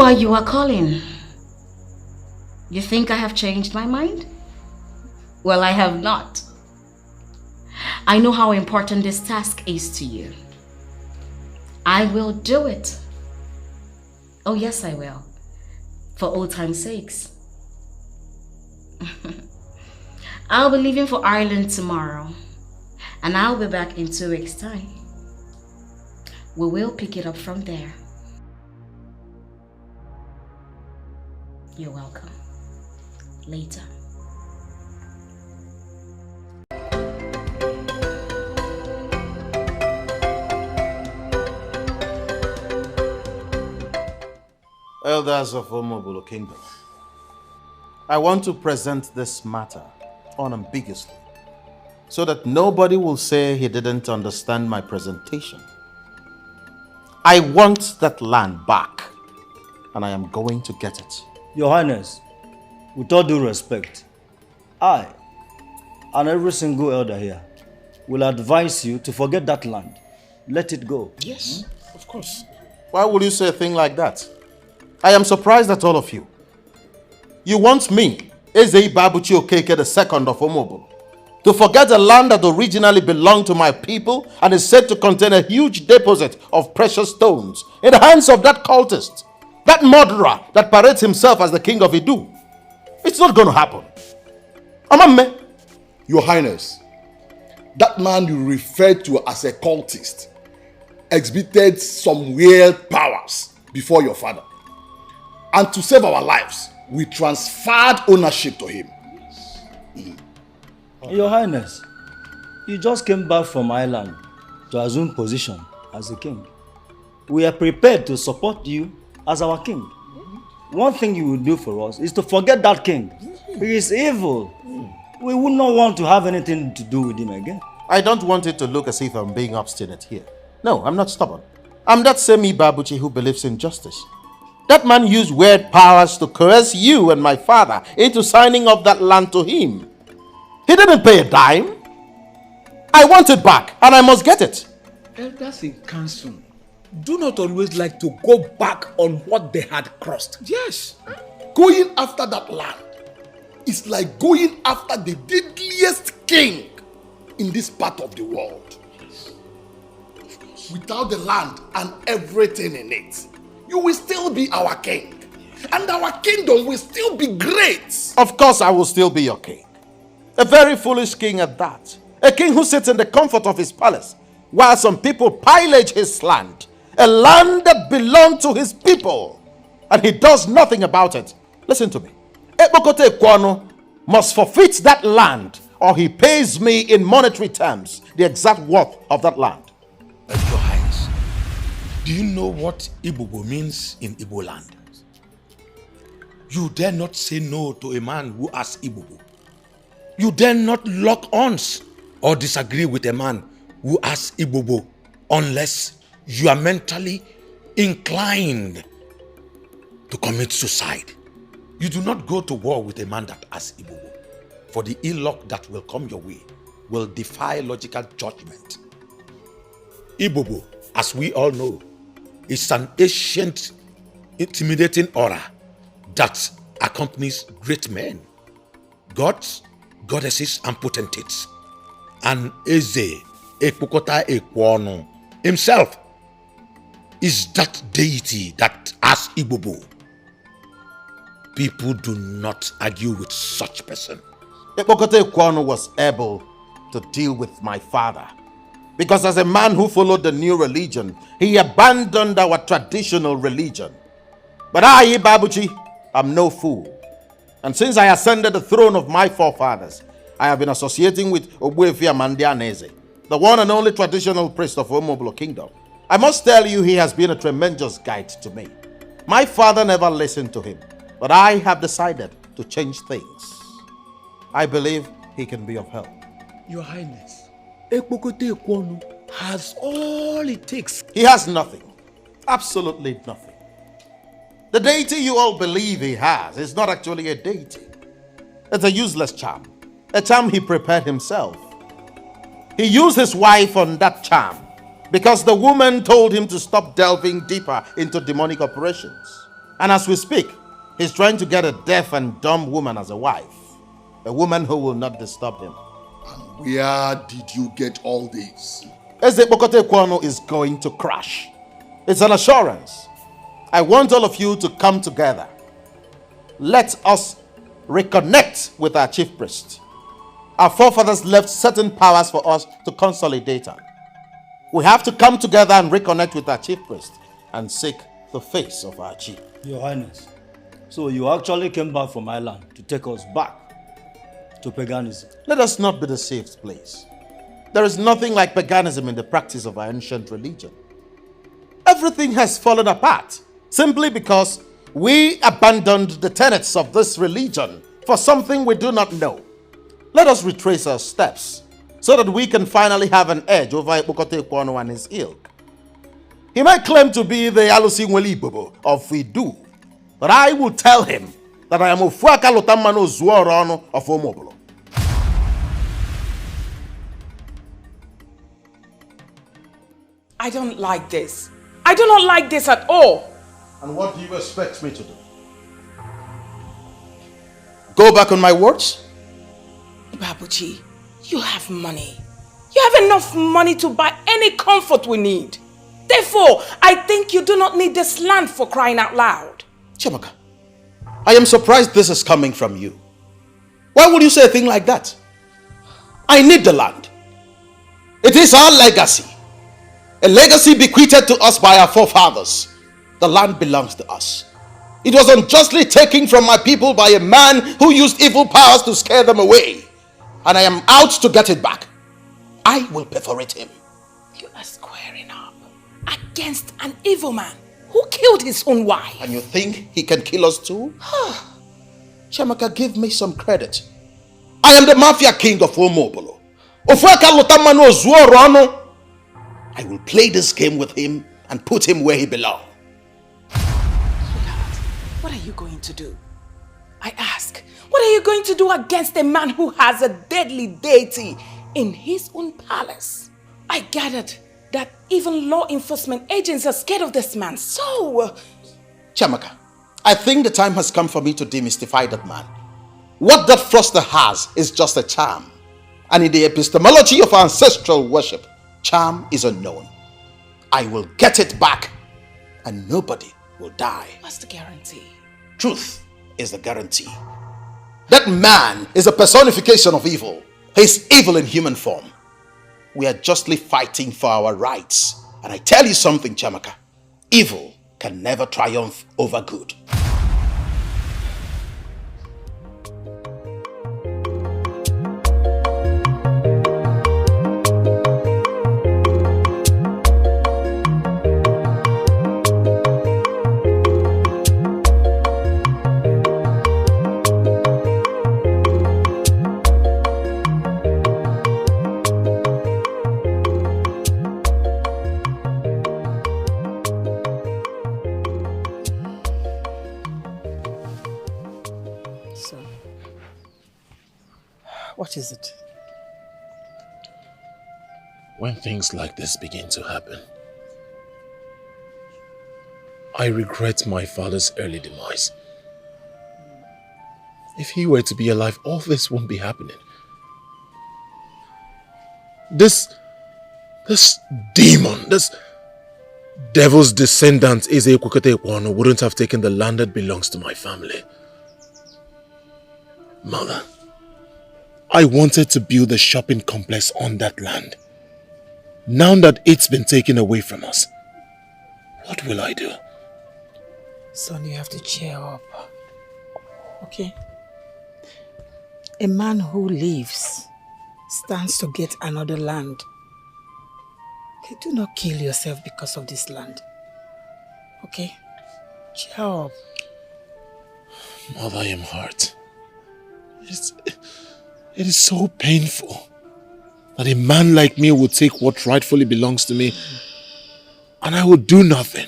why you are calling. You think I have changed my mind? Well, I have not. I know how important this task is to you. I will do it. Oh yes, I will. For old time's sakes. I'll be leaving for Ireland tomorrow. And I'll be back in 2 weeks' time. We will pick it up from there. You're welcome. Later. Elders of Omobolo Kingdom, I want to present this matter unambiguously so that nobody will say he didn't understand my presentation. I want that land back, and I am going to get it. Your Highness, with all due respect, I and every single elder here will advise you to forget that land. Let it go. Yes, of course. Why would you say a thing like that? I am surprised at all of you. You want me, Eze Babuchi Okeke II of Omobolo, to forget a land that originally belonged to my people and is said to contain a huge deposit of precious stones in the hands of that cultist, that murderer that parades himself as the king of Idu. It's not going to happen. Amamme. Your Highness, that man you referred to as a cultist exhibited some weird powers before your father. And to save our lives, we transferred ownership to him. Your Highness, you just came back from Ireland to assume position as a king. We are prepared to support you as our king. One thing you will do for us is to forget that king. He is evil. We would not want to have anything to do with him again. I don't want it to look as if I'm being obstinate here. No, I'm not stubborn. I'm that same Babuchi who believes in justice. That man used weird powers to coerce you and my father into signing up that land to him. He didn't pay a dime. I want it back, and I must get it. Elders in council do not always like to go back on what they had crossed. Yes. Going after that land is like going after the deadliest king in this part of the world. Yes. Without the land and everything in it, you will still be our king. And our kingdom will still be great. Of course I will still be your king. A very foolish king at that. A king who sits in the comfort of his palace while some people pillage his land. A land that belonged to his people. And he does nothing about it. Listen to me. Ekpokote Kwano must forfeit that land, or he pays me in monetary terms the exact worth of that land. Your Highness, do you know what Ibubo means in Igbo land? You dare not say no to a man who has Ibubo. You dare not lock arms or disagree with a man who has Ibubo unless you are mentally inclined to commit suicide. You do not go to war with a man that has Ibubo, for the ill luck that will come your way will defy logical judgment. Ibubo, as we all know, is an ancient, intimidating aura that accompanies great men, gods, goddesses, and potentates. And Eze Ekpokota Ekwono himself is that deity that has Ibubo. People do not argue with such person. Ekpokota Ekwono was able to deal with my father, because as a man who followed the new religion, he abandoned our traditional religion. But I, Babuchi, am no fool. And since I ascended the throne of my forefathers, I have been associating with Ogbuefi Amandianeze, the one and only traditional priest of Omobolo Kingdom. I must tell you, he has been a tremendous guide to me. My father never listened to him, but I have decided to change things. I believe he can be of help. Your Highness, Ekpokote Ekwonu has all it takes. He has nothing. Absolutely nothing. The deity you all believe he has is not actually a deity. It's a useless charm. A charm he prepared himself. He used his wife on that charm because the woman told him to stop delving deeper into demonic operations. And as we speak, he's trying to get a deaf and dumb woman as a wife. A woman who will not disturb him. And where did you get all this? Eze Bokote Kwano is going to crash. It's an assurance. I want all of you to come together. Let us reconnect with our chief priest. Our forefathers left certain powers for us to consolidate on. We have to come together and reconnect with our chief priest and seek the face of our chief. Your Highness, so you actually came back from Ireland to take us back to paganism. Let us not be deceived, please. There is nothing like paganism in the practice of our ancient religion. Everything has fallen apart simply because we abandoned the tenets of this religion for something we do not know. Let us retrace our steps so that we can finally have an edge over Ipokote Kwano and his ilk. He might claim to be the Alusi Nwelibobo of Fidu, but I will tell him that I am Ofuaka Lotamano Zuorono of Omobolo. I don't like this. I do not like this at all. And what do you expect me to do? Go back on my words? Babuji, you have money. You have enough money to buy any comfort we need. Therefore, I think you do not need this land, for crying out loud. Chiamaka, I am surprised this is coming from you. Why would you say a thing like that? I need the land. It is our legacy. A legacy bequeathed to us by our forefathers. The land belongs to us. It was unjustly taken from my people by a man who used evil powers to scare them away. And I am out to get it back. I will perforate him. You are squaring up against an evil man who killed his own wife. And you think he can kill us too? Chiamaka, give me some credit. I am the mafia king of Omobolo. I will play this game with him and put him where he belongs. Sweetheart, what are you going to do? I ask, what are you going to do against a man who has a deadly deity in his own palace? I gathered that even law enforcement agents are scared of this man, so... Chiamaka, I think the time has come for me to demystify that man. What that froster has is just a charm. And in the epistemology of ancestral worship, charm is unknown. I will get it back and nobody will die. What's the guarantee? Truth is the guarantee. That man is a personification of evil. He's evil in human form. We are justly fighting for our rights. And I tell you something, Chiamaka. Evil can never triumph over good. What is it? When things like this begin to happen, I regret my father's early demise. If he were to be alive, all this won't be happening. This demon, this devil's descendant, Eze Kwano, wouldn't have taken the land that belongs to my family. Mother, I wanted to build a shopping complex on that land. Now that it's been taken away from us, what will I do? Son, you have to cheer up. Okay? A man who lives stands to get another land. Okay, do not kill yourself because of this land. Okay? Cheer up. Mother, I am hurt. It is so painful that a man like me would take what rightfully belongs to me and I would do nothing.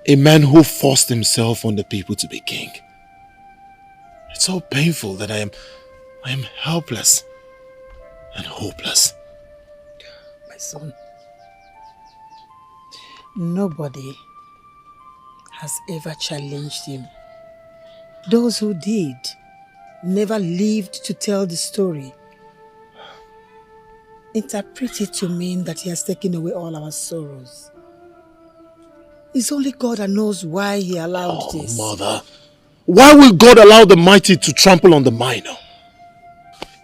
A man who forced himself on the people to be king. It's so painful that I am helpless and hopeless. My son, nobody has ever challenged him. Those who did never lived to tell the story. Interpret it to mean that he has taken away all our sorrows. It's only God that knows why he allowed this. Mother, why will God allow the mighty to trample on the minor?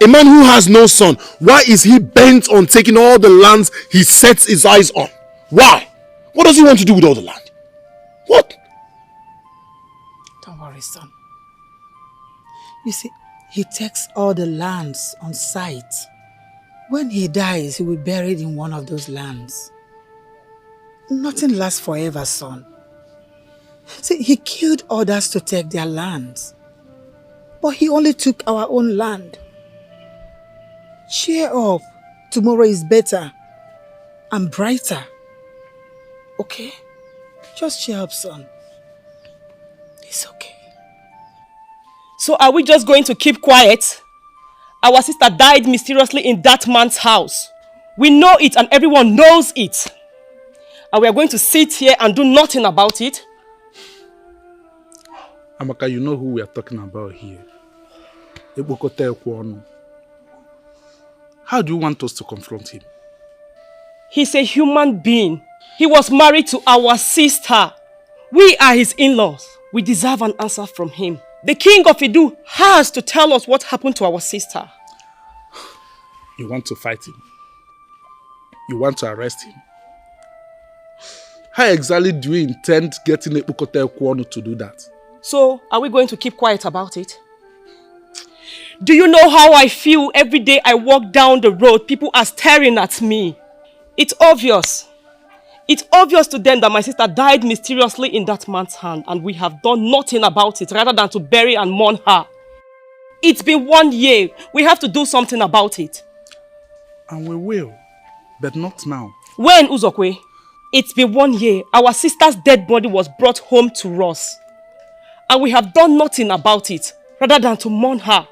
A man who has no son, why is he bent on taking all the lands he sets his eyes on? Why? What does he want to do with all the land? What? Don't worry, son. You see, he takes all the lands on sight. When he dies, he will be buried in one of those lands. Nothing lasts forever, son. See, he killed others to take their lands. But he only took our own land. Cheer up. Tomorrow is better and brighter. Okay? Just cheer up, son. It's okay. So are we just going to keep quiet? Our sister died mysteriously in that man's house. We know it and everyone knows it. And we are going to sit here and do nothing about it? Amaka, you know who we are talking about here. How do you want us to confront him? He's a human being. He was married to our sister. We are his in-laws. We deserve an answer from him. The king of Idu has to tell us what happened to our sister. You want to fight him? You want to arrest him? How exactly do you intend getting Ekpukote Ekwono to do that? So, are we going to keep quiet about it? Do you know how I feel every day I walk down the road? People are staring at me. It's obvious. It's obvious to them that my sister died mysteriously in that man's hand and we have done nothing about it rather than to bury and mourn her. It's been 1 year. We have to do something about it. And we will, but not now. When, Uzokwe? It's been 1 year. Our sister's dead body was brought home to us. And we have done nothing about it rather than to mourn her.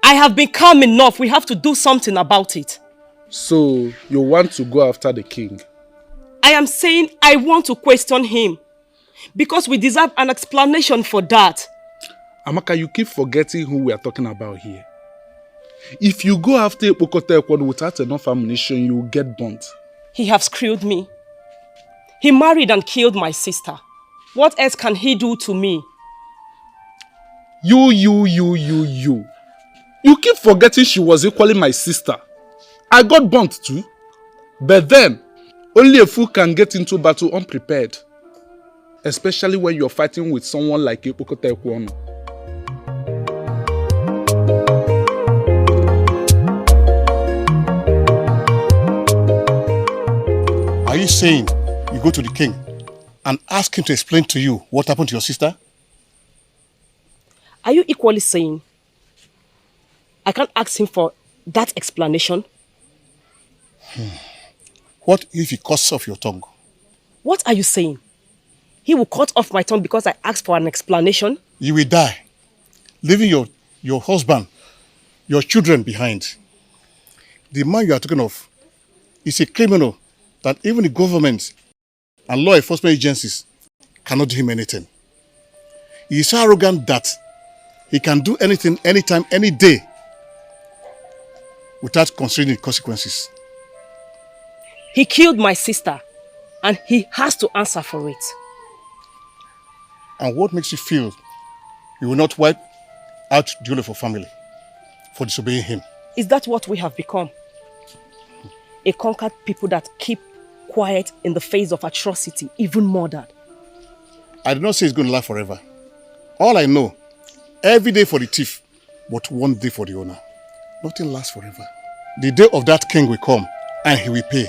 I have been calm enough. We have to do something about it. So, you want to go after the king? I am saying I want to question him. Because we deserve an explanation for that. Amaka, you keep forgetting who we are talking about here. If you go after Ekpukote Ekwono without enough ammunition, you will get burnt. He has screwed me. He married and killed my sister. What else can he do to me? You. You keep forgetting she was equally my sister. I got burnt too. But then, only a fool can get into battle unprepared. Especially when you're fighting with someone like Ekpukote Ekwono. Are you saying you go to the king and ask him to explain to you what happened to your sister? Are you equally saying I can't ask him for that explanation? What if he cuts off your tongue? What are you saying? He will cut off my tongue because I asked for an explanation? You will die, leaving your husband, your children behind. The man you are talking of is a criminal that even the government and law enforcement agencies cannot do him anything. He is so arrogant that he can do anything, anytime, any day without considering the consequences. He killed my sister and he has to answer for it. And what makes you feel you will not wipe out the whole of your family for disobeying him? Is that what we have become? A conquered people that keep quiet in the face of atrocity, even murdered. I do not say it's going to last forever. All I know, every day for the thief, but 1 day for the owner. Nothing lasts forever. The day of that king will come and he will pay.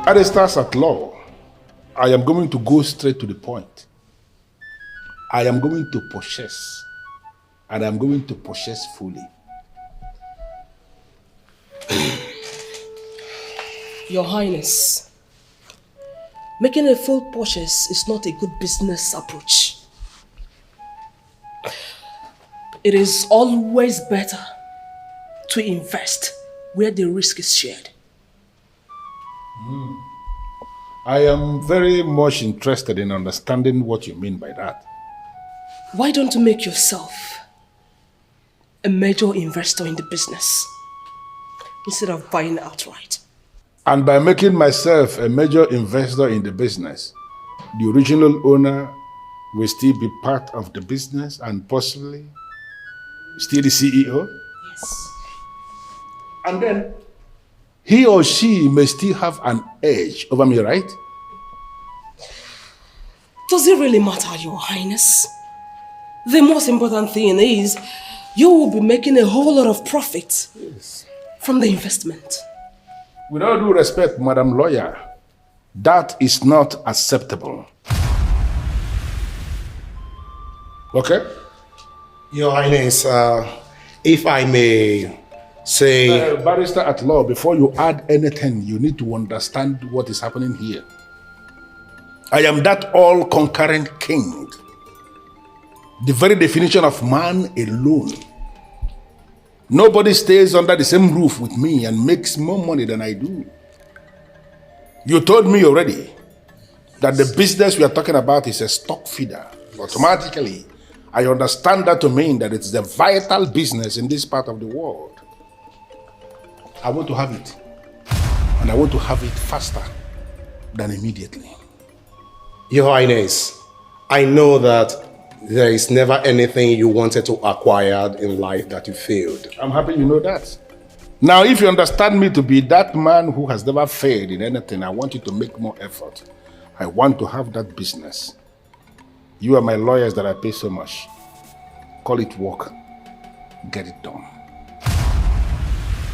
At the stars at law, I am going to go straight to the point. I am going to possess, and I am going to possess fully. Your Highness, making a full purchase is not a good business approach. It is always better to invest where the risk is shared. I am very much interested in understanding what you mean by that. Why don't you make yourself a major investor in the business instead of buying outright? And by making myself a major investor in the business, the original owner will still be part of the business and possibly still the CEO? Yes. And then he or she may still have an edge over me, right? Does it really matter, Your Highness? The most important thing is you will be making a whole lot of profit from the investment. With all due respect, Madam Lawyer, that is not acceptable. Okay? Your Highness, if I may say... Barrister at law, before you add anything, you need to understand what is happening here. I am that all-conquering king. The very definition of man alone. Nobody stays under the same roof with me and makes more money than I do. You told me already that the business we are talking about is a stock feeder. Automatically, I understand that to mean that it's the vital business in this part of the world. I want to have it. And I want to have it faster than immediately. Your Highness, I know that there is never anything you wanted to acquire in life that you failed. I'm happy you know that. Now, if you understand me to be that man who has never failed in anything, I want you to make more effort. I want to have that business. You are my lawyers that I pay so much. Call it work. Get it done.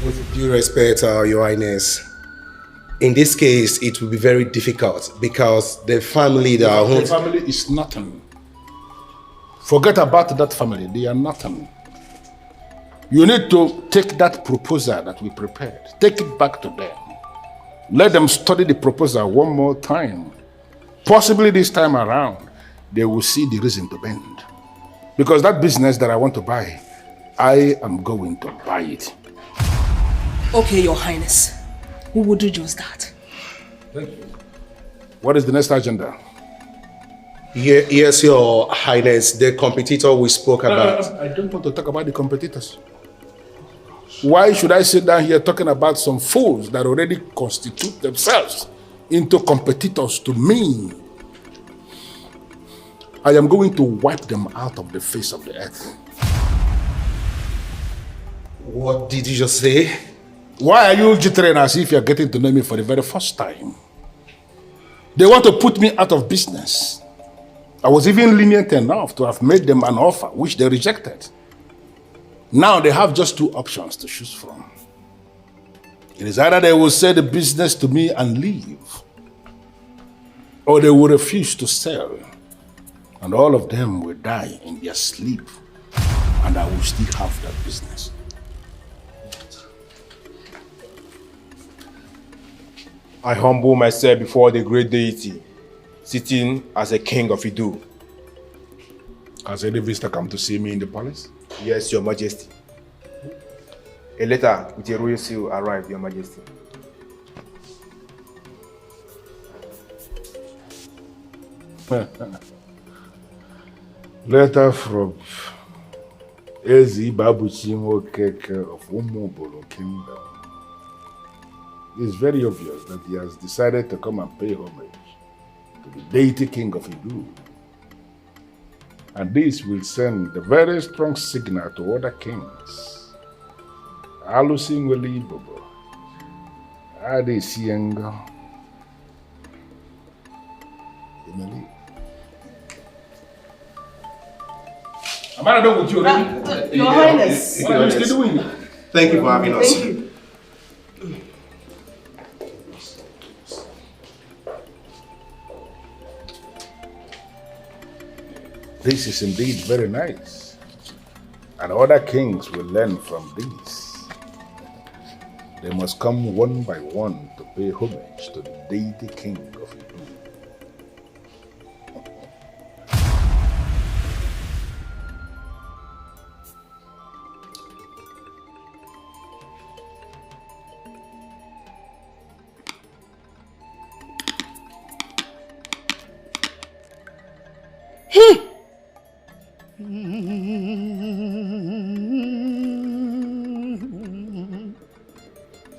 With due respect, Your Highness, in this case, it will be very difficult because the family that are... The family is nothing. Forget about that family. They are nothing. You need to take that proposal that we prepared. Take it back to them. Let them study the proposal one more time. Possibly this time around, they will see the reason to bend. Because that business that I want to buy, I am going to buy it. Okay, Your Highness. We will do just that. Thank you. What is the next agenda? Yes, Your Highness, the competitor we spoke about. I don't want to talk about the competitors. Why should I sit down here talking about some fools that already constitute themselves into competitors to me? I am going to wipe them out of the face of the earth. What did you just say? Why are you jittering as if you're getting to know me for the very first time? They want to put me out of business. I was even lenient enough to have made them an offer, which they rejected. Now they have just two options to choose from. It is either they will sell the business to me and leave, or they will refuse to sell, and all of them will die in their sleep, and I will still have that business. I humble myself before the great deity, sitting as a king of Idu. Has any visitor come to see me in the palace? Yes, Your Majesty. A letter with a royal seal arrived, Your Majesty. Letter from Ezi Babuchingo Keke of Umobolo Kingdom. It's very obvious that he has decided to come and pay homage to the deity king of Idu. And this will send a very strong signal to other kings. Alusingweli Bobo. Ade Sienga. Emily. Am I done with you already? Your Highness. What are you still doing? Thank you for having us. Thank you. This is indeed very nice. And other kings will learn from this. They must come one by one to pay homage to the deity king of Idu.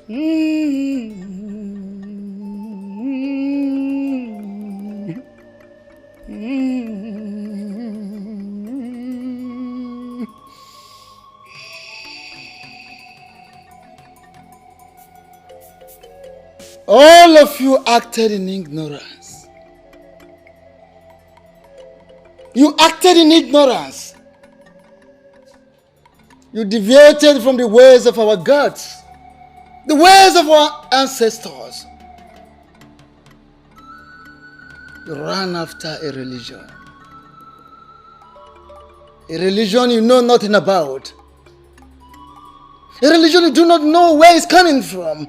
All of you acted in ignorance. You acted in ignorance. You deviated from the ways of our gods, the ways of our ancestors. You ran after a religion you know nothing about, a religion you do not know where it's coming from,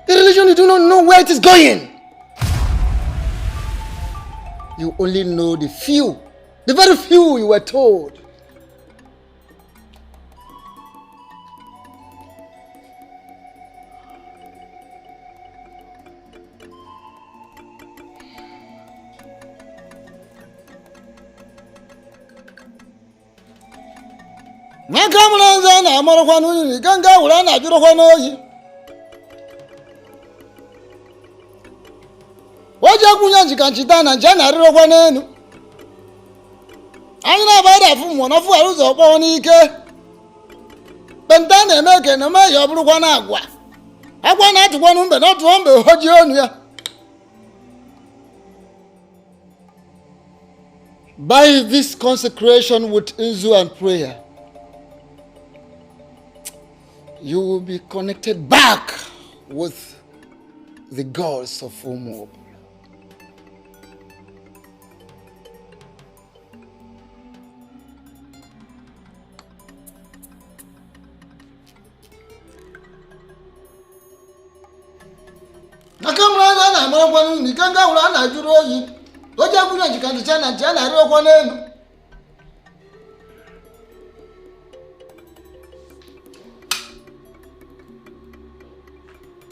a religion you do not know where it is going. You only know the few, the very few you were told. Nakamulanza na amarokwa nuni ganga ulana ajurokwa noyi. Waja kunyanji kanchitana njana rirokwa nenu. Anyina bada fu mwana fu aruzo kwa nike. Bentane meke na me yoburukwa na agwa. Agwa na atukwa numbe na tuombe hoji onu ya. By this consecration with Ugezu and prayer, you will be connected back with the gods of Umob. Nakamwana na amarokwa ni ganga ulana ajuro yi. Oja kunya jikandichana njana arokwa nenu.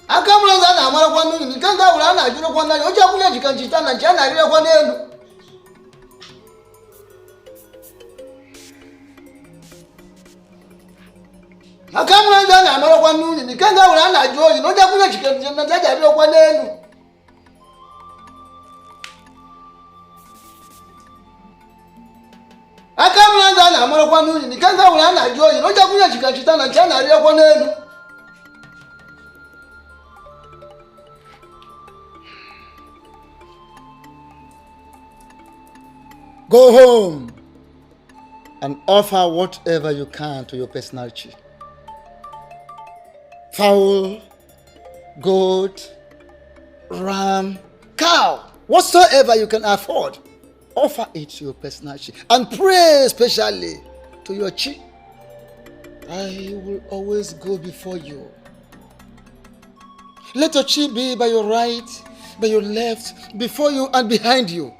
Akamulanza na amarokwa nuni ganga ulana ajuro kwa nani. Oja kunya jikandichana njana arokwa nenu. Akamulanza na amarokwa nuni ganga ulana ajuro yi. Oja kunya jikandichana njana arokwa nenu. Akamulanza na amarokwa nuni ganga ulana ajuro yi. Oja kunya jikandichana njana arokwa nenu. Go home and offer whatever you can to your personality. Fowl, goat, ram, cow, whatsoever you can afford, offer it to your personality and pray especially to your chi. I will always go before you. Let your chi be by your right, by your left, before you and behind you.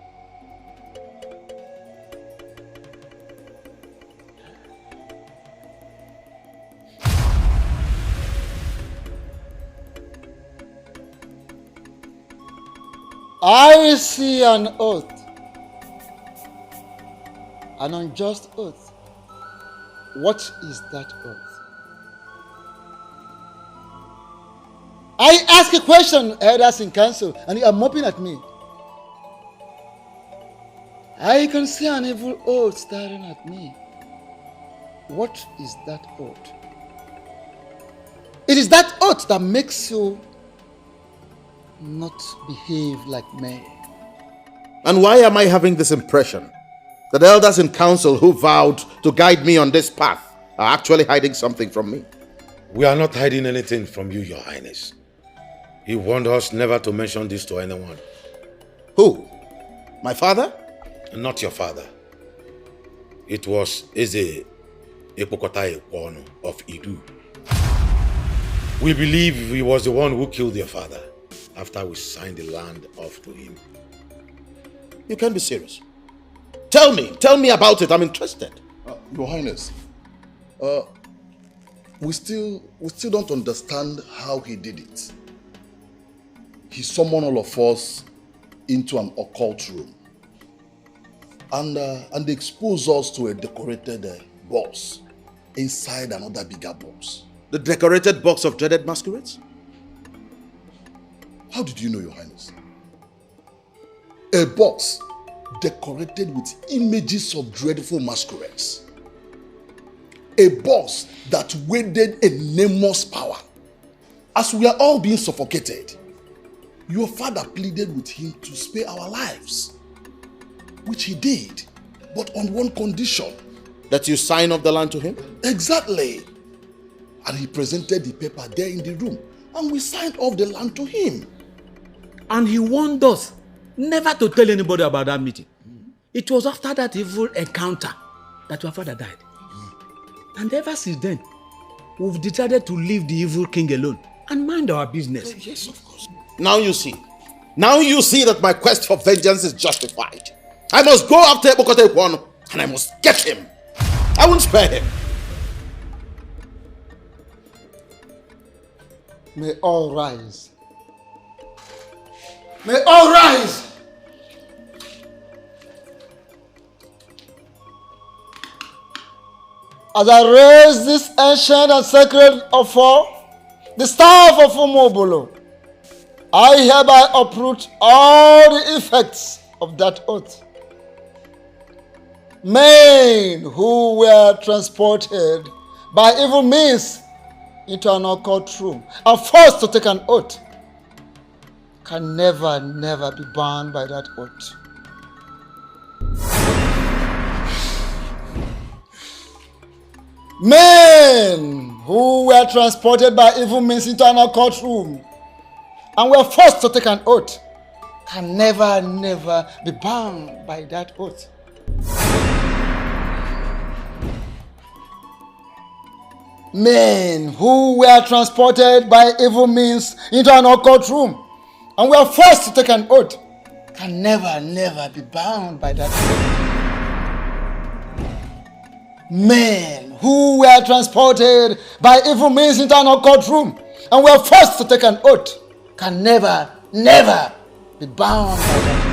I see an oath, an unjust oath. What is that oath? I ask a question, elders in council, and you are moping at me. I can see an evil oath staring at me. What is that oath? It is that oath that makes you not behave like men. And why am I having this impression that elders in council who vowed to guide me on this path are actually hiding something from me? We are not hiding anything from you, Your Highness. He warned us never to mention this to anyone. Who? My father? Not your father. It was Eze Epokotai Kwono of Idu. We believe he was the one who killed your father after we signed the land off to him. You can't be serious. Tell me about it. I'm interested. Your Highness, we still don't understand how he did it. He summoned all of us into an occult room and exposed us to a decorated box inside another bigger box. The decorated box of dreaded masquerades? How did you know, Your Highness? A box decorated with images of dreadful masquerades. A boss that wielded enormous power. As we are all being suffocated, your father pleaded with him to spare our lives, which he did, but on one condition. That you sign off the land to him? Exactly. And he presented the paper there in the room, and we signed off the land to him. And he warned us never to tell anybody about that meeting. It was after that evil encounter that your father died. And ever since then, we've decided to leave the evil king alone and mind our business. Yes, of course. Now you see. Now you see that my quest for vengeance is justified. I must go after Ebokote Kwano, and I must get him. I won't spare him. May all rise. May all rise. As I raise this ancient and sacred offer, the staff of Umobolo, I hereby uproot all the effects of that oath. Men who were transported by evil means into an occult room and forced to take an oath can never be bound by that oath. Men who were transported by evil means into an occult room and were forced to take an oath can never be bound by that oath. Men who were transported by evil means into an occult room and were forced to take an oath can never be bound by that oath. Men who were transported by evil means into an occult room and were forced to take an oath can never be bound by that oath.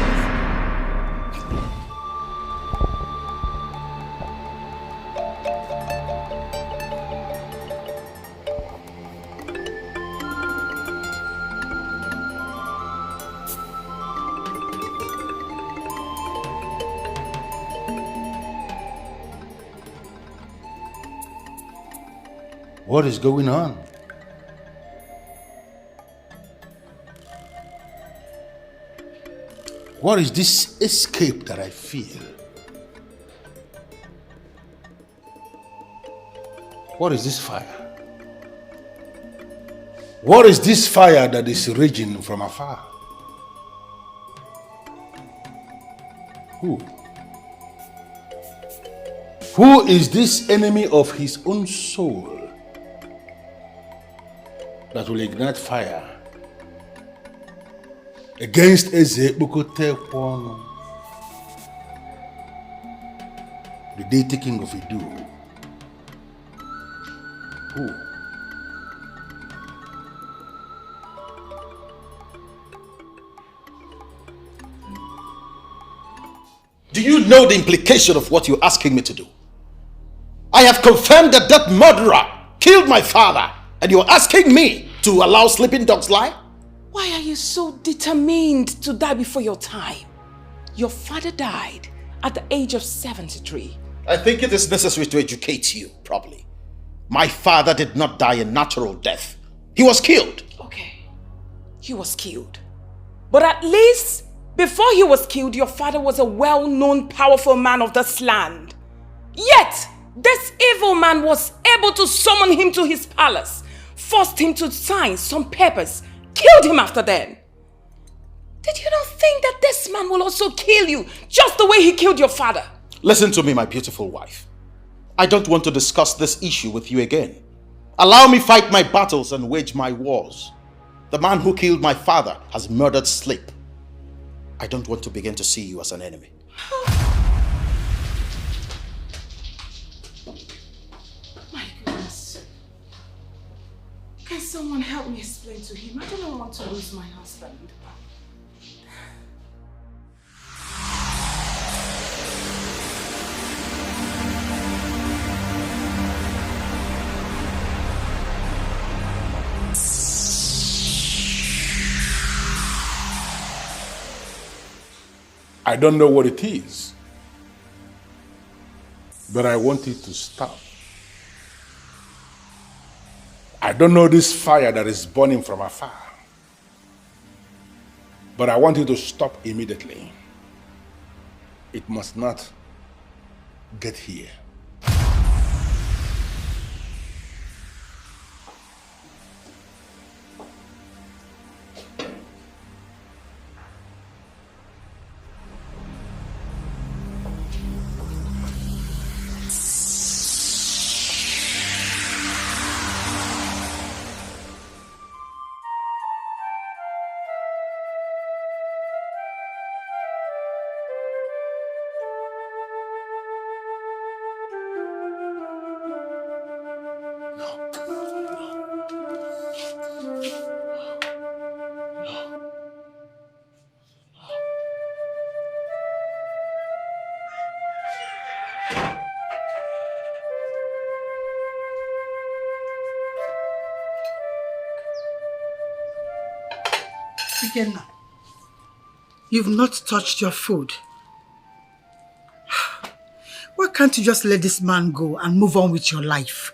What is going on? What is this escape that I feel? What is this fire? What is this fire that is raging from afar? Who? Who is this enemy of his own soul that will ignite fire against Eze Bukote Kwano, the deity king of Idu? Who? Do you know the implication of what you're asking me to do? I have confirmed that that murderer killed my father, and you're asking me to allow sleeping dogs lie? Why are you so determined to die before your time? Your father died at the age of 73. I think it is necessary to educate you properly. My father did not die a natural death. He was killed. Okay, he was killed. But at least before he was killed, your father was a well-known, powerful man of this land. Yet, this evil man was able to summon him to his palace, forced him to sign some papers, killed him after then. Did you not think that this man will also kill you, just the way he killed your father? Listen to me, my beautiful wife. I don't want to discuss this issue with you again. Allow me fight my battles and wage my wars. The man who killed my father has murdered Sleep. I don't want to begin to see you as an enemy. My goodness. Can someone help me explain to him? I don't want to lose my husband. I don't know what it is, but I want it to stop. I don't know this fire that is burning from afar, but I want it to stop immediately. It must not get here. Ikenna, you've not touched your food. Why can't you just let this man go and move on with your life?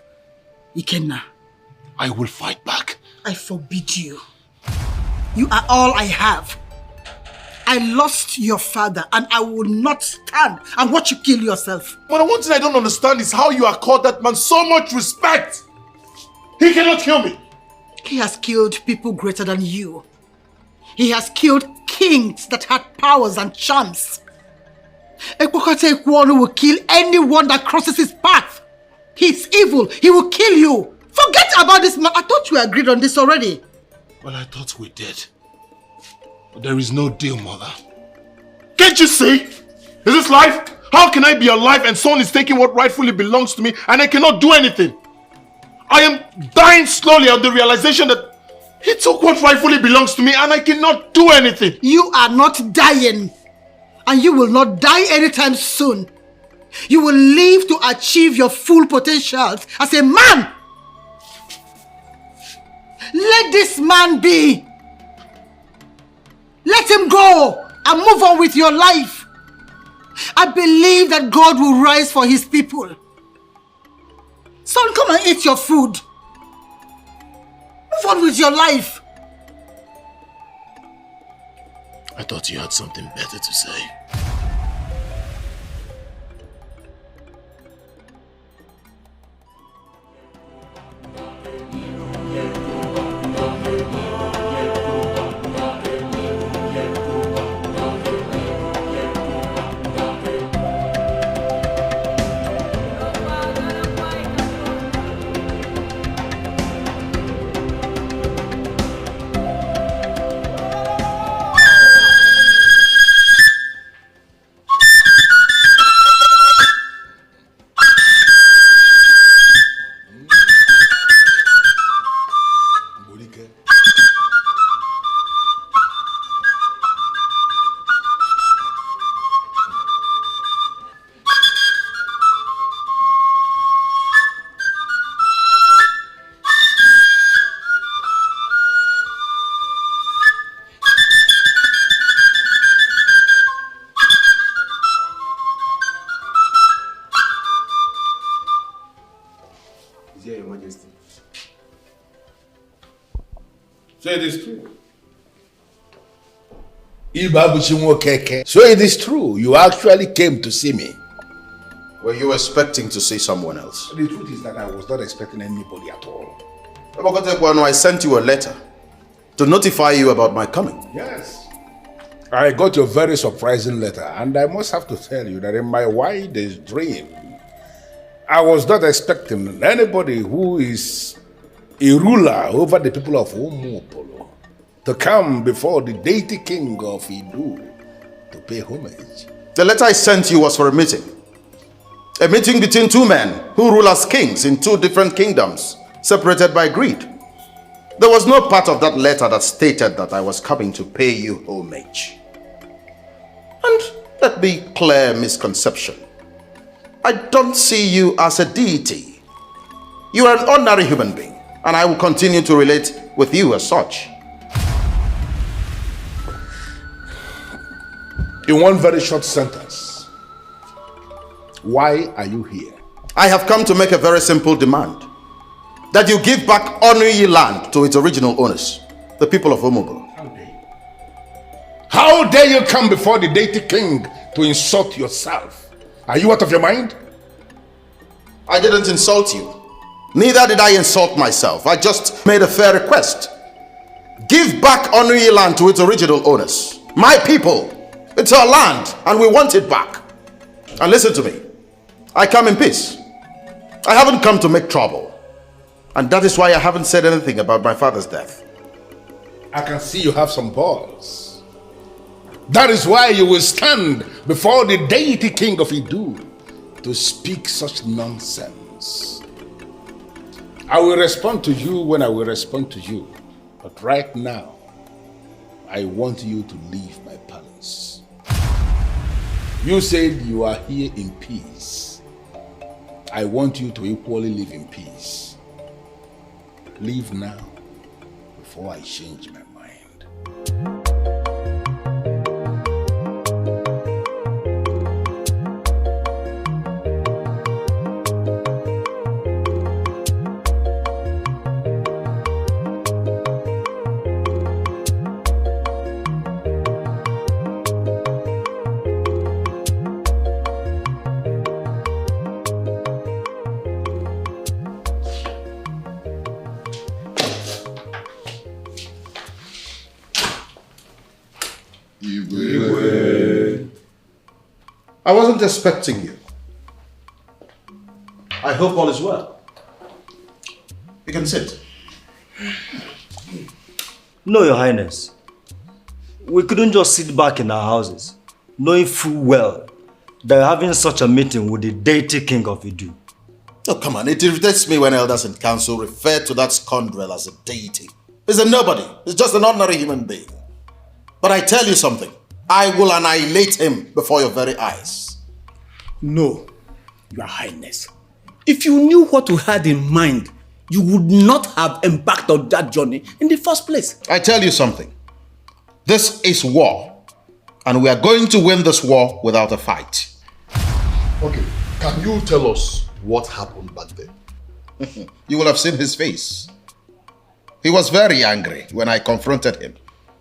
Ikenna. I will fight back. I forbid you. You are all I have. I lost your father and I will not stand and watch you kill yourself. But one thing I don't understand is how you accord that man so much respect. He cannot kill me. He has killed people greater than you. He has killed kings that had powers and charms. Ekpokote Ekwonu will kill anyone that crosses his path. He's evil. He will kill you. Forget about this man. I thought we agreed on this already. Well, I thought we did. But there is no deal, mother. Can't you see? Is this life? How can I be alive and someone is taking what rightfully belongs to me and I cannot do anything? I am dying slowly of the realization that he took what rightfully belongs to me and I cannot do anything. You are not dying. And you will not die anytime soon. You will live to achieve your full potentials as a man. Let this man be. Let him go and move on with your life. I believe that God will rise for his people. Son, come and eat your food. Move on with your life. I thought you had something better to say. So it is true. So it is true. You actually came to see me. Were you expecting to see someone else? The truth is that I was not expecting anybody at all. I sent you a letter to notify you about my coming. Yes. I got your very surprising letter, and I must have to tell you that in my wildest dream, I was not expecting anybody who is a ruler over the people of Umupolo to come before the deity king of Idu to pay homage. The letter I sent you was for a meeting between two men who rule as kings in two different kingdoms, separated by greed. There was no part of that letter that stated that I was coming to pay you homage. And let be clear misconception. I don't see you as a deity. You are an ordinary human being, and I will continue to relate with you as such. In one very short sentence, why are you here? I have come to make a very simple demand. That you give back Onuyi land to its original owners, the people of Umubu. How dare you come before the deity king to insult yourself? Are you out of your mind? I didn't insult you. Neither did I insult myself. I just made a fair request. Give back Onuyi land to its original owners. My people. It's our land and we want it back. And listen to me. I come in peace. I haven't come to make trouble. And that is why I haven't said anything about my father's death. I can see you have some balls. That is why you will stand before the deity king of Idu to speak such nonsense. I will respond to you when I will respond to you. But right now, I want you to leave my palace. You said you are here in peace. I want you to equally live in peace. Leave now before I change my mind. I wasn't expecting you. I hope all is well. You can sit. No, Your Highness. We couldn't just sit back in our houses, knowing full well that having such a meeting with the deity king of Idu. Oh, come on. It irritates me when elders in council refer to that scoundrel as a deity. He's a nobody. He's just an ordinary human being. But I tell you something. I will annihilate him before your very eyes. No, Your Highness. If you knew what you had in mind, you would not have embarked on that journey in the first place. I tell you something. This is war. And we are going to win this war without a fight. Okay, can you tell us what happened back then? You will have seen his face. He was very angry when I confronted him.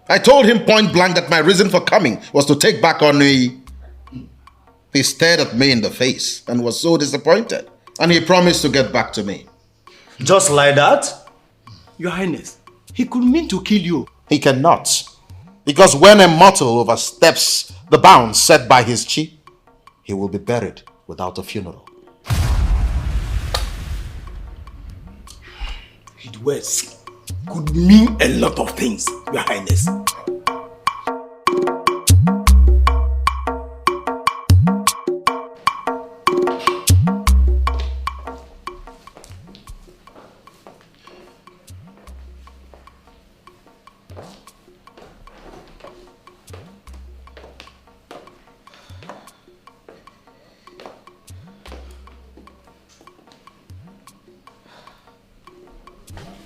I told him point blank that my reason for coming was to take back Onuyi. He stared at me in the face and was so disappointed. And he promised to get back to me. Just like that? Your Highness, he could mean to kill you. He cannot. Because when a mortal oversteps the bounds set by his chi, he will be buried without a funeral. His words could mean a lot of things, Your Highness.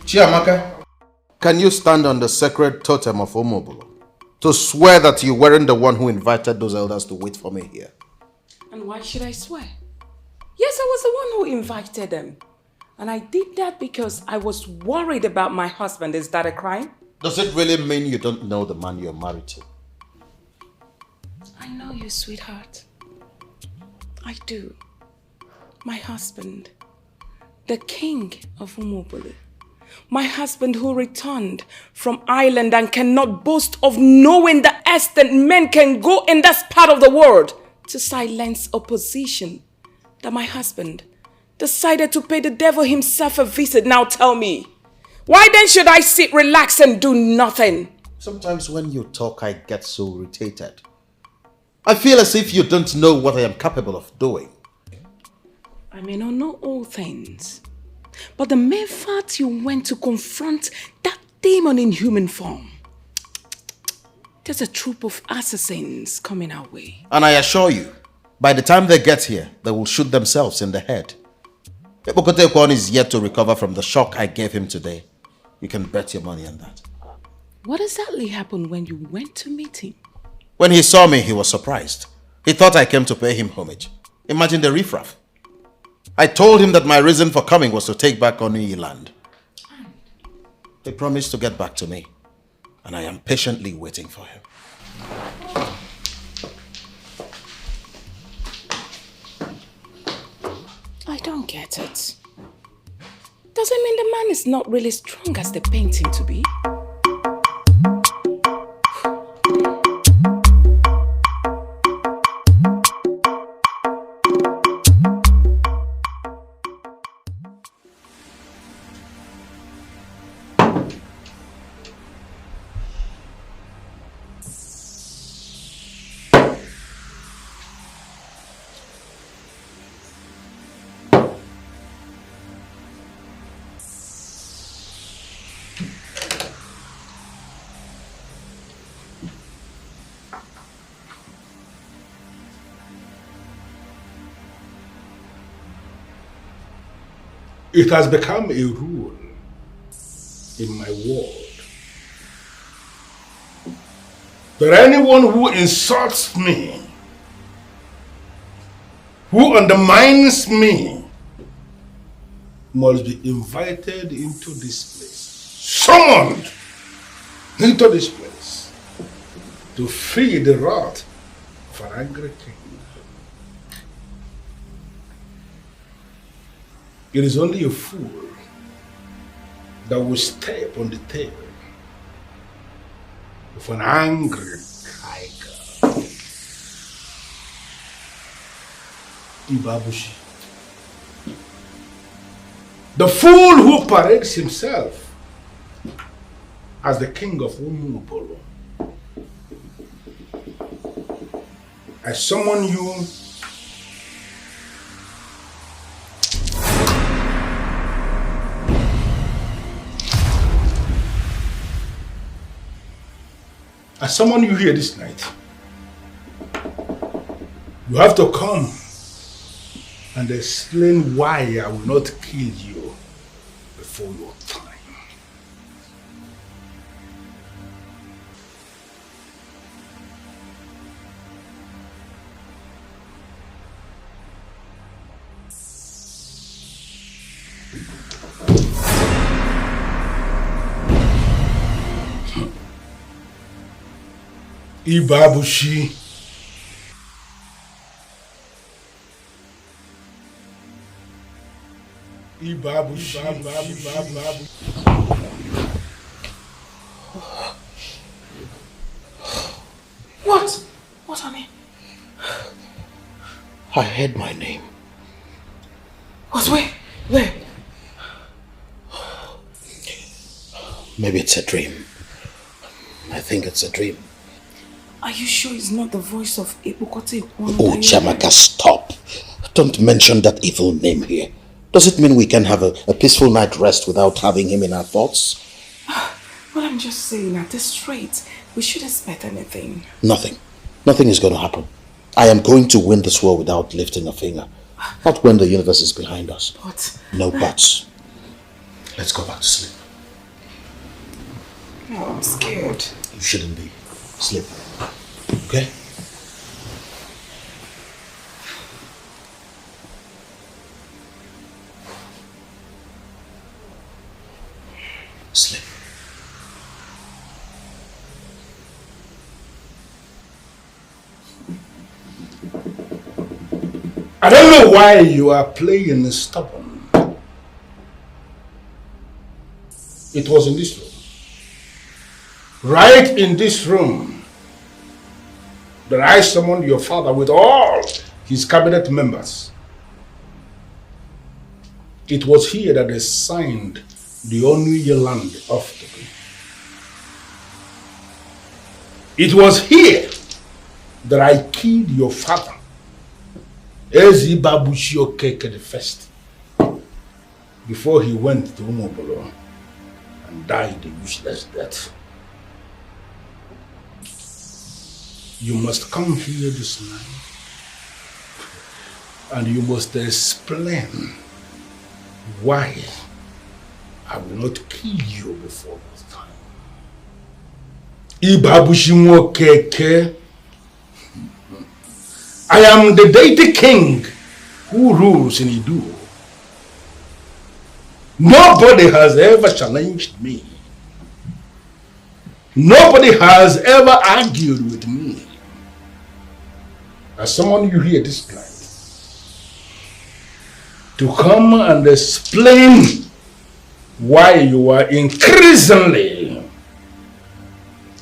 Chiamaka, can you stand on the sacred totem of Omobolo to swear that you weren't the one who invited those elders to wait for me here? And why should I swear? Yes, I was the one who invited them. And I did that because I was worried about my husband. Is that a crime? Does it really mean you don't know the man you're married to? I know you, sweetheart. I do. My husband, the king of Umobole. My husband who returned from Ireland and cannot boast of knowing the extent men can go in that part of the world to silence opposition. That my husband decided to pay the devil himself a visit. Now tell me, why then should I sit, relax and do nothing? Sometimes when you talk, I get so irritated. I feel as if you don't know what I am capable of doing. I may not know all things, but the mere fact you went to confront that demon in human form, there's a troop of assassins coming our way. And I assure you, by the time they get here, they will shoot themselves in the head. Ebokote is yet to recover from the shock I gave him today. You can bet your money on that. What exactly happened when you went to meet him? When he saw me, he was surprised. He thought I came to pay him homage. Imagine the riffraff. I told him that my reason for coming was to take back Oniyi land. He promised to get back to me, and I am patiently waiting for him. I don't get it. Does it mean the man is not really strong as they paint him to be? It has become a rule in my world that anyone who insults me, who undermines me, must be invited into this place, summoned into this place to feel the wrath of an angry king. It is only a fool that will step on the tail of an angry tiger. Ibabushi. The fool who parades himself as the king of Umubolo. I summon you here this night. You have to come and explain why I will not kill you before your time. Ibabushi. What? What, honey? I heard my name. What? Where? Maybe it's a dream. I think it's a dream. Are you sure it's not the voice of Ebukote? Oh, Jamaka, stop. Don't mention that evil name here. Does it mean we can have a peaceful night rest without having him in our thoughts? Well, I'm just saying, at this rate, we should expect anything. Nothing. Nothing is going to happen. I am going to win this war without lifting a finger. Not when the universe is behind us. But... No buts. Let's go back to sleep. No, I'm scared. You shouldn't be. Sleep. Okay? Sleep. I don't know why you are playing stubborn. It was in this room. Right in this room that I summoned your father with all his cabinet members. It was here that they signed the Oniyi land off to me. It was here that I killed your father, Ezi Babushi Okeke the first, before he went to Umobolo and died a useless death. You must come here this night and you must explain why I will not kill you before this time. Ibabushi Okeke, I am the deity king who rules in Idu. Nobody has ever challenged me. Nobody has ever argued with me. I summon you here this night to come and explain why you are increasingly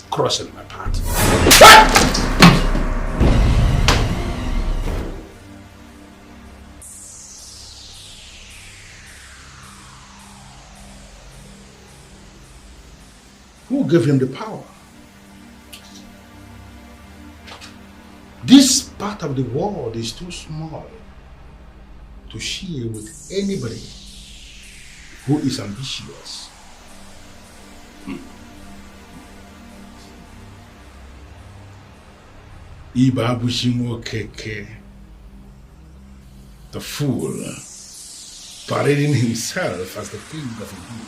crossing my path. Who gave him the power? This part of the world is too small to share with anybody who is ambitious. Ibabushimo Keke, the fool, parading himself as the king of Ibu.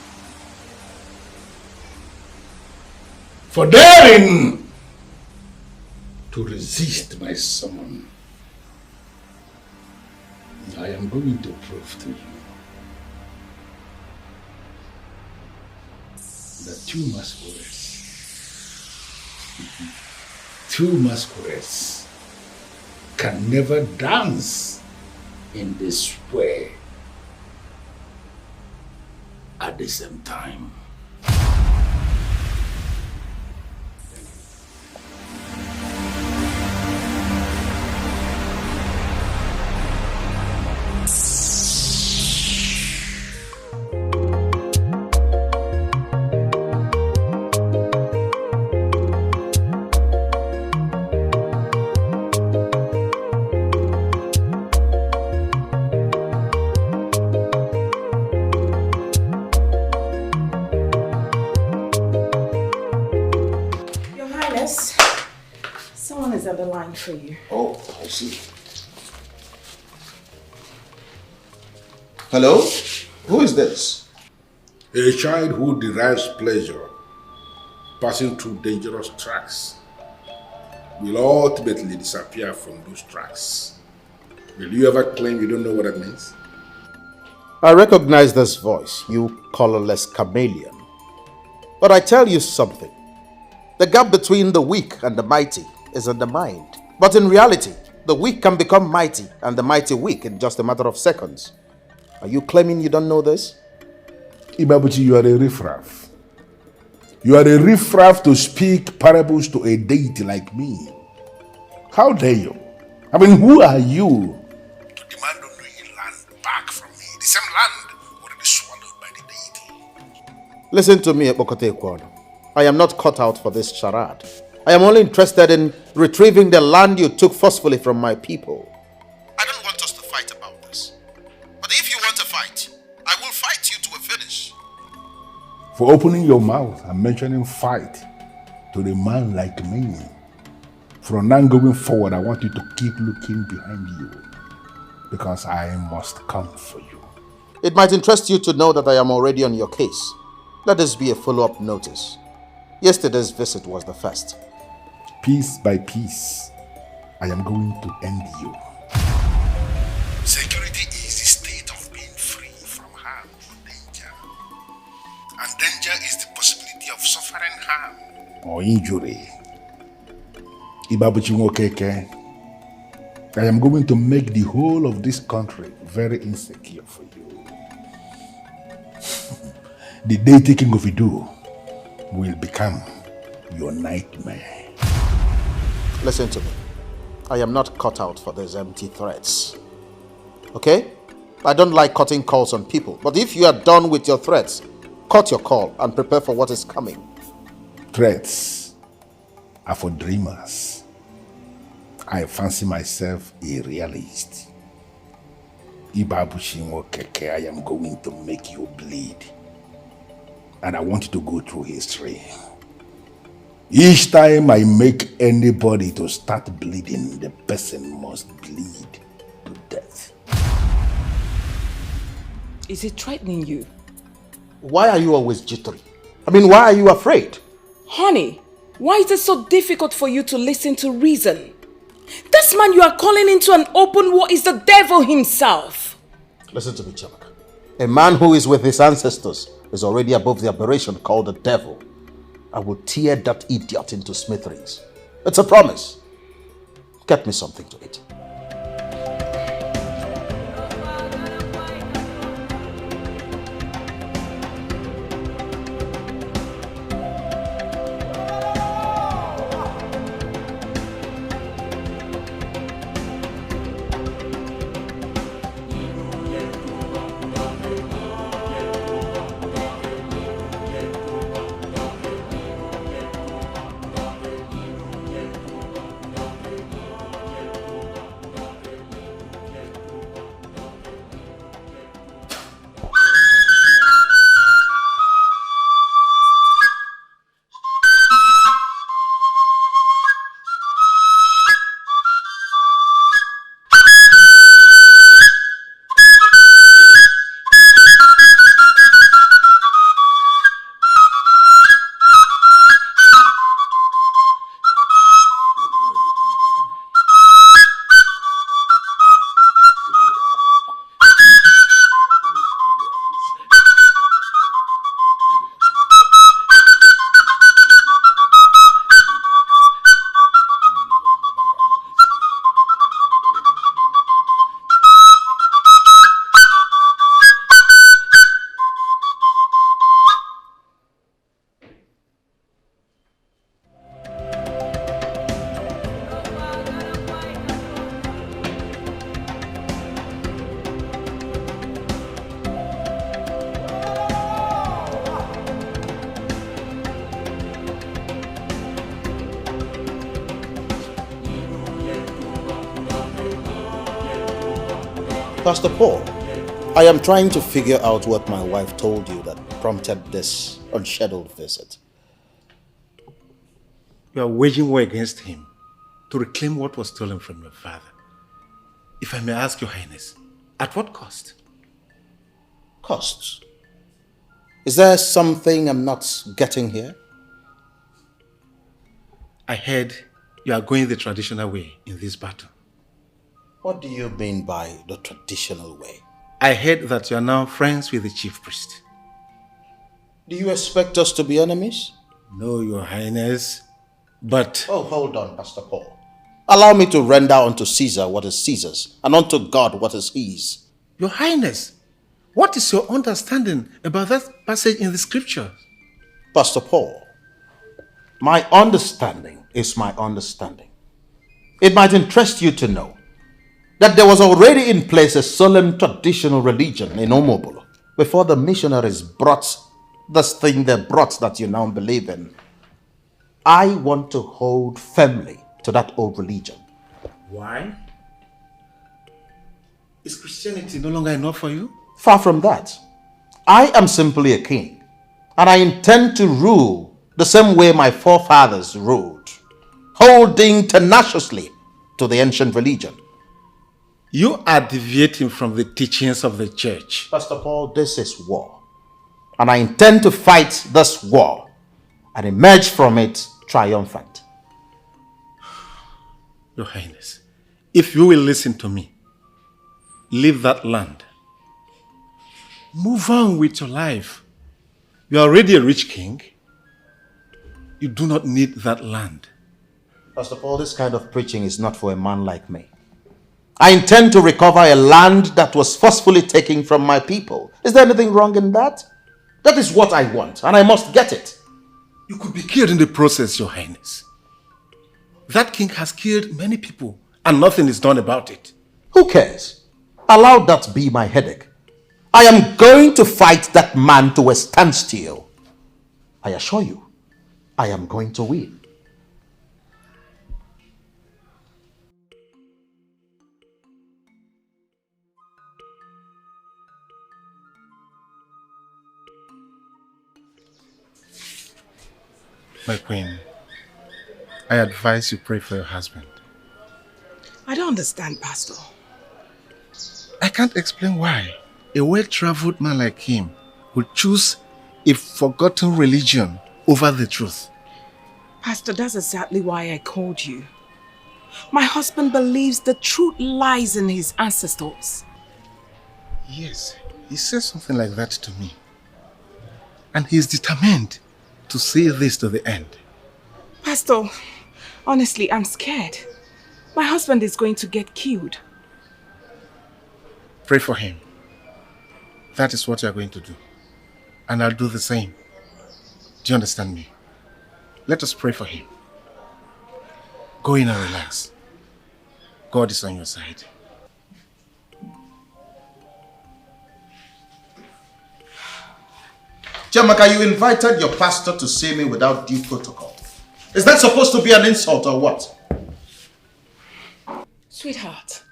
For daring to resist my summon, I am going to prove to you that two masquerades can never dance in this way at the same time. For you. Oh, I see. Hello? Who is this? A child who derives pleasure passing through dangerous tracks will ultimately disappear from those tracks. Will you ever claim you don't know what that means? I recognize this voice, you colorless chameleon. But I tell you something. The gap between the weak and the mighty is in the mind. But in reality, the weak can become mighty and the mighty weak in just a matter of seconds. Are you claiming you don't know this? Ibabuchi, you are a riffraff. You are a riffraff to speak parables to a deity like me. How dare you? I mean, who are you to demand unknowing land back from me? The same land already swallowed by the deity. Listen to me, Epokote Kwano. I am not cut out for this charade. I am only interested in retrieving the land you took forcefully from my people. I don't want us to fight about this. But if you want to fight, I will fight you to a finish. For opening your mouth and mentioning fight to a man like me. From now going forward, I want you to keep looking behind you because I must come for you. It might interest you to know that I am already on your case. Let this be a follow-up notice. Yesterday's visit was the first. Piece by piece, I am going to end you. Security is the state of being free from harm or danger. And danger is the possibility of suffering harm or injury. Ibabuchi Nwokeke, I am going to make the whole of this country very insecure for you. The deity king of Idu will become your nightmare. Listen to me. I am not cut out for these empty threats. Okay? I don't like cutting calls on people, but if you are done with your threats, cut your call and prepare for what is coming. Threats are for dreamers. I fancy myself a realist. Ibabuchi Nwokeke, I am going to make you bleed. And I want you to go through history. Each time I make anybody to start bleeding, the person must bleed to death. Is it threatening you? Why are you always jittery? I mean, why are you afraid? Honey, why is it so difficult for you to listen to reason? This man you are calling into an open war is the devil himself. Listen to me, Chamaka. A man who is with his ancestors is already above the aberration called the devil. I will tear that idiot into smithereens. It's a promise. Get me something to eat. Pastor Paul, I am trying to figure out what my wife told you that prompted this unscheduled visit. You are waging war against him to reclaim what was stolen from your father. If I may ask your highness, at what cost? Costs? Is there something I'm not getting here? I heard you are going the traditional way in this battle. What do you mean by the traditional way? I heard that you are now friends with the chief priest. Do you expect us to be enemies? No, your highness, but... Oh, hold on, Pastor Paul. Allow me to render unto Caesar what is Caesar's, and unto God what is his. Your highness, what is your understanding about that passage in the scripture? Pastor Paul, my understanding is my understanding. It might interest you to know that there was already in place a solemn traditional religion in Omobolo before the missionaries brought this thing they brought that you now believe in. I want to hold firmly to that old religion. Why? Is Christianity no longer enough for you? Far from that. I am simply a king, and I intend to rule the same way my forefathers ruled, holding tenaciously to the ancient religion. You are deviating from the teachings of the church. Pastor Paul, this is war. And I intend to fight this war and emerge from it triumphant. Your Highness, if you will listen to me, leave that land. Move on with your life. You are already a rich king. You do not need that land. Pastor Paul, this kind of preaching is not for a man like me. I intend to recover a land that was forcefully taken from my people. Is there anything wrong in that? That is what I want, and I must get it. You could be killed in the process, Your Highness. That king has killed many people, and nothing is done about it. Who cares? Allow that be my headache. I am going to fight that man to a standstill. I assure you, I am going to win. My queen, I advise you pray for your husband. I don't understand, Pastor. I can't explain why a well-traveled man like him would choose a forgotten religion over the truth. Pastor, that's exactly why I called you. My husband believes the truth lies in his ancestors. Yes, he said something like that to me. And he's determined to see this to the end. Pastor, honestly, I'm scared. My husband is going to get killed. Pray for him. That is what you are going to do. And I'll do the same. Do you understand me? Let us pray for him. Go in and relax. God is on your side. Jamaka, you invited your pastor to see me without due protocol. Is that supposed to be an insult or what? Sweetheart,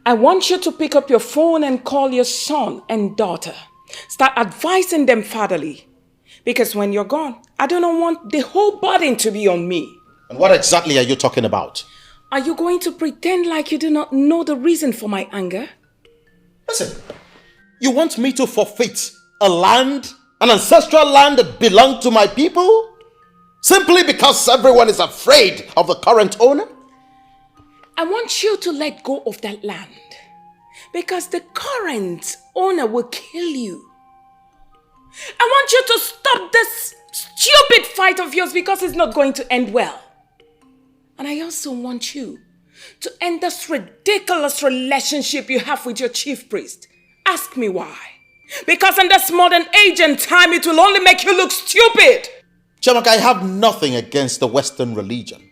I want you to pick up your phone and call your son and daughter. Start advising them fatherly. Because when you're gone, I don't want the whole burden to be on me. And what exactly are you talking about? Are you going to pretend like you do not know the reason for my anger? Listen, you want me to forfeit a land, an ancestral land that belonged to my people? Simply because everyone is afraid of the current owner? I want you to let go of that land. Because the current owner will kill you. I want you to stop this stupid fight of yours because it's not going to end well. And I also want you to end this ridiculous relationship you have with your chief priest. Ask me why. Because in this modern age and time, it will only make you look stupid. Chamak, I have nothing against the Western religion.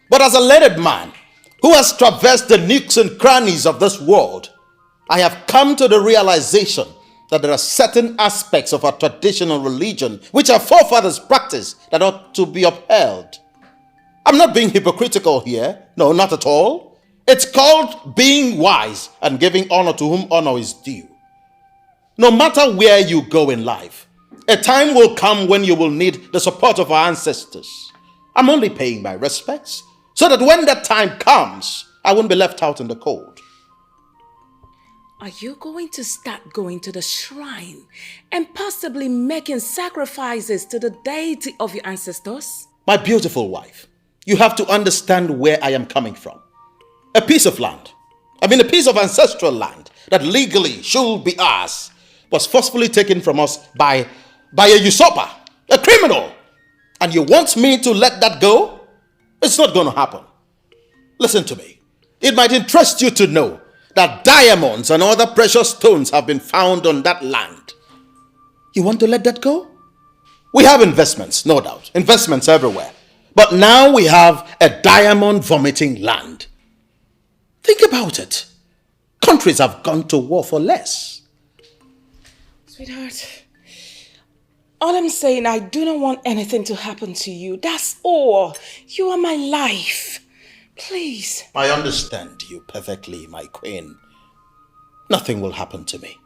But as a learned man who has traversed the nooks and crannies of this world, I have come to the realization that there are certain aspects of our traditional religion which our forefathers practiced that ought to be upheld. I'm not being hypocritical here. No, not at all. It's called being wise and giving honor to whom honor is due. No matter where you go in life, a time will come when you will need the support of our ancestors. I'm only paying my respects so that when that time comes, I won't be left out in the cold. Are you going to start going to the shrine and possibly making sacrifices to the deity of your ancestors? My beautiful wife, you have to understand where I am coming from. A piece of land, a piece of ancestral land that legally should be ours, was forcefully taken from us by a usurper, a criminal. And you want me to let that go? It's not going to happen. Listen to me. It might interest you to know that diamonds and other precious stones have been found on that land. You want to let that go? We have investments, no doubt. Investments everywhere. But now we have a diamond vomiting land. Think about it. Countries have gone to war for less. Sweetheart, all I'm saying, I do not want anything to happen to you. That's all. You are my life. Please. I understand you perfectly, my queen. Nothing will happen to me.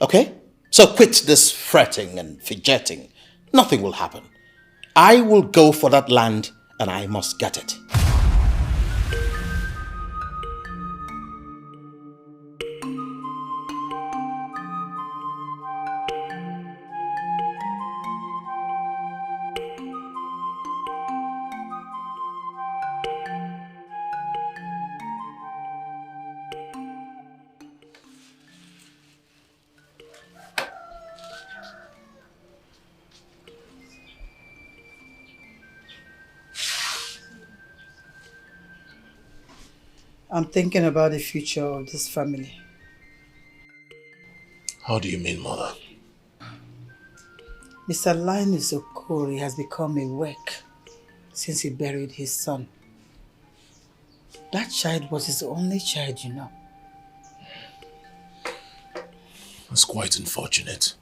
Okay? So quit this fretting and fidgeting. Nothing will happen. I will go for that land and I must get it. I'm thinking about the future of this family. How do you mean, mother? Mr. Linus Okori has become a wreck since he buried his son. That child was his only child, you know. That's quite unfortunate.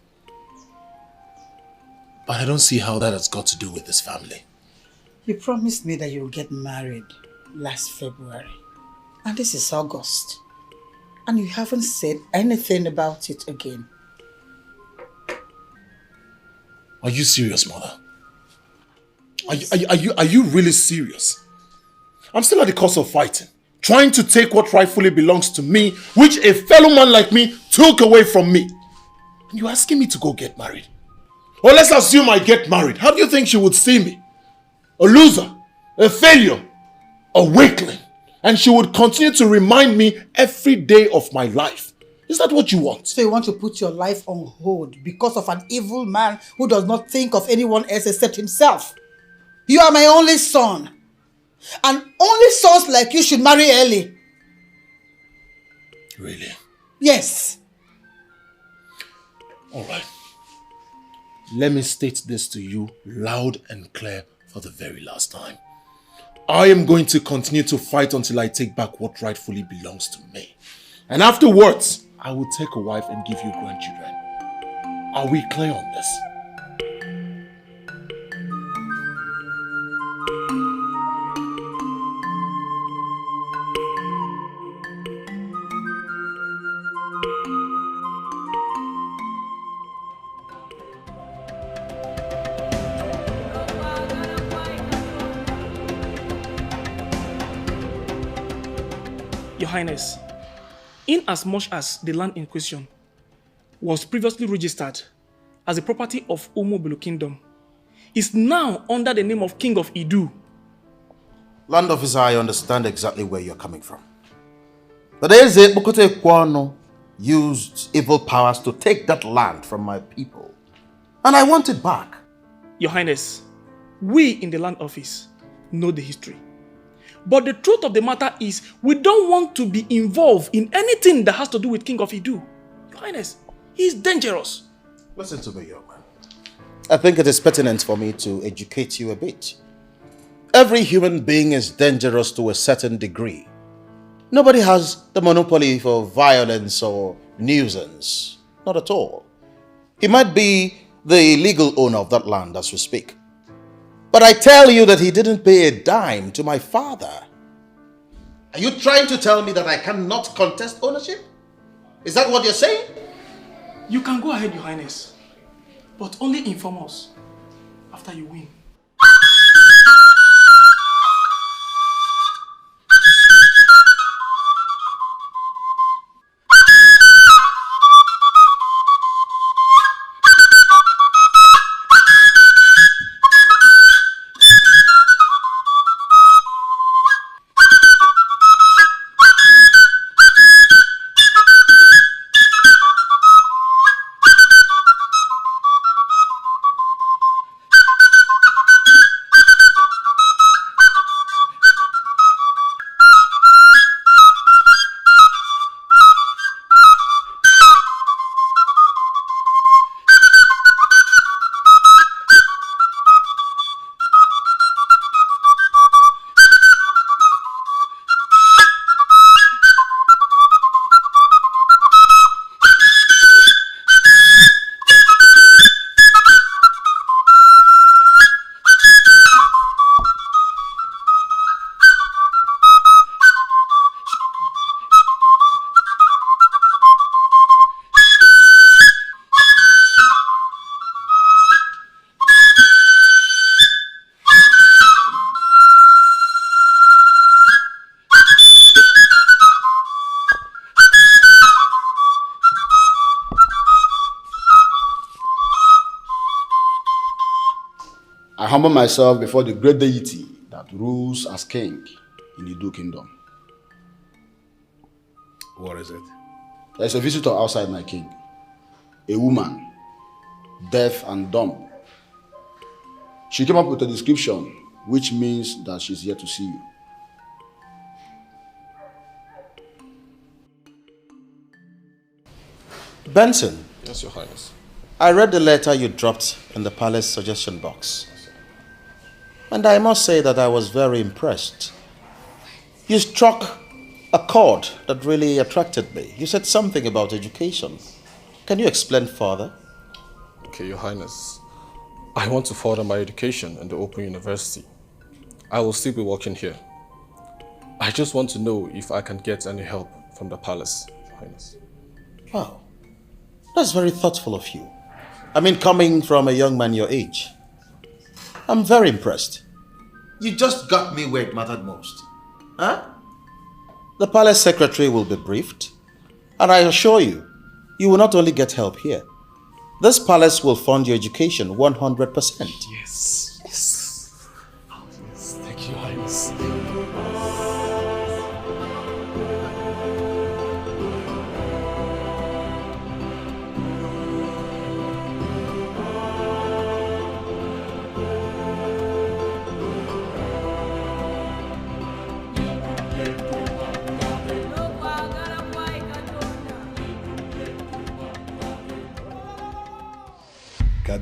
But I don't see how that has got to do with this family. You promised me that you'll get married last February. And this is August. And you haven't said anything about it again. Are you serious, mother? Are you really serious? I'm still at the cost of fighting, trying to take what rightfully belongs to me, which a fellow man like me took away from me. And you're asking me to go get married? Or let's assume I get married. How do you think she would see me? A loser? A failure? A weakling? And she would continue to remind me every day of my life. Is that what you want? So you want to put your life on hold because of an evil man who does not think of anyone else except himself? You are my only son. And only sons like you should marry early. Really? Yes. All right. Let me state this to you loud and clear for the very last time. I am going to continue to fight until I take back what rightfully belongs to me. And afterwards, I will take a wife and give you grandchildren. Are we clear on this? Your Highness, in as much as the land in question was previously registered as the property of Umobulu Kingdom, is now under the name of King of Idu. Land officer, I understand exactly where you're coming from. But Eze Bukote Kwano used evil powers to take that land from my people. And I want it back. Your Highness, we in the land office know the history. But the truth of the matter is, we don't want to be involved in anything that has to do with King of Idu. Your Highness, he's dangerous. Listen to me, young man. I think it is pertinent for me to educate you a bit. Every human being is dangerous to a certain degree. Nobody has the monopoly for violence or nuisance. Not at all. He might be the legal owner of that land as we speak. But I tell you that he didn't pay a dime to my father. Are you trying to tell me that I cannot contest ownership? Is that what you're saying? You can go ahead, Your Highness, but only inform us after you win. I humble myself before the great deity that rules as king in the Idu kingdom. What is it? There is a visitor outside, my king. A woman, deaf and dumb. She came up with a description which means that she's here to see you. Benson. Yes, Your Highness. I read the letter you dropped in the palace suggestion box. And I must say that I was very impressed. You struck a chord that really attracted me. You said something about education. Can you explain further? Okay, Your Highness. I want to further my education in the Open University. I will still be working here. I just want to know if I can get any help from the palace, Your Highness. Wow. That's very thoughtful of you. I mean, coming from a young man your age. I'm very impressed. You just got me where it mattered most. Huh? The palace secretary will be briefed. And I assure you, you will not only get help here. This palace will fund your education 100%. Yes. Yes. Oh, yes. Thank you, Highness.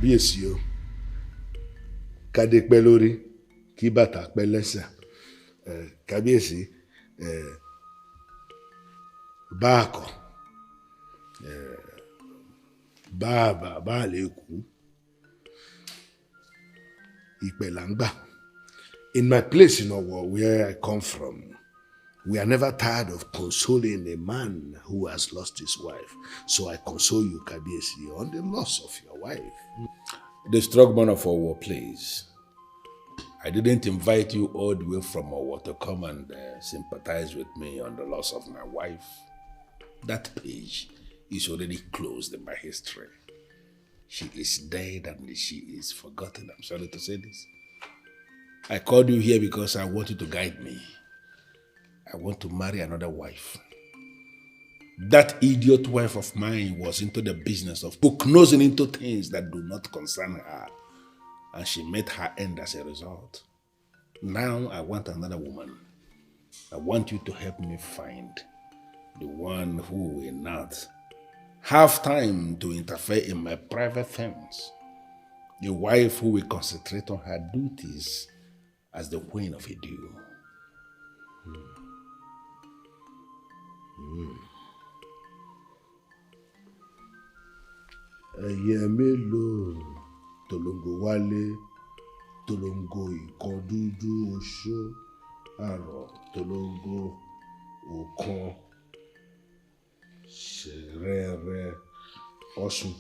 Kábíyèsí o. Kádé pẹ́ lórí, kí bàtà pẹ́ lẹ́sẹ̀. Kábíyèsí, báàkọ̀, bá lè kú. Ìpẹ̀ là ń gbà. In my place in Owo, where I come from, we are never tired of consoling a man who has lost his wife. So I console you, Kábíyèsí, on the loss of your wife. The strong man of Owo, please. I didn't invite you all the way from Owo to come and sympathize with me on the loss of my wife. That page is already closed in my history. She is dead and she is forgotten. I'm sorry to say this. I called you here because I want you to guide me. I want to marry another wife. That idiot wife of mine was into the business of book-nosing into things that do not concern her. And she met her end as a result. Now I want another woman. I want you to help me find the one who will not have time to interfere in my private things. The wife who will concentrate on her duties as the queen of a dew. Ẹyẹ mélòó tolongo wálé, tolongo ìkan dúdú oṣó, àrọ̀ tolongo òkan, ṣẹ̀rẹ̀rẹ̀ ọ̀ṣun,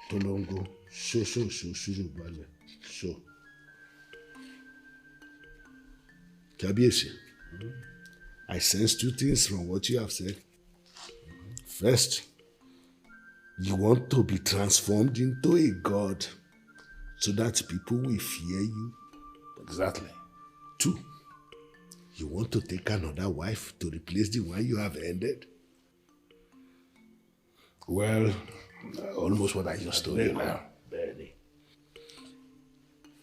tolongo ṣóṣóṣó ṣùrùbalẹ̀ ṣó. Kábíyèsí, I sense two things from what you have said. First, you want to be transformed into a god so that people will fear you. Exactly. Two, you want to take another wife to replace the one you have ended. Well, almost what I just told you now.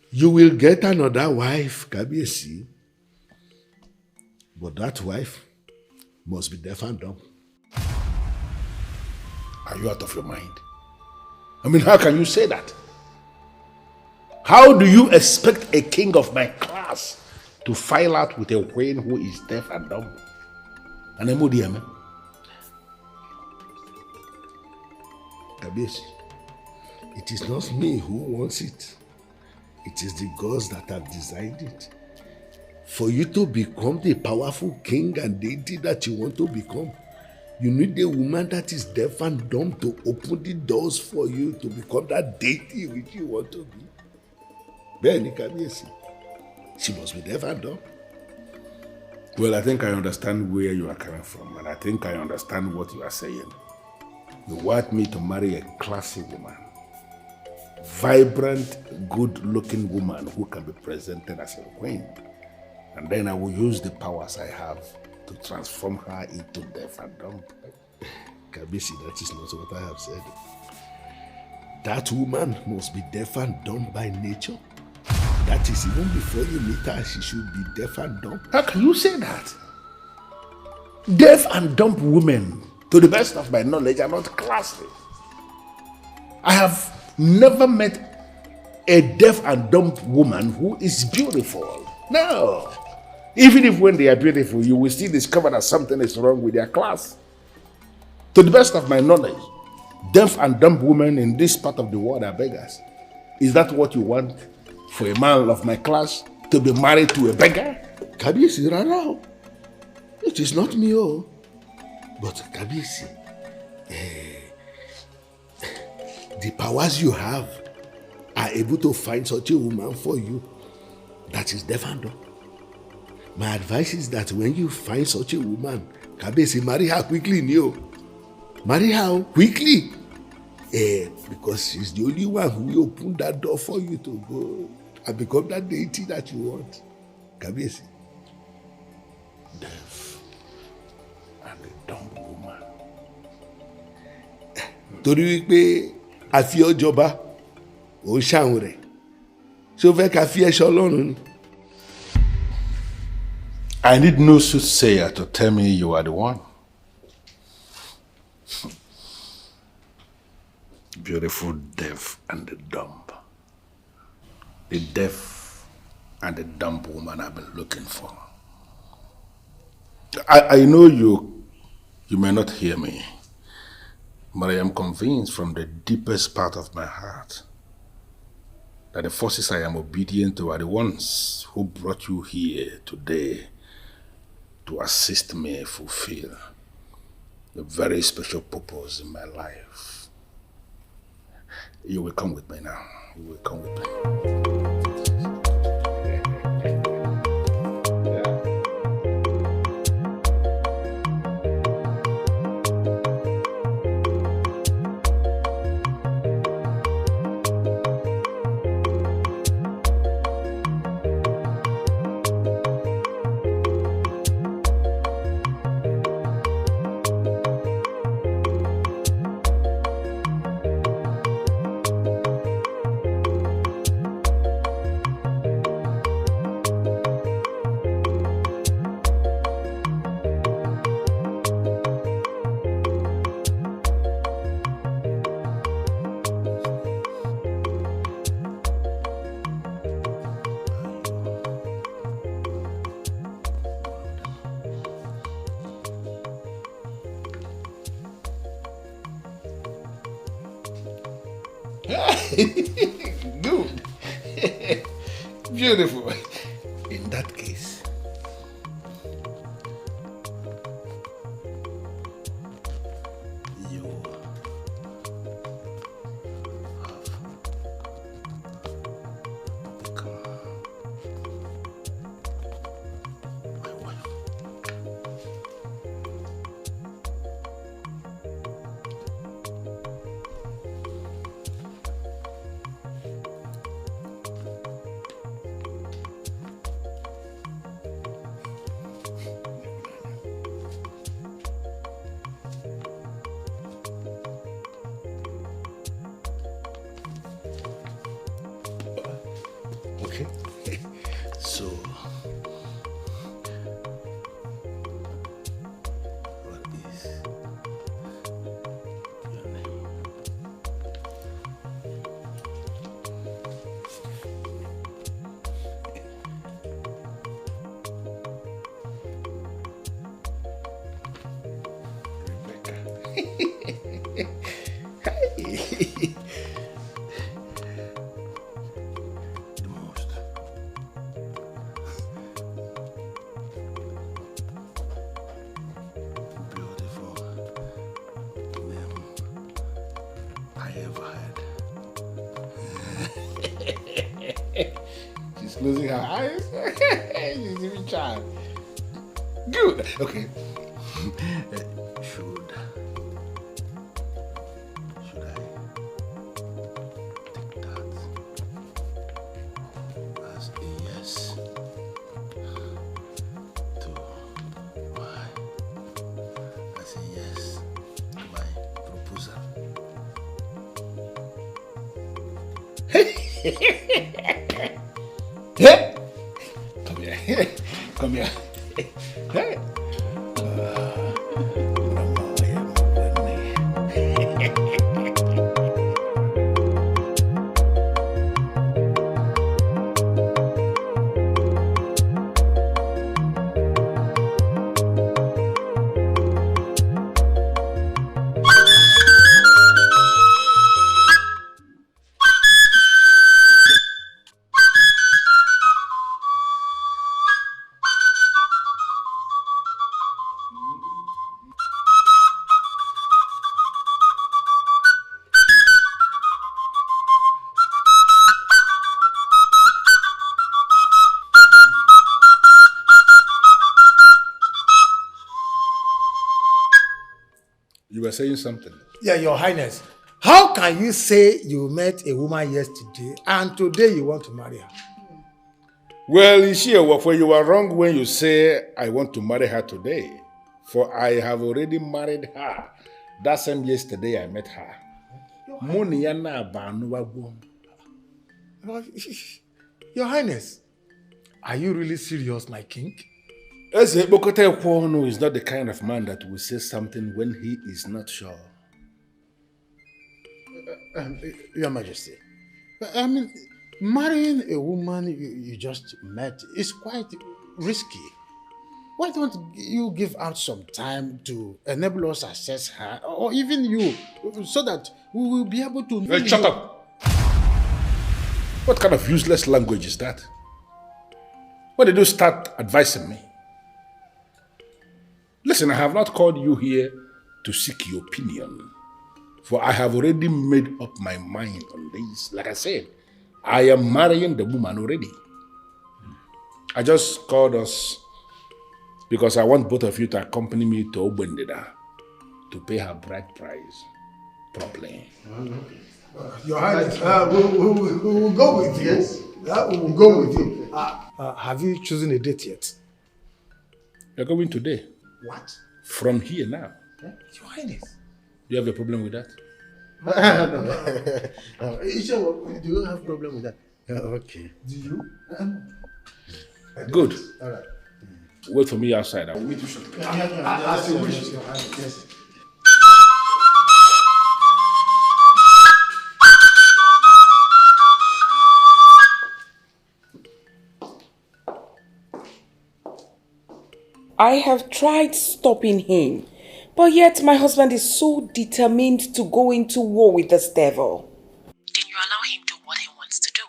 You will get another wife, Kábíyèsí, but that wife must be deaf and dumb. Are you out of your mind? I mean, how can you say that? How do you expect a king of my class to file out with a queen who is deaf and dumb? And Kábíyèsí, it is not me who wants it. It is the gods that have designed it. For you to become the powerful king and deity that you want to become, you need a woman that is deaf and dumb to open the doors for you to become that deity which you want to be. Bẹ́ẹ̀ni, Kábíyèsí, she must be deaf and dumb. Well, I think I understand where you are coming from, and I think I understand what you are saying. You want me to marry a classy woman, vibrant, good-looking woman who can be presented as a queen, and then I will use the powers I have to transform her into deaf and dumb. Kábíyèsí, that is not what I have said. That woman must be deaf and dumb by nature. That is, even before you meet her, she should be deaf and dumb. How can you say that? Deaf and dumb women, to the best of my knowledge, are not classy. I have never met a deaf and dumb woman who is beautiful. No. Even if when they are beautiful, you will still discover that something is wrong with their class. To the best of my knowledge, deaf and dumb women in this part of the world are beggars. Is that what you want for a man of my class to be married to a beggar? Kábíyèsí, rárá. It is not me, oh. But Kábíyèsí, the powers you have are able to find such a woman for you that is deaf and dumb. My advice is that when you find such a woman, Kábíyèsí, marry her quickly, Neo. Marry her quickly. Because she's the only one who will open that door for you to go and become that deity that you want. Kábíyèsí. Deaf and a dumb woman. Torí wípé a fi ọ́ jọba, ò ń ṣàwọn rẹ̀. Ṣé o fẹ́ ká fi ẹṣọ́ Ọlọ́run ni? I need no soothsayer to tell me you are the one. beautiful deaf and the dumb. The deaf and the dumb woman I've been looking for. I know you may not hear me, but I am convinced from the deepest part of my heart that the forces I am obedient to are the ones who brought you here today to assist me fulfill a very special purpose in my life. You will come with me now. You will come with me. Good. Beautiful. In that case, you have become my wife. Okay. So, what is your name? Rebecca. She's closing her eyes. She's even child. Good. Okay. Should I take that as a yes to my proposal? Come here. Come here. Hey. You were saying something. Yeah, Your Highness. How can you say you met a woman yesterday and today you want to marry her? Well, Ishiawafo, you are wrong when you say I want to marry her today. For I have already married her. That same yesterday I met her. Your Highness, are you really serious, my king? Eze Bokote Kwono is not the kind of man that will say something when he is not sure. Your Majesty, I mean, marrying a woman you just met is quite risky. Why don't you give out some time to enable us assess her, or even you, so that we will be able to know Hey, shut up! What kind of useless language is that? When did you start advising me? Listen, I have not called you here to seek your opinion, for I have already made up my mind on this. Like I said, I am marrying the woman already. I just called us because I want both of you to accompany me to Obendeda to pay her bride price properly. Your Highness, we will go with you. Yes. We will go with you. Have you chosen a date yet? You're going today. What? From here now. Your Highness. Do you have a problem with that? No. Do you have a problem with that? Okay. Do you? Good. All right. Wait for me outside. I will meet you shortly. As you wish, Your Highness. Yes. I have tried stopping him, but yet my husband is so determined to go into war with this devil. Then you allow him do what he wants to do.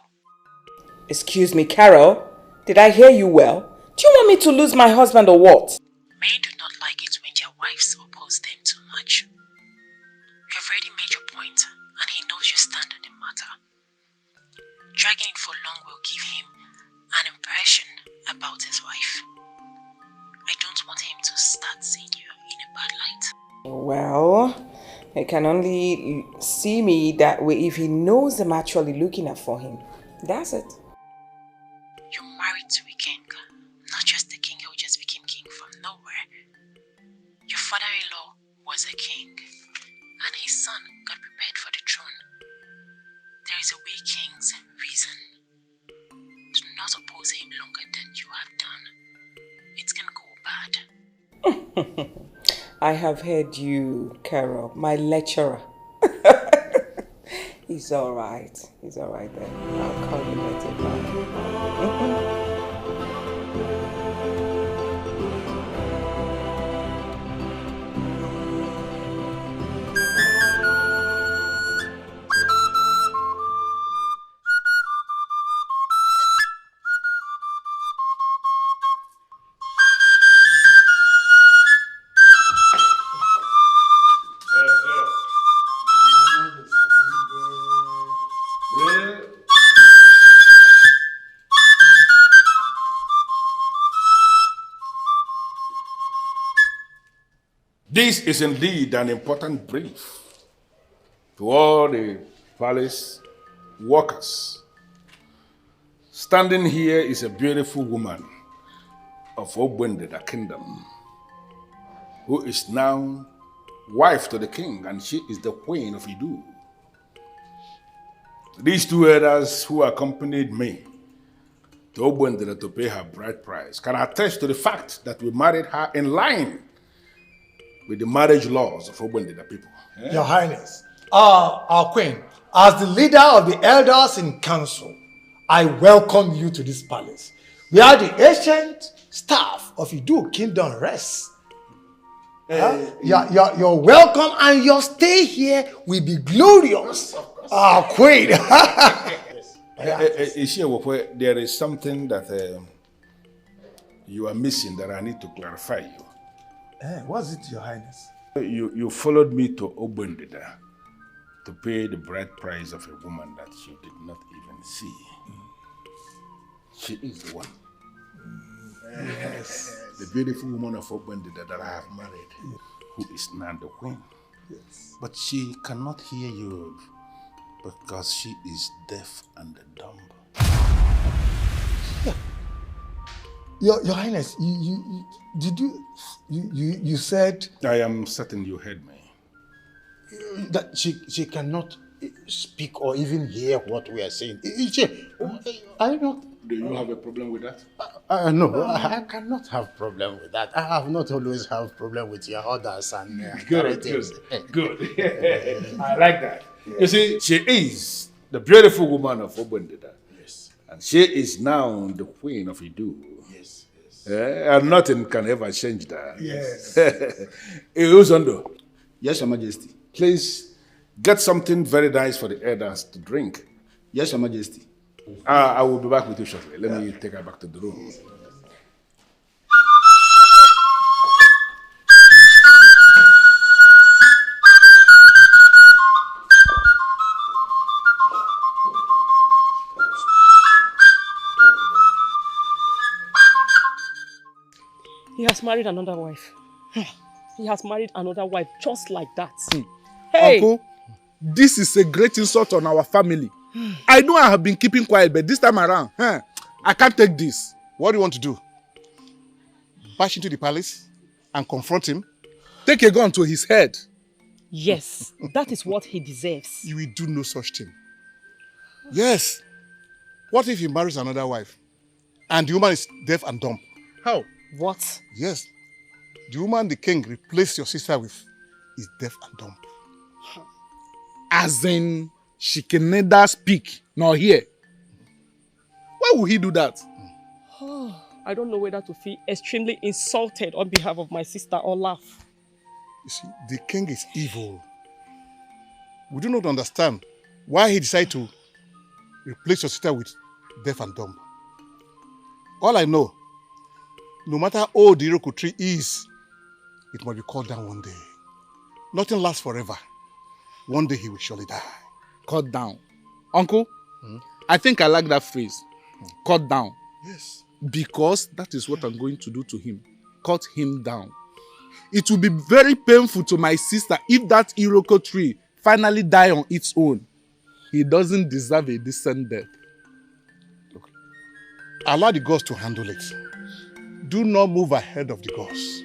Excuse me, Carol, did I hear you well? Do you want me to lose my husband or what? Men do not like it when their wives oppose them too much. You have already made your point, and he knows your stand on the matter. Dragging it for long will give him an impression about his wife. I don't want him to start seeing you in a bad light. Well, he can only see me that way if he knows I'm actually looking out for him. That's it. You're married to a king, not just a king who just became king from nowhere. Your father-in-law was a king, and his son got prepared for the throne. There is a way kings reason. Do not oppose him longer than you have done. It can go bad. I have heard you, Carol, my lecturer. He's alright. He's alright then. I'll call you later. Bye. This is indeed an important brief to all the palace workers. Standing here is a beautiful woman of Obendeda Kingdom, who is now wife to the king, and she is the queen of Idu. These two elders who accompanied me to Obendeda to pay her bride price can attest to the fact that we married her in line with the marriage laws of Obendeda people. Your Highness, our queen, as the leader of the elders in council, I welcome you to this palace, where the ancient staff of Idu Kingdom rests. You're welcome, and your stay here will be glorious. Our queen. There is something that you are missing that I need to clarify you. What's it, Your Highness? You followed me to Obendeda to pay the bride price of a woman that you did not even see. She is the one. Yes. The beautiful woman of Obendeda that I have married, who is now the queen. Yes. But she cannot hear you because she is deaf and dumb. Your Highness, you said I am certain you heard me. that she cannot speak or even hear what we are saying. I don't. Do you have a problem with that? No, I cannot have problem with that. I have not always have problem with your orders and Good. I like that. You see, she is the beautiful woman of Obendida. Yes. And she is now the queen of Idu. Yes. And nothing can ever change that. Yes. Uzondo. Yes, Your Majesty. Please get something very nice for the elders to drink. Yes, Your Majesty. I will be back with you shortly. Let me take her back to the room. He has married another wife. He has married another wife just like that. Hey! Uncle, this is a great insult on our family. I know I have been keeping quiet, but this time around, I can't take this. What do you want to do? Bash into the palace and confront him? Take a gun to his head. Yes, that is what he deserves. You will do no such thing. Yes. What if he marries another wife and the woman is deaf and dumb? How? What? Yes. The woman the king replaced your sister with is deaf and dumb. As in, she can neither speak nor hear. Why would he do that? I don't know whether to feel extremely insulted on behalf of my sister or laugh. You see, the king is evil. We do not understand why he decided to replace your sister with deaf and dumb. All I know, no matter how old the Iroko tree is, it must be cut down one day. Nothing lasts forever. One day he will surely die. Cut down. Uncle, I think I like that phrase. Cut down. Yes. Because that is what I'm going to do to him. Cut him down. It will be very painful to my sister if that Iroko tree finally die on its own. He doesn't deserve a decent death. Look, allow the gods to handle it. Do not move ahead of the gods.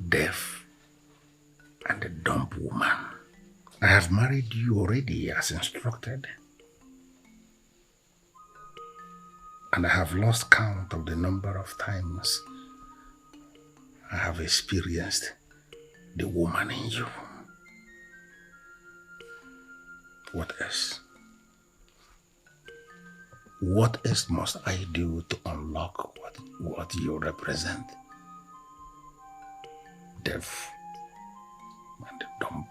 Deaf and a dumb woman. I have married you already as instructed. And I have lost count of the number of times I have experienced the woman in you. What else? What else must I do to unlock what you represent? Deaf and dumb.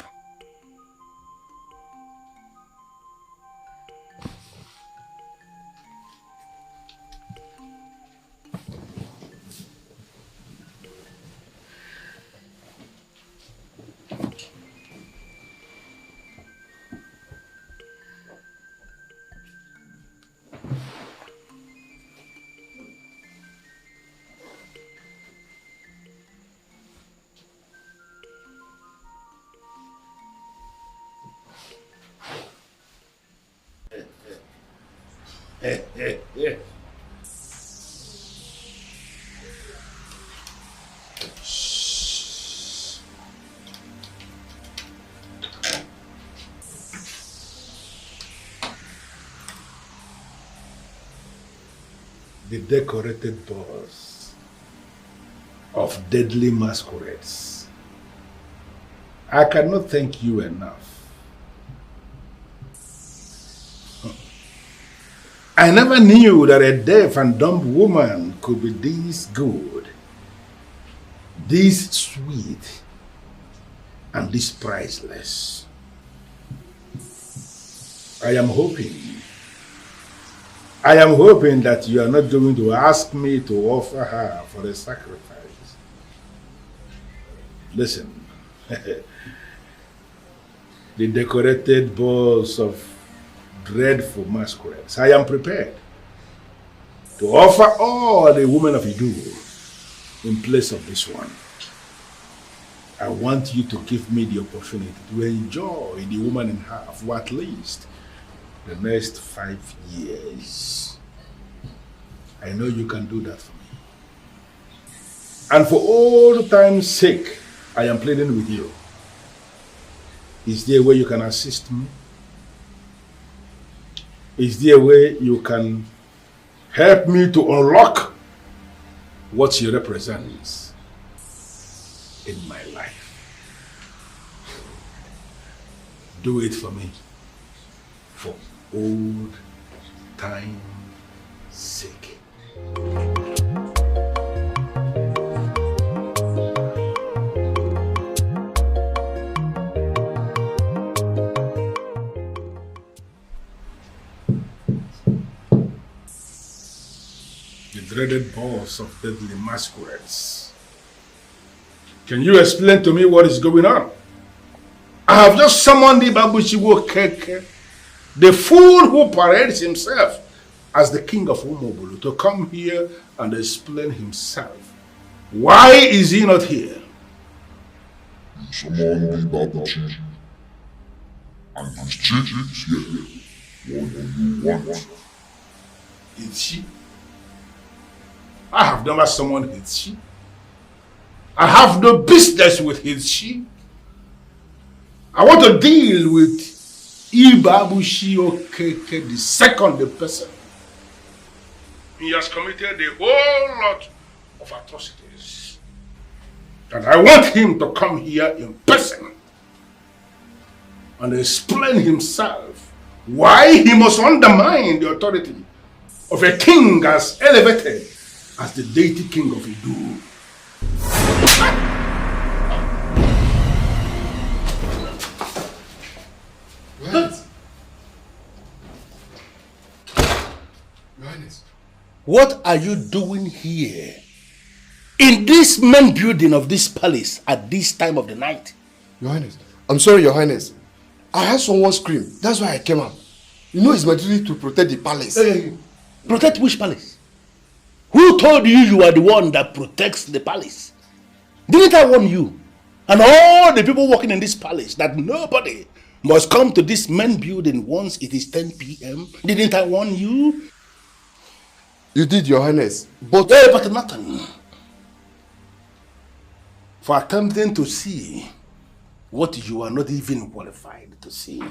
The decorated balls of deadly masquerades. I cannot thank you enough. I never knew that a deaf and dumb woman could be this good, this sweet, and this priceless. I am hoping that you are not going to ask me to offer her for a sacrifice. Listen, the decorated balls of dreadful masquerades, I am prepared to offer all the women of Idu in place of this one. I want you to give me the opportunity to enjoy the woman in her for at least the next 5 years. I know you can do that for me. And for old time's sake, I am pleading with you. Is there a way you can assist me? Is there a way you can help me to unlock what she represents in my life? Do it for me, for old time's sake. The dreaded boss of deadly masquerades. Can you explain to me what is going on? I have just summoned Ibabuchiwo Keke, the fool who parades himself as the king of Umobulu, to come here and explain himself. Why is he not here? You summoned Ibabuchi, and his chief is here. What do you want? Hitchi? I have never summoned Hitchi. I have no business with Hitchi. I want to deal with Ibabuchi Okeke, the second person. He has committed a whole lot of atrocities. And I want him to come here in person and explain himself why he must undermine the authority of a king as elevated as the deity king of Idu. What are you doing here in this main building of this palace at this time of the night? Your Highness, I'm sorry, Your Highness. I heard someone scream. That's why I came out. You know it's my duty to protect the palace. Protect which palace? Who told you you are the one that protects the palace? Didn't I warn you and all the people working in this palace that nobody must come to this main building once it is 10 p.m.? Didn't I warn you? You did, Your Highness, but... But nothing. For attempting to see what you are not even qualified to see.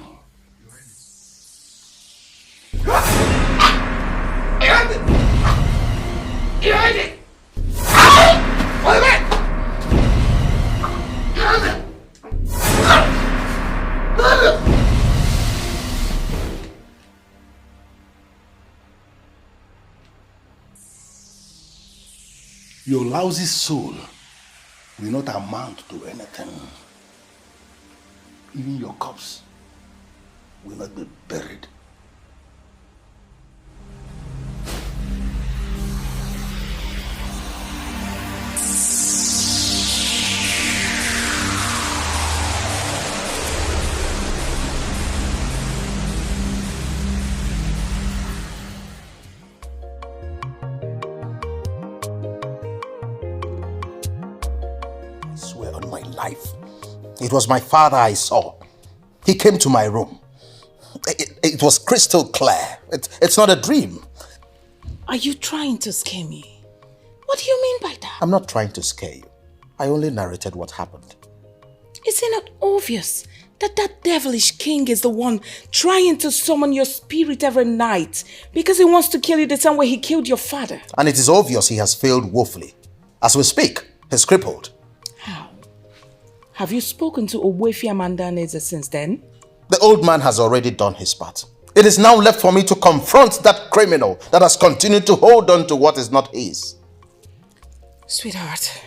Your lousy soul will not amount to anything. Even your corpse will not be buried. It was my father I saw. He came to my room. It was crystal clear. It's not a dream. Are you trying to scare me? What do you mean by that? I'm not trying to scare you. I only narrated what happened. Is it not obvious that that devilish king is the one trying to summon your spirit every night because he wants to kill you the same way he killed your father? And it is obvious he has failed woefully. As we speak, he's crippled. How? Have you spoken to Ogbuefi Amandaneze since then? The old man has already done his part. It is now left for me to confront that criminal that has continued to hold on to what is not his. Sweetheart,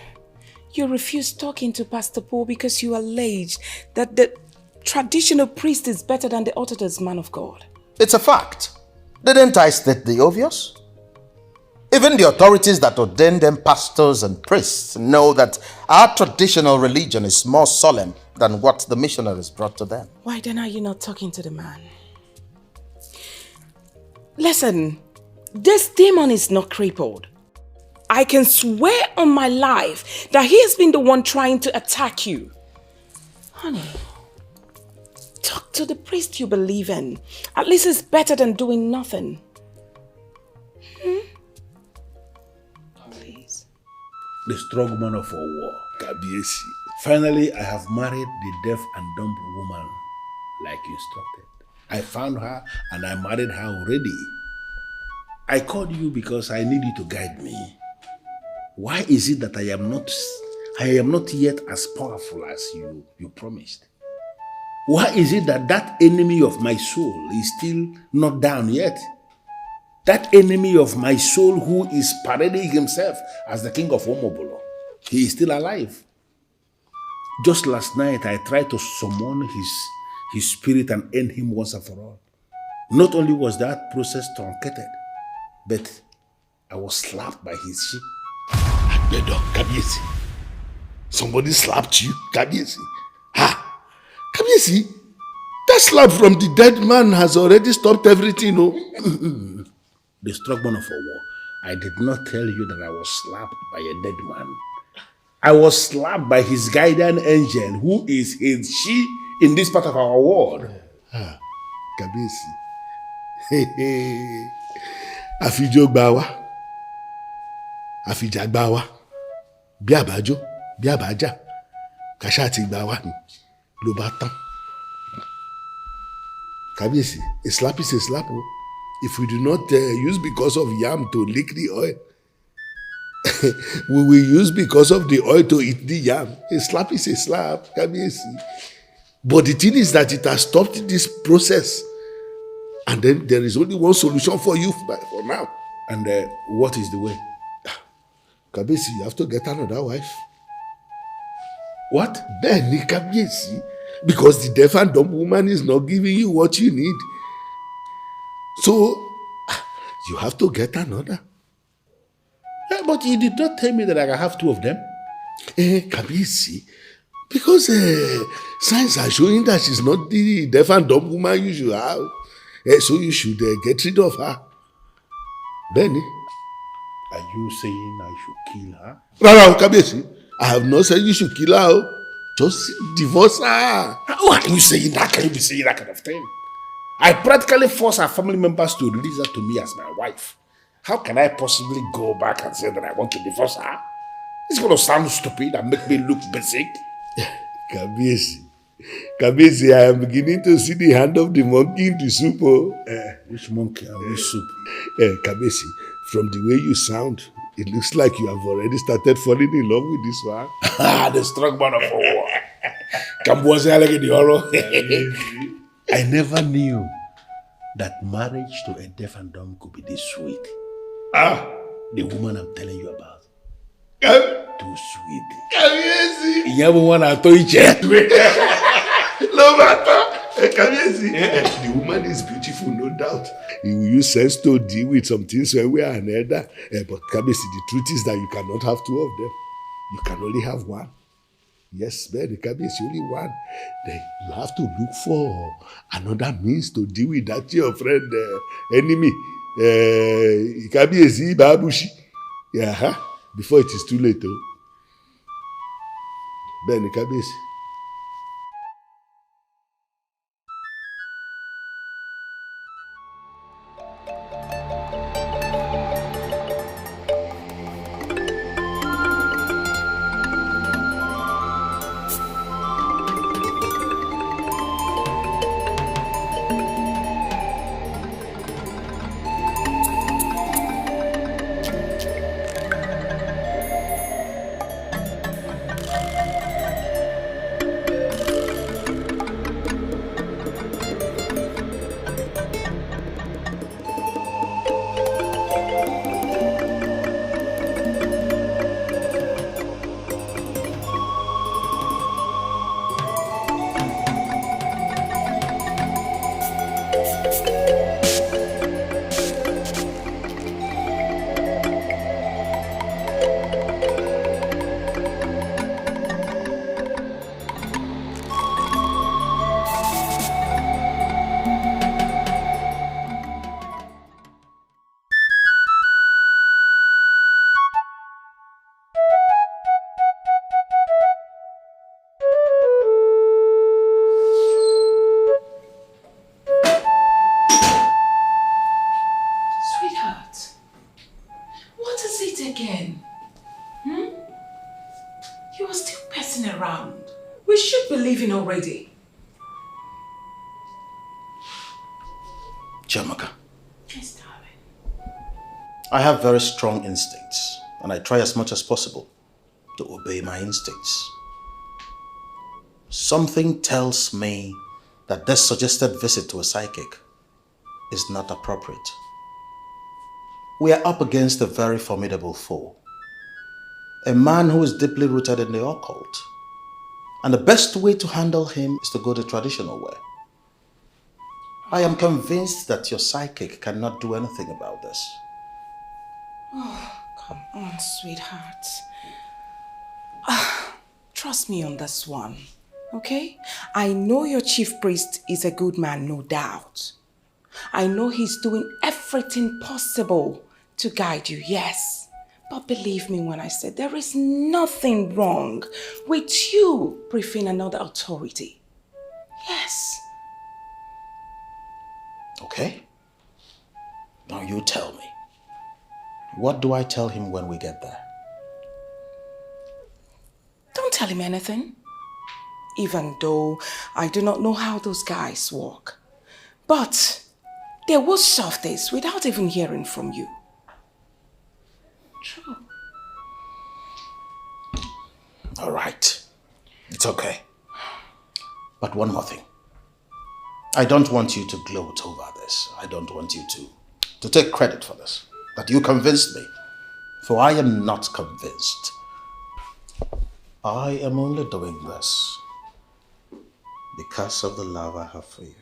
you refused talking to Pastor Paul because you alleged that the traditional priest is better than the Orthodox man of God. It's a fact. Didn't I state the obvious? Even the authorities that ordain them pastors and priests know that our traditional religion is more solemn than what the missionaries brought to them. Why then are you not talking to the man? Listen, this demon is not crippled. I can swear on my life that he has been the one trying to attack you. Honey, talk to the priest you believe in. At least it's better than doing nothing. Please. the strong man of war. Kabiesi. Finally, I have married the deaf and dumb woman like you instructed. I found her and I married her already. I called you because I need you to guide me. Why is it that I am not yet as powerful as you promised? Why is it that enemy of my soul is still not down yet? That enemy of my soul who is parading himself as the king of Omobolo, he is still alive. Just last night, I tried to summon his spirit and end him once and for all. Not only was that process truncated, but I was slapped by his sheep. Agbedo, Kabiesi. Somebody slapped you, Kabiesi. Ha! Kabiesi, that slap from the dead man has already stopped everything, no? The strong man of a war. I did not tell you that I was slapped by a dead man. I was slapped by his guardian angel, who is his she in this part of our world. Ah, Kabiesi. Afijo gbawa. Afija gbawa. Bí àbájọ, bí àbájá. Kasha ti gbawa ni. Ló bá tán. Kabiesi, a slap is a slap. If we do not use because of yam to lick the oil, we will use because of the oil to eat the yam. A slap is a slap, Kabiesi. But the thing is that it has stopped this process. And then there is only one solution for you for now. And what is the way? Kabiesi, you have to get another wife. What? Benny, Kabiesi. Because the deaf and dumb woman is not giving you what you need. So, you have to get another. But you did not tell me that I can have two of them. Kabiesi, because signs are showing that she's not the deaf and dumb woman you should have. So you should get rid of her. Benny. Are you saying I should kill her? No, Kabiesi. I have not said you should kill her. Just divorce her. Why are you saying that? Can you be saying that kind of thing? I practically force her family members to release her to me as my wife. How can I possibly go back and say that I want to divorce her? It's going to sound stupid and make me look basic. Kabiesi, I am beginning to see the hand of the monkey in the soup. Which monkey and which soup? Kabiesi, from the way you sound, it looks like you have already started falling in love with this one. The strong man of war. I never knew that marriage to a deaf and dumb could be this sweet. The woman I'm telling you about. Too sweet. Kabiesi. You want to touch it? No matter. Kabiesi. The woman is beautiful, no doubt. You will use sense to deal with some things one way or another. But Kabiesi, the truth is that you cannot have two of them. You can only have one. Yes, man, Kabiesi, only one. Then you have to look for another means to deal with that your friend enemy. Kabiesi Babushi. Yeah, before it is too late. Ben, Kabiesi. already. Chiamaka, Yes, darling. I have very strong instincts, and I try as much as possible to obey my instincts. Something tells me that this suggested visit to a psychic is not appropriate. We are up against a very formidable foe, a man who is deeply rooted in the occult, and the best way to handle him is to go the traditional way. I am convinced that your psychic cannot do anything about this. Oh, come on, sweetheart. Trust me on this one, okay? I know your chief priest is a good man, no doubt. I know he's doing everything possible to guide you, yes. But believe me when I say there is nothing wrong with you preferring another authority. Yes. Okay? Now you tell me. What do I tell him when we get there? Don't tell him anything. Even though I do not know how those guys work. But they will solve this without even hearing from you. True. All right. It's okay. But one more thing. I don't want you to gloat over this. I don't want you to take credit for this. That you convinced me. For I am not convinced. I am only doing this because of the love I have for you.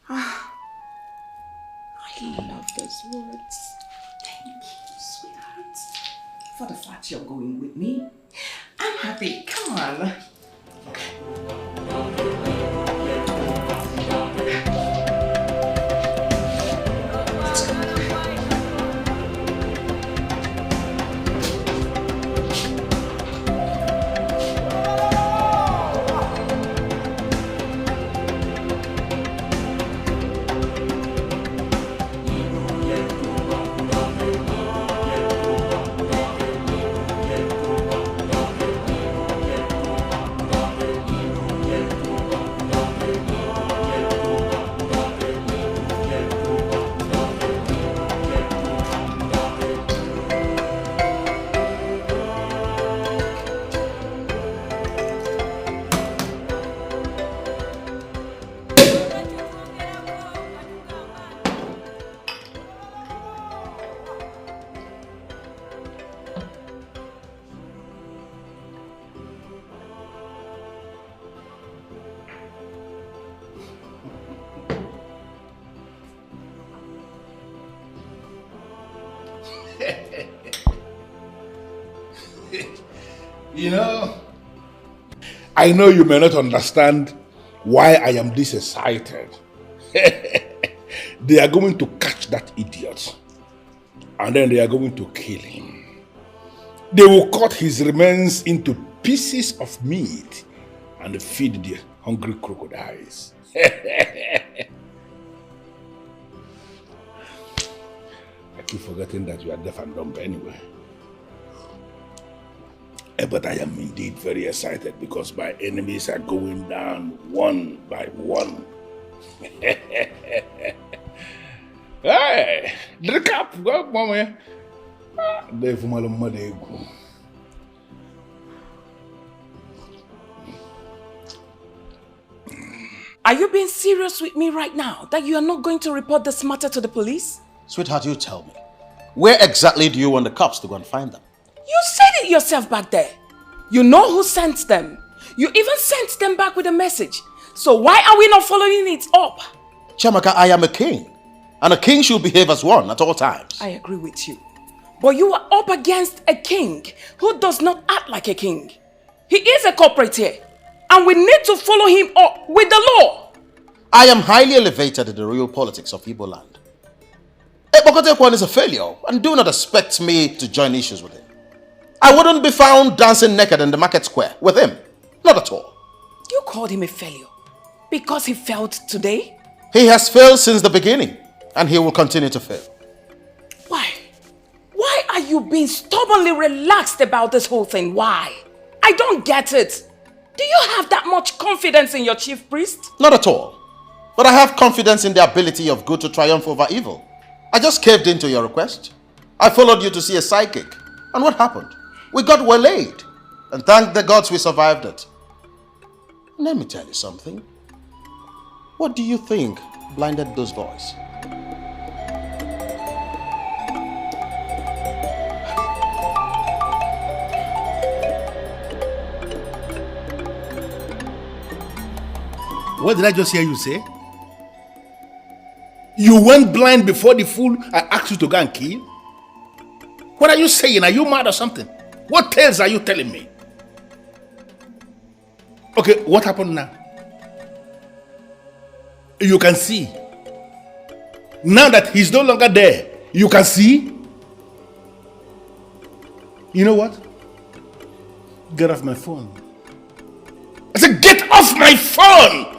I love those words. Thank you, sweetheart. For the fact you're going with me. I'm happy. Come on. You know, I know you may not understand why I am this excited. They are going to catch that idiot and then they are going to kill him. They will cut his remains into pieces of meat and feed the hungry crocodiles. I keep forgetting that you are deaf and dumb anyway. But I am indeed very excited because my enemies are going down one by one. Hey, drink up, go, mama. Are you being serious with me right now? That you are not going to report this matter to the police? Sweetheart, you tell me. Where exactly do you want the cops to go and find them? You said it yourself back there. You know who sent them. You even sent them back with a message. So why are we not following it up? Chiamaka, I am a king. And a king should behave as one at all times. I agree with you. But you are up against a king who does not act like a king. He is a corporate here. And we need to follow him up with the law. I am highly elevated in the real politics of Igbo land. Ebokotekwan is a failure, and do not expect me to join issues with him. I wouldn't be found dancing naked in the market square with him. Not at all. You called him a failure because he failed today? He has failed since the beginning, and he will continue to fail. Why? Why are you being stubbornly relaxed about this whole thing? Why? I don't get it. Do you have that much confidence in your chief priest? Not at all. But I have confidence in the ability of good to triumph over evil. I just caved into your request. I followed you to see a psychic. And what happened? We got waylaid. And thank the gods we survived it. Let me tell you something. What do you think blinded those boys? What did I just hear you say? You went blind before the fool I asked you to go and kill? What are you saying? Are you mad or something? What tales are you telling me? Okay, what happened now? You can see. Now that he's no longer there, you can see. You know what? Get off my phone. I said, get off my phone!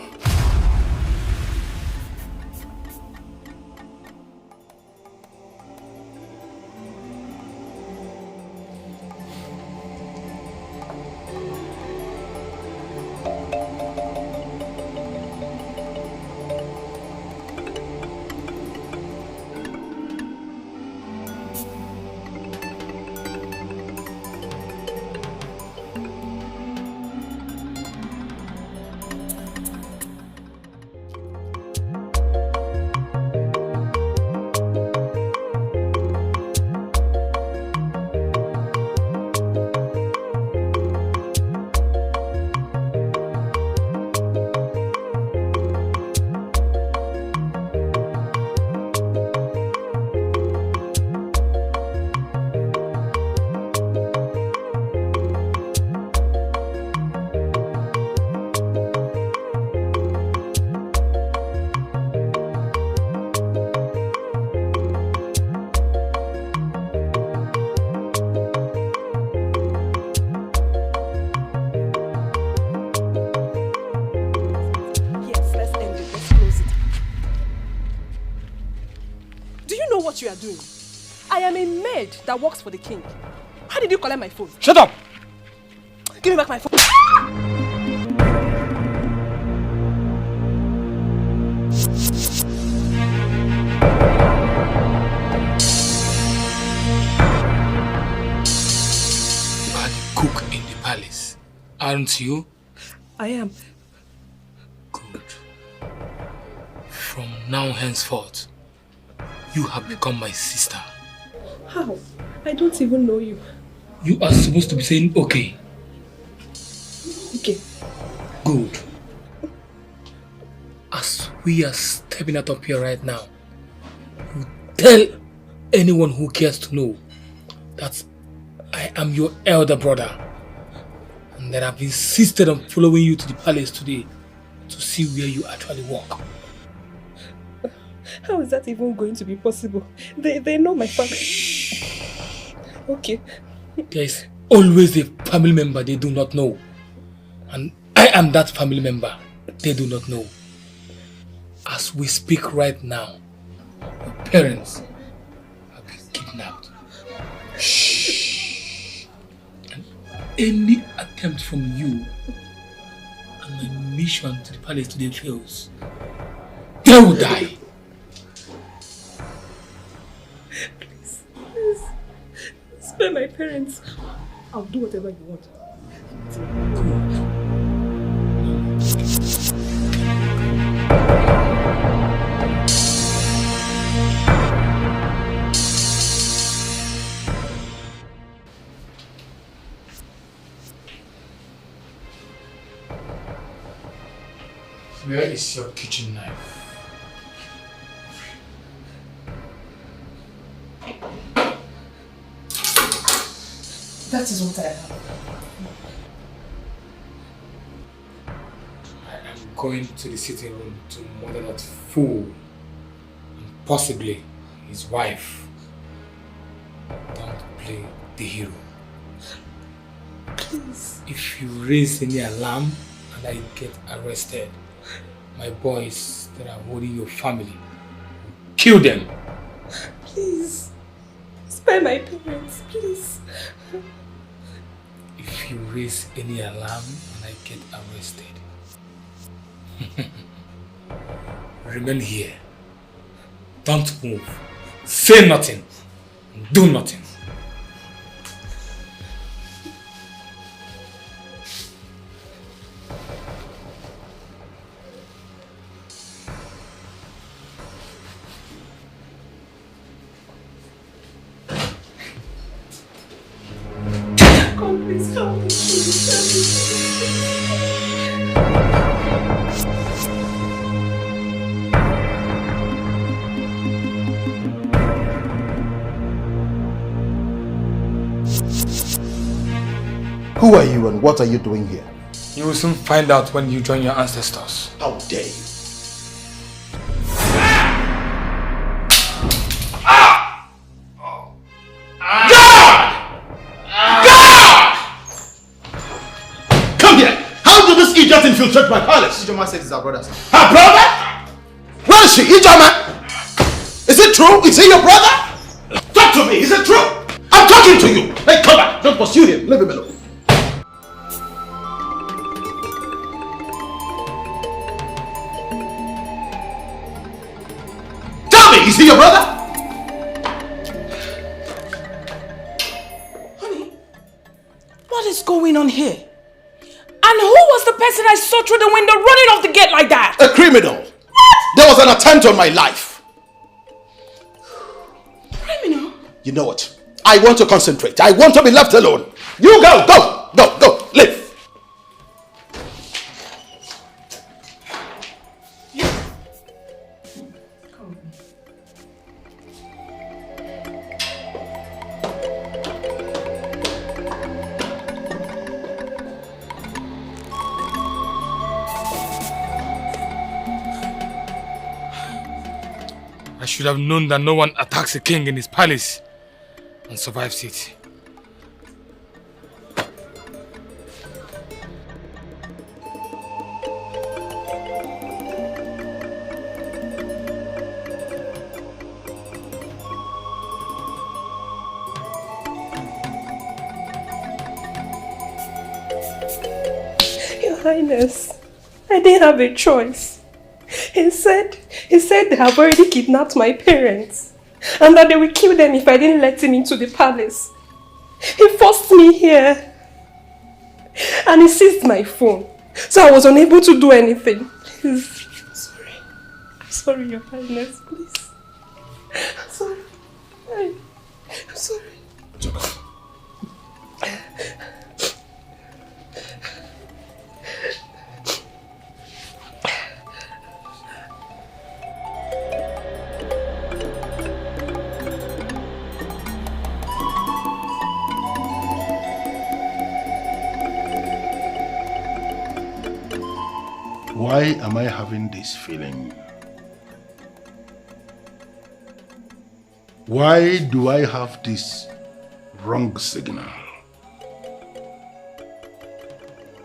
What you are doing. I am a maid that works for the king. How did you collect my phone? Shut up! Give me back my phone. You are the cook in the palace, aren't you? I am. Good. From now henceforth, you have become my sister. How? I don't even know you. You are supposed to be saying okay. Okay. Good. As we are stepping out of here right now, you tell anyone who cares to know that I am your elder brother and that I've insisted on following you to the palace today to see where you actually walk. How is that even going to be possible? They know my family. Okay. There is always a family member they do not know. And I am that family member they do not know. As we speak right now, your parents have been kidnapped. Shh. And any attempt from you and my mission to the palace today fails, they will die. Please. Spare my parents. I'll do whatever you want. Where is your kitchen knife? That is what I have. I am going to the sitting room to murder that fool and possibly his wife. Don't play the hero. Please. If you raise any alarm and I get arrested, my boys that are holding your family will kill them. Please. Spare my parents, please. If you raise any alarm and I get arrested. Remain here. Don't move. Say nothing. Do nothing. God, please help me. Who are you and what are you doing here? You will soon find out when you join your ancestors. How dare you? Come here! How did this idiot infiltrate my palace? Ijoma said it's our brother, sir. Her brother? Where is she? Ijoma? Is it true? Is he your brother? Talk to me! Is it true? I'm talking to you! Hey, come back! Don't pursue him! Leave him alone. Tell me! Is he your brother? What is going on here? And who was the person I saw through the window running off the gate like that? A criminal! What? There was an attempt on my life. Criminal? You know what? I want to concentrate. I want to be left alone. You go, go, go, go, live. I should have known that no one attacks a king in his palace and survives it. Your Highness, I didn't have a choice. He said they have already kidnapped my parents and that they will kill them if I didn't let him into the palace. He forced me here and he seized my phone, so I was unable to do anything. Please, I'm sorry, Your Highness, please. I'm sorry. I'm sorry. Why am I having this feeling? Why do I have this wrong signal?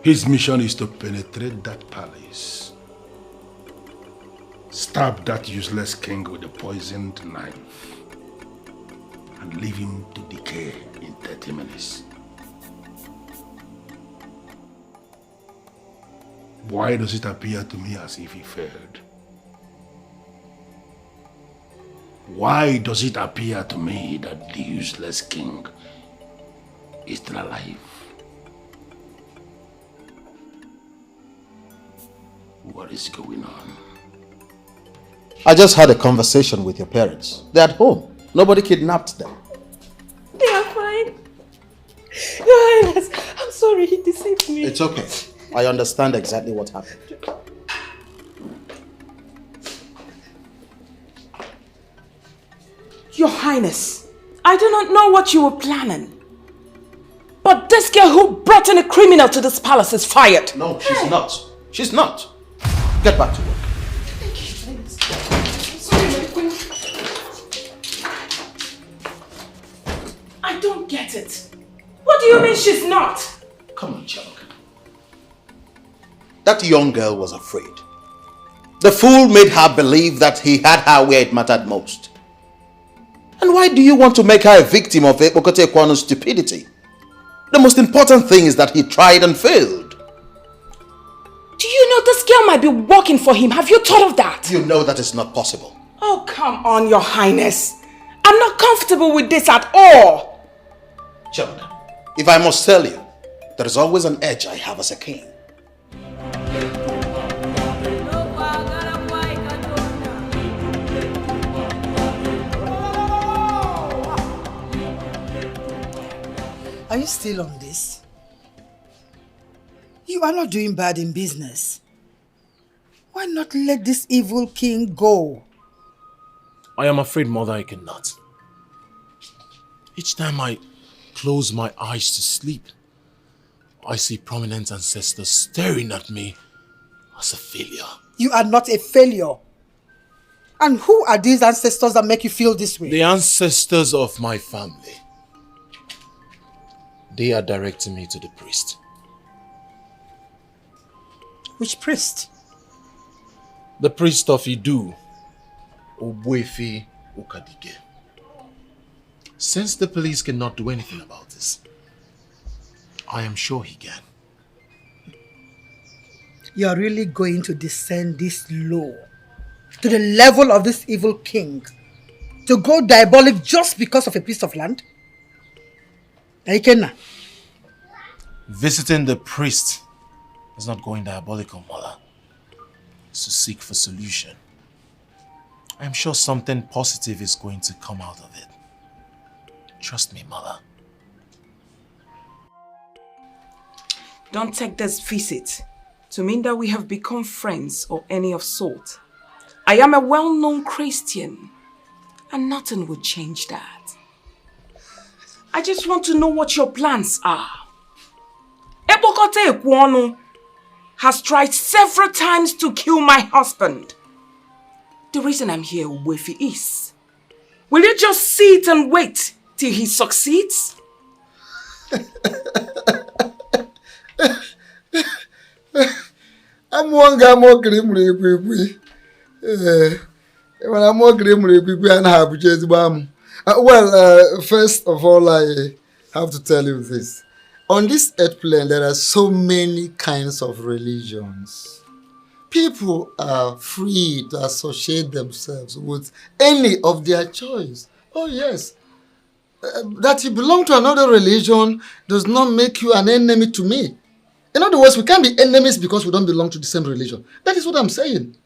His mission is to penetrate that palace, stab that useless king with a poisoned knife, and leave him to decay in 30 minutes. Why does it appear to me as if he failed? Why does it appear to me that the useless king is still alive? What is going on? I just had a conversation with your parents. They're at home. Nobody kidnapped them. They are fine. Your Highness, I'm sorry, he deceived me. It's okay. I understand exactly what happened. Your Highness, I do not know what you were planning. But this girl who brought in a criminal to this palace is fired. No, she's not. She's not. Get back to work. I don't get it. What do you mean she's not? Come on, Chalk. That young girl was afraid. The fool made her believe that he had her where it mattered most. And why do you want to make her a victim of Ekpokote Kwano's stupidity? The most important thing is that he tried and failed. this girl might be working for him. Have you thought of that? You know that is not possible. Oh, come on, Your Highness. I'm not comfortable with this at all. Child, if I must tell you, there is always an edge I have as a king. Are you still on this? You are not doing bad in business. Why not let this evil king go? I am afraid, Mother, I cannot. Each time I close my eyes to sleep, I see prominent ancestors staring at me as a failure. You are not a failure. And who are these ancestors that make you feel this way? The ancestors of my family. They are directing me to the priest. Which priest? The priest of Idu, Ogbuefi Okadige. Since the police cannot do anything about this, I am sure he can. You are really going to descend this low to the level of this evil king to go diabolic just because of a piece of land? Aikenna. Visiting the priest is not going diabolical, Mother. It's to seek for solution. I am sure something positive is going to come out of it. Trust me, Mother. Don't take this visit to mean that we have become friends or any of sort. I am a well-known Christian, and nothing will change that. I just want to know what your plans are. Ebokote Ekwonu has tried several times to kill my husband. The reason I'm here, Wefi, is, will you just sit and wait till he succeeds? I'm one guy more grim. When I'm more grim, and have just bam. Well, first of all, I have to tell you this. On this earth plane, there are so many kinds of religions. People are free to associate themselves with any of their choice. Oh yes. That you belong to another religion does not make you an enemy to me. In other words, we can't be enemies because we don't belong to the same religion. That is what I'm saying.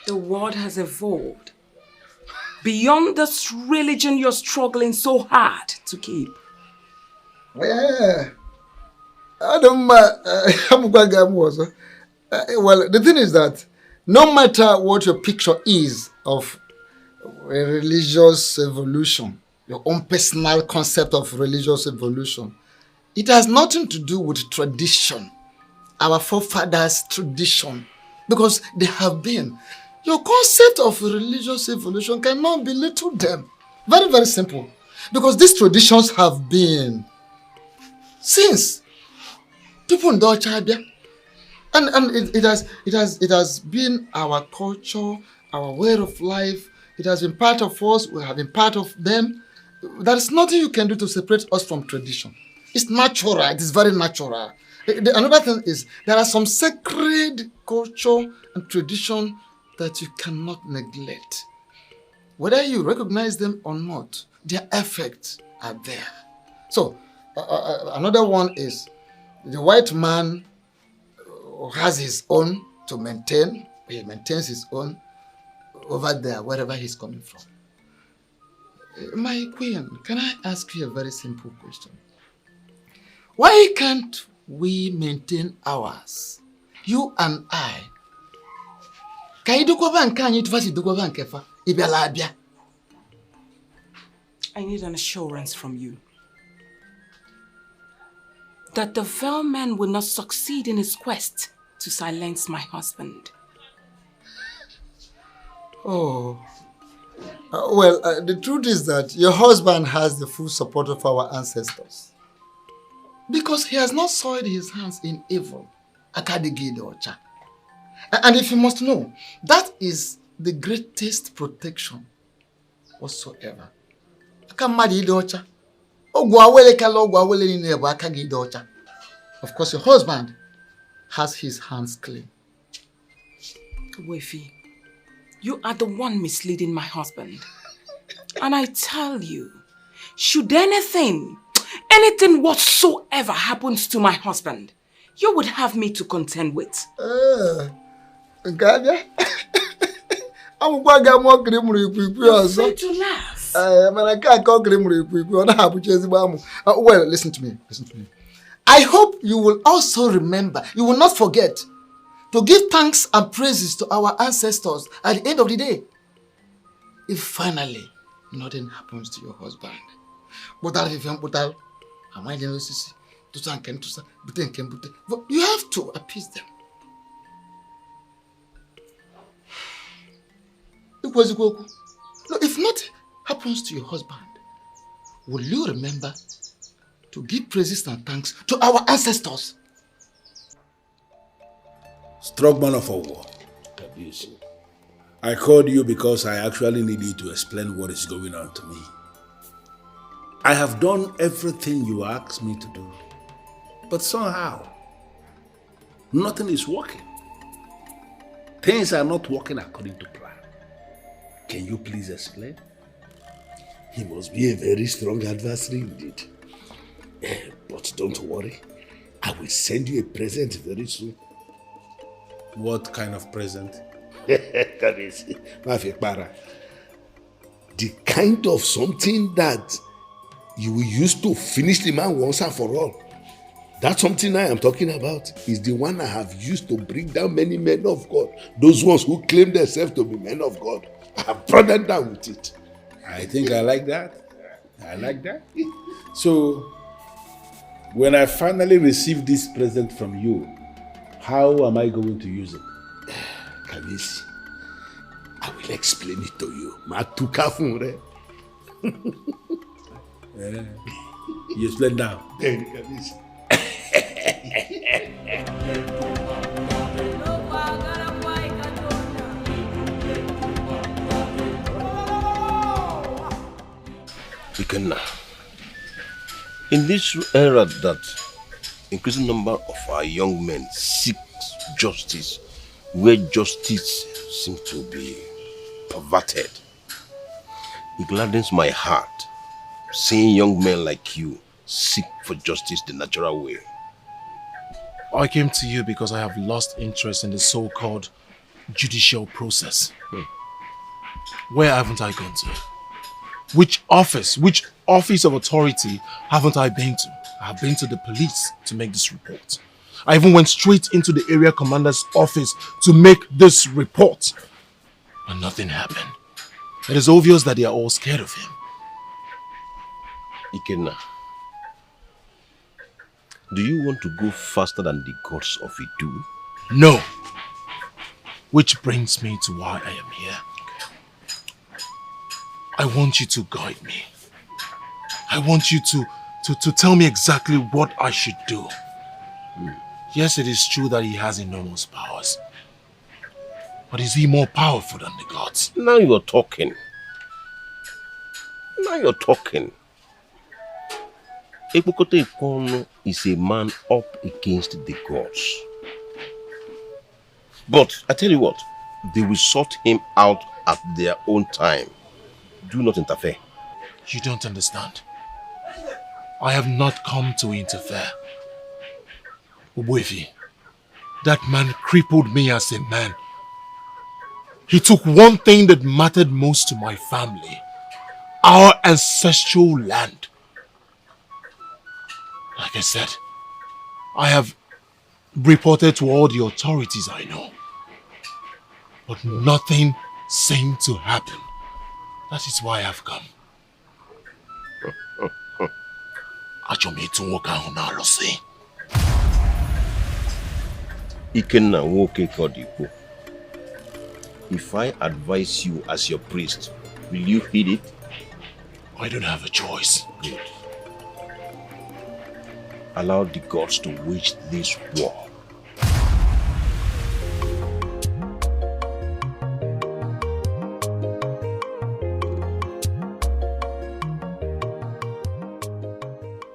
The world has evolved beyond this religion you're struggling so hard to keep. Yeah. I don't mind. Well, the thing is that no matter what your picture is of a religious evolution, your own personal concept of religious evolution, it has nothing to do with tradition, our forefathers' tradition, because they have been. Your concept of religious evolution cannot belittle them. Very, very simple. Because these traditions have been since people in Dolchabia. And it has been our culture, our way of life. It has been part of us. We have been part of them. There is nothing you can do to separate us from tradition. It's natural. It is very natural. Another thing is there are some sacred culture and tradition that you cannot neglect. Whether you recognize them or not, their effects are there. So, another one is the white man has his own to maintain. He maintains his own over there, wherever he's coming from. My queen, can I ask you a very simple question? Why can't we maintain ours? You and I. I need an assurance from you that the Vel man will not succeed in his quest to silence my husband. Oh. Well, the truth is that your husband has the full support of our ancestors. Because he has not soiled his hands in evil. And if you must know, that is the greatest protection whatsoever. Of course, your husband has his hands clean. Wefi, you are the one misleading my husband. And I tell you, should anything whatsoever happens to my husband, you would have me to contend with. I'm going to laugh. Well, listen to me. I hope you will also remember, you will not forget to give thanks and praises to our ancestors at the end of the day. If finally nothing happens to your husband. But you have to appease them. If nothing happens to your husband, will you remember to give praises and thanks to our ancestors? Strong man of a war. I called you because I actually need you to explain what is going on to me. I have done everything you asked me to do, but somehow, nothing is working. Things are not working according to plan. Can you please explain? He must be a very strong adversary indeed. But don't worry, I will send you a present very soon. What kind of present? The kind of something that you will use to finish the man once and for all. That something I am talking about is the one I have used to bring down many men of God. Those ones who claim themselves to be men of God. I have brought them down with it. I think I like that. I like that. So, when I finally receive this present from you, how am I going to use it? Kamisi, I will explain it to you. You explain now. Ikenna, in this era that increasing number of our young men seek justice, where justice seems to be perverted, it gladdens my heart seeing young men like you seek for justice the natural way. I came to you because I have lost interest in the so-called judicial process. Where haven't I gone to? Which office of authority haven't I been to? I have been to the police to make this report. I even went straight into the area commander's office to make this report. But nothing happened. It is obvious that they are all scared of him. Ikenna, do you want to go faster than the gods of Idu? No. Which brings me to why I am here. I want you to guide me. I want you to tell me exactly what I should do. Yes, it is true that he has enormous powers. But is he more powerful than the gods? Now you're talking. Now you're talking. Ekpokote Ikono is a man up against the gods. But I tell you what, they will sort him out at their own time. Do not interfere. You don't understand. I have not come to interfere. Ubuefi, that man crippled me as a man. He took one thing that mattered most to my family, our ancestral land. Like I said, I have reported to all the authorities I know, but nothing seemed to happen. That is why I've come. Ikenna Nwoke Kodipo, if I advise you as your priest, will you heed it? I don't have a choice. Good. Allow the gods to wage this war.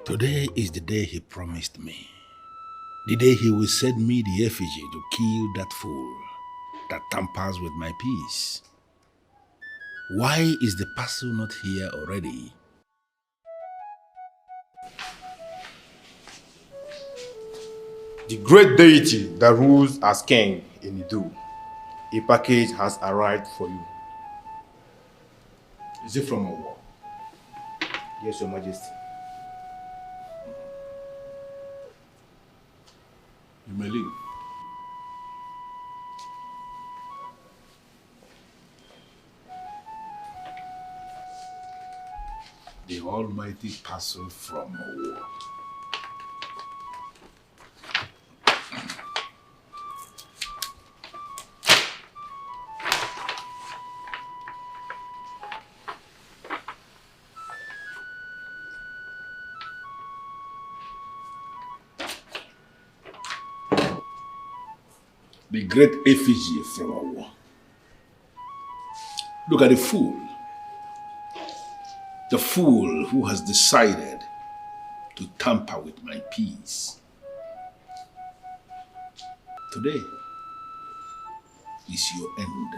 Today is the day he promised me. The day he will send me the effigy to kill that fool that tampers with my peace. Why is the parcel not here already? The great deity that rules as king in Idu, a package has arrived for you. Is it from Owo? Yes, Your Majesty. You may leave. The almighty parcel from Owo. The great effigy from Owo. Look at the fool. The fool who has decided to tamper with my peace. Today is your end.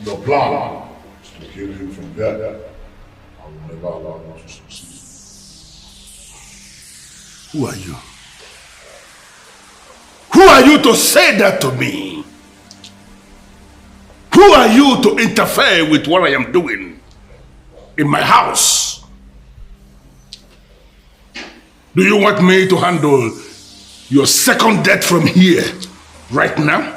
Your plan is to kill him from there. I will never allow you to succeed. Who are you? Who are you to say that to me? Who are you to interfere with what I am doing in my house? Do you want me to handle your second death from here, right now?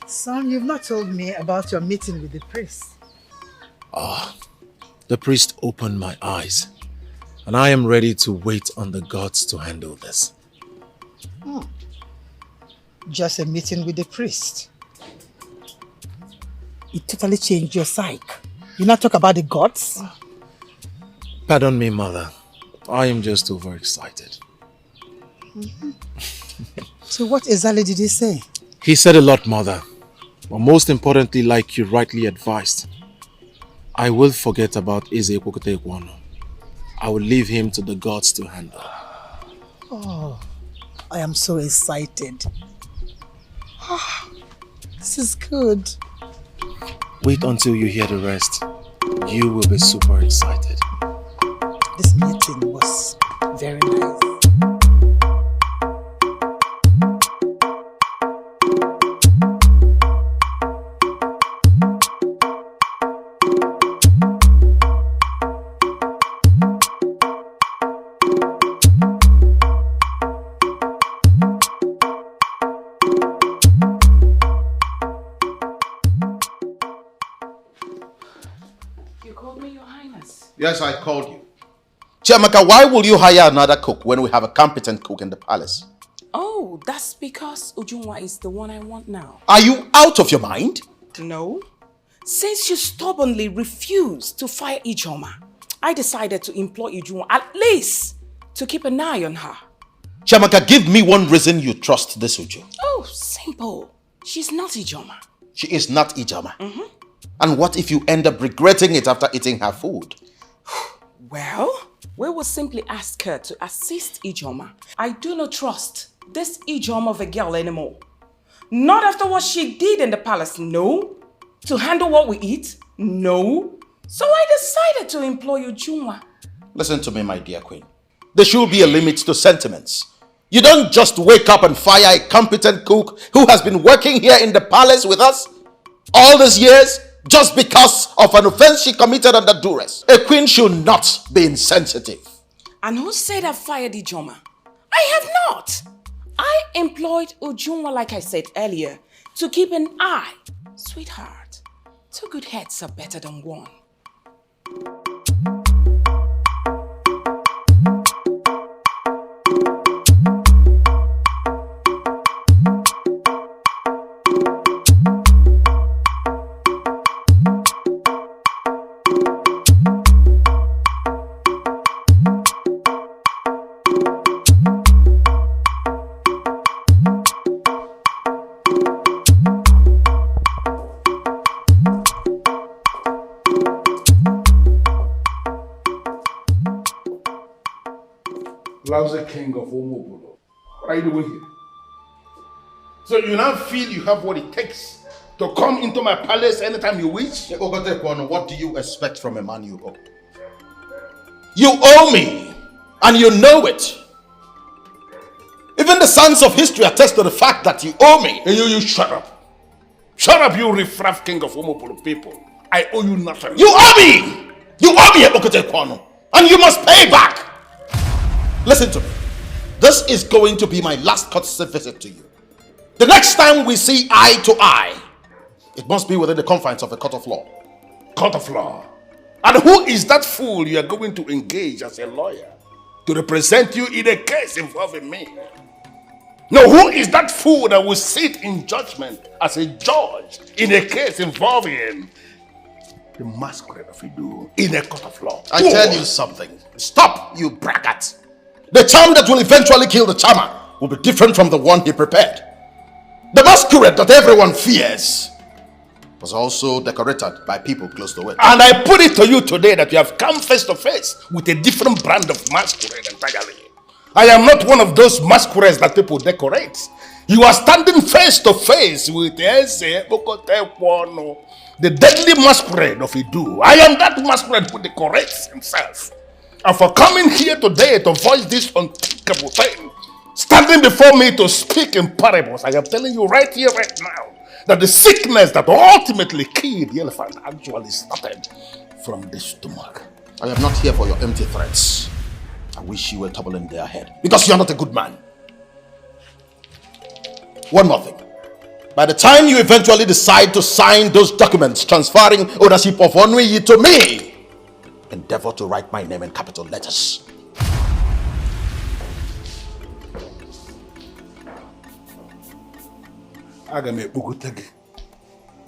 Son, you've not told me about your meeting with the priest. The priest opened my eyes, and I am ready to wait on the gods to handle this. Just a meeting with the priest. It totally changed your psyche. You not talk about the gods? Pardon me, mother. I am just overexcited. So what exactly did he say? He said a lot, mother. But most importantly, like you rightly advised, I will forget about Eze Ekwokote. I will leave him to the gods to handle. Oh, I am so excited. This is good. Wait until you hear the rest. You will be super excited. This meeting was very nice. Yes, I called you. Chiamaka, why will you hire another cook when we have a competent cook in the palace? Oh, that's because Ujunwa is the one I want now. Are you out of your mind? No. Since you stubbornly refused to fire Ijoma, I decided to employ Ujunwa at least to keep an eye on her. Chiamaka, give me one reason you trust this Uju. Oh, simple. She's not Ijoma. She is not Ijoma. And what if you end up regretting it after eating her food? Well, we will simply ask her to assist Ijoma. I do not trust this Ijoma of a girl anymore. Not after what she did in the palace, no. To handle what we eat, no. So I decided to employ Ujunwa. Listen to me, my dear queen. There should be a limit to sentiments. You don't just wake up and fire a competent cook who has been working here in the palace with us all these years just because of an offense she committed under duress. A queen should not be insensitive. And who said I fired Ijoma? I have not. I employed Ujunwa, like I said earlier, to keep an eye. Sweetheart, 2 good heads are better than 1. Lousy king of Omobolo. What are you doing here? So you now feel you have what it takes to come into my palace anytime you wish? What do you expect from a man you owe? You owe me, and you know it. Even the sons of history attest to the fact that you owe me. Hey, you shut up. Shut up, you riffraff king of Omobolo people. I owe you nothing. You owe me! You owe me, Okote, and you must pay back. Listen to me. This is going to be my last courtesy visit to you. The next time we see eye to eye, it must be within the confines of a court of law. Court of law? And who is that fool you are going to engage as a lawyer to represent you in a case involving me? No, who is that fool that will sit in judgment as a judge in a case involving the masquerade of Idu in a court of law? I tell you something. Stop, you braggart. The charm that will eventually kill the charmer will be different from the one he prepared. The masquerade that everyone fears was also decorated by people close to it. And I put it to you today that you have come face to face with a different brand of masquerade entirely. I am not one of those masquerades that people decorate. You are standing face to face with the deadly masquerade of Idu. I am that masquerade who decorates himself. And for coming here today to voice this unthinkable thing, standing before me to speak in parables, I am telling you right here, right now, that the sickness that ultimately killed the elephant actually started from the stomach. I am not here for your empty threats. I wish you were tumbling their head, because you are not a good man. One more thing. By the time you eventually decide to sign those documents transferring ownership of Onwe to me, endeavor to write my name in capital letters.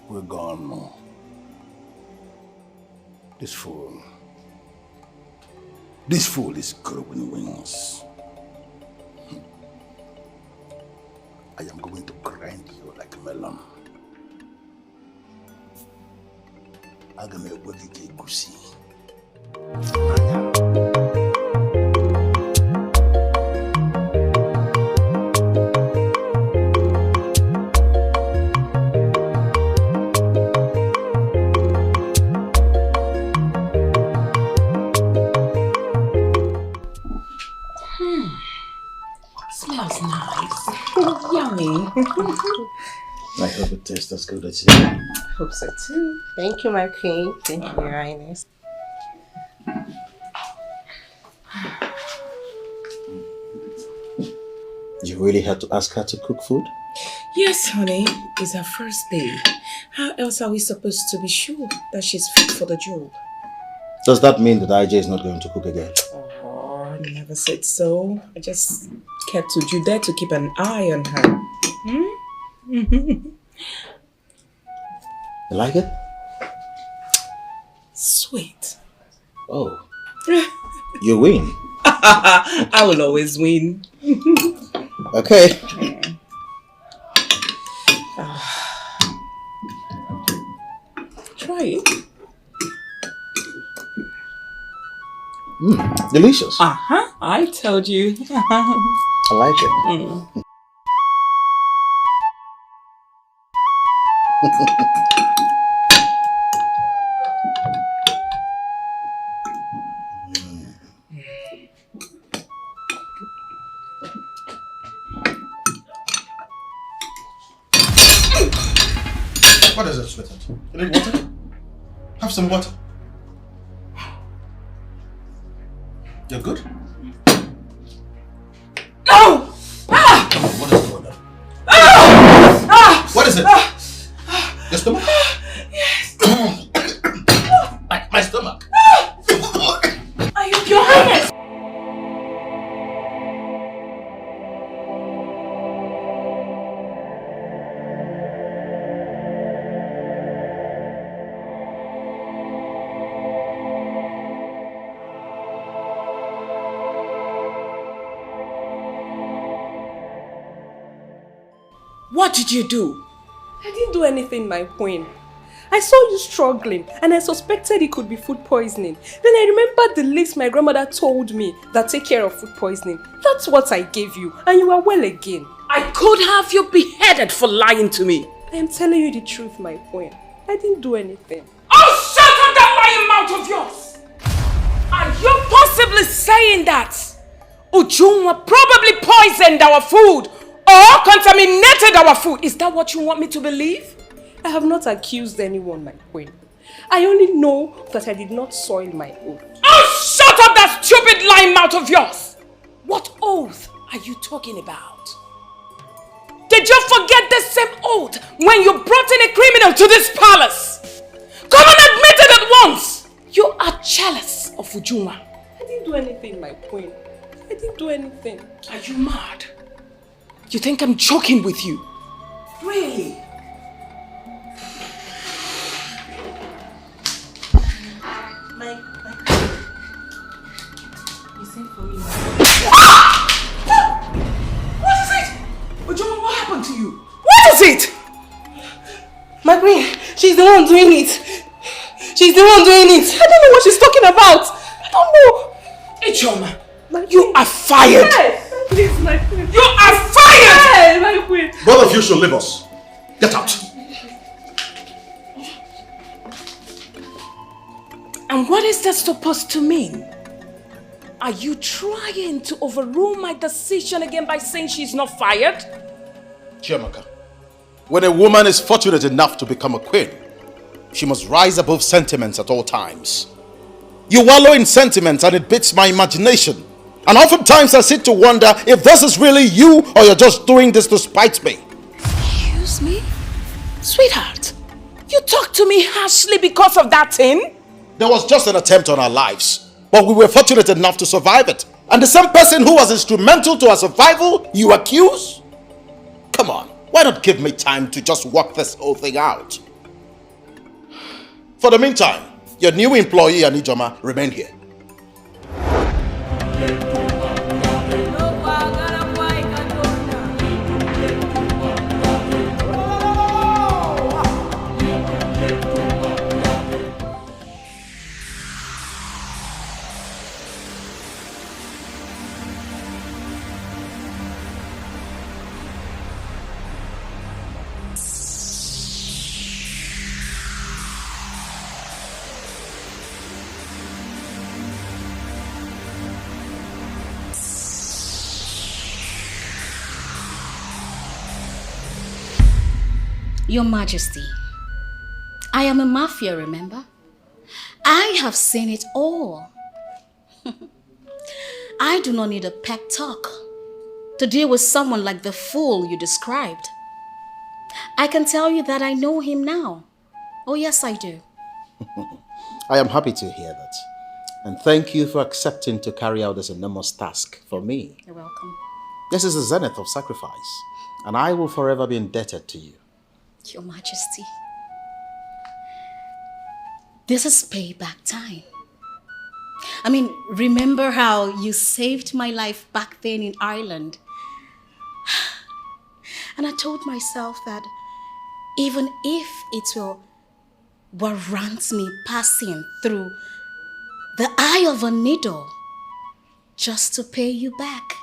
We're gone. This fool is growing wings. I am going to grind you like a melon. Gusi. Smells nice. Yummy. I hope it tastes as good as you. I hope so too. Thank you, my queen. Thank you, Your Highness. You really had to ask her to cook food? Yes, honey. It's her first day. How else are we supposed to be sure that she's fit for the job? Does that mean that IJ is not going to cook again? Oh, I never said so. I just kept Uju there to keep an eye on her. You like it? Sweet. Oh. You win. I will always win. Okay. Try it. Delicious. I told you. I like it. What is it, sweetheart? You need water? Have some water. You're good? No! Come on, what is going on? What is it? Your stomach? Yes. My stomach. Are you Your Highness? What did you do? I didn't do anything, my queen. I saw you struggling and I suspected it could be food poisoning. Then I remembered the list my grandmother told me that take care of food poisoning. That's what I gave you and you are well again. I could have you beheaded for lying to me. I am telling you the truth, my queen. I didn't do anything. Oh, shut up that lying mouth of yours! Are you possibly saying that Ujunwa probably poisoned our food or contaminated our food? Is that what you want me to believe? I have not accused anyone, my queen. I only know that I did not soil my oath. Oh, shut up that stupid lying mouth of yours! What oath are you talking about? Did you forget the same oath when you brought in a criminal to this palace? Come and admit it at once! You are jealous of Ujunwa. I didn't do anything, my queen. I didn't do anything. Are you mad? You think I'm joking with you? Really? You sent for me. What is it? Ujunwa, what happened to you? What is it? My queen, she's the one doing it. She's the one doing it. I don't know what she's talking about. I don't know. Ichoma, you are fired. Yes, please, my queen. You are fired! Yes, my queen. Both of you should leave us. Get out. And what is that supposed to mean? Are you trying to overrule my decision again by saying she's not fired? Chiamaka, when a woman is fortunate enough to become a queen, she must rise above sentiments at all times. You wallow in sentiments and it beats my imagination. And oftentimes I sit to wonder if this is really you or you're just doing this to spite me. Excuse me? Sweetheart, you talk to me harshly because of that thing? There was just an attempt on our lives, but we were fortunate enough to survive it. And the same person who was instrumental to our survival, you accuse? Come on, why not give me time to just work this whole thing out? For the meantime, your new employee, Anijoma, remain here. Your Majesty, I am a mafia, remember? I have seen it all. I do not need a pep talk to deal with someone like the fool you described. I can tell you that I know him now. Oh yes, I do. I am happy to hear that. And thank you for accepting to carry out this enormous task for me. You're welcome. This is the zenith of sacrifice, and I will forever be indebted to you. Your Majesty, this is payback time. I mean, remember how you saved my life back then in Ireland? And I told myself that even if it will warrant me passing through the eye of a needle just to pay you back,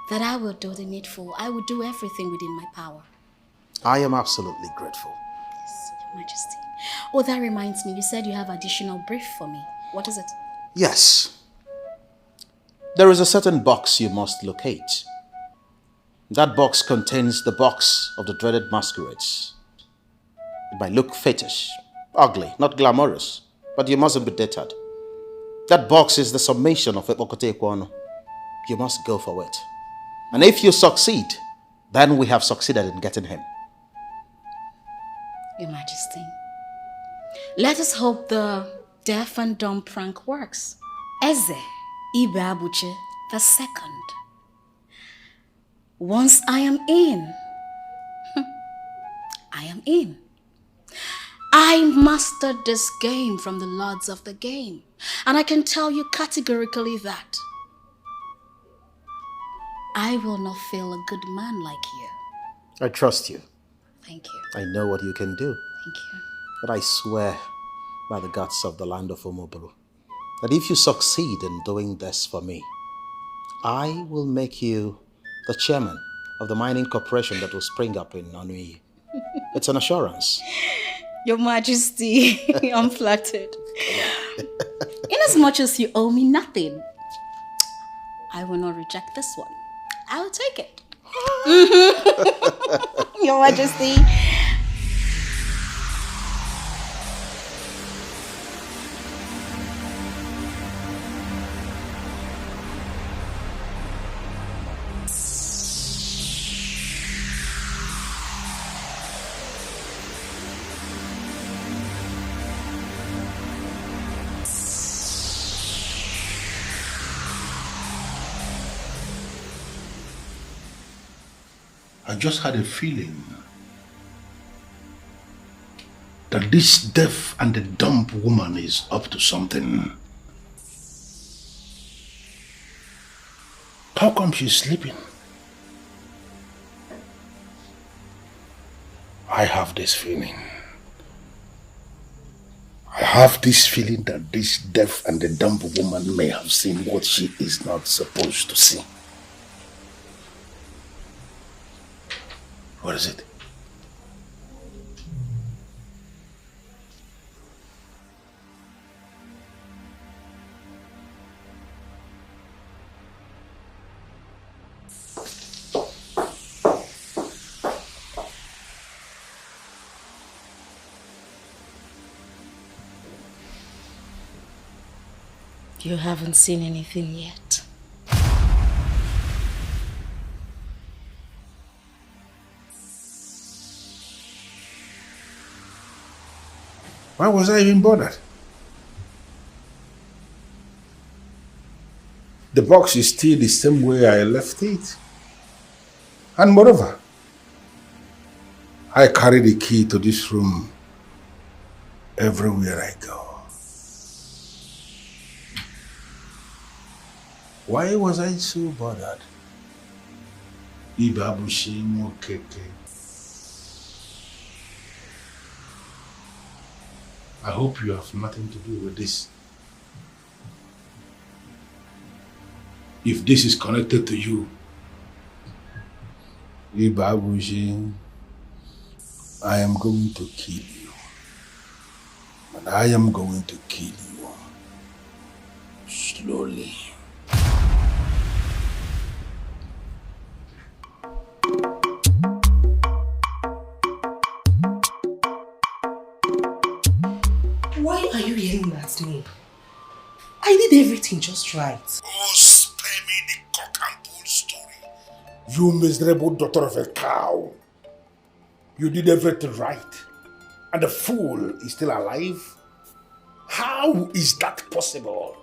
that I will do the needful. I will do everything within my power. I am absolutely grateful. Yes, Your Majesty. Oh, that reminds me, you said you have additional brief for me. What is it? Yes. There is a certain box you must locate. That box contains the box of the dreaded masquerades. It might look fetish, ugly, not glamorous, but you mustn't be deterred. That box is the summation of Epokote Ekwano. You must go for it. And if you succeed, then we have succeeded in getting him. Your Majesty, let us hope the deaf and dumb prank works. Eze Ibe Abuche the second. Once I am in, I am in. I mastered this game from the lords of the game, and I can tell you categorically that I will not fail a good man like you. I trust you. Thank you. I know what you can do. Thank you. But I swear by the gods of the land of Umobolo that if you succeed in doing this for me, I will make you the chairman of the mining corporation that will spring up in Nanui. It's an assurance. Your Majesty, I'm flattered. Inasmuch as you owe me nothing, I will not reject this one. I will take it. Your Majesty. I just had a feeling that this deaf and the dumb woman is up to something. How come she's sleeping? I have this feeling. I have this feeling that this deaf and the dumb woman may have seen what she is not supposed to see. What is it? You haven't seen anything yet. Why was I even bothered? The box is still the same way I left it. And moreover, I carry the key to this room everywhere I go. Why was I so bothered? Ibabushi Mokeke. I hope you have nothing to do with this. If this is connected to you, Ibabushi, I am going to kill you. And I am going to kill you. Slowly. Why are you yelling at me? I did everything just right. Oh, spare me the cock and bull story. You miserable daughter of a cow. You did everything right. And the fool is still alive? How is that possible?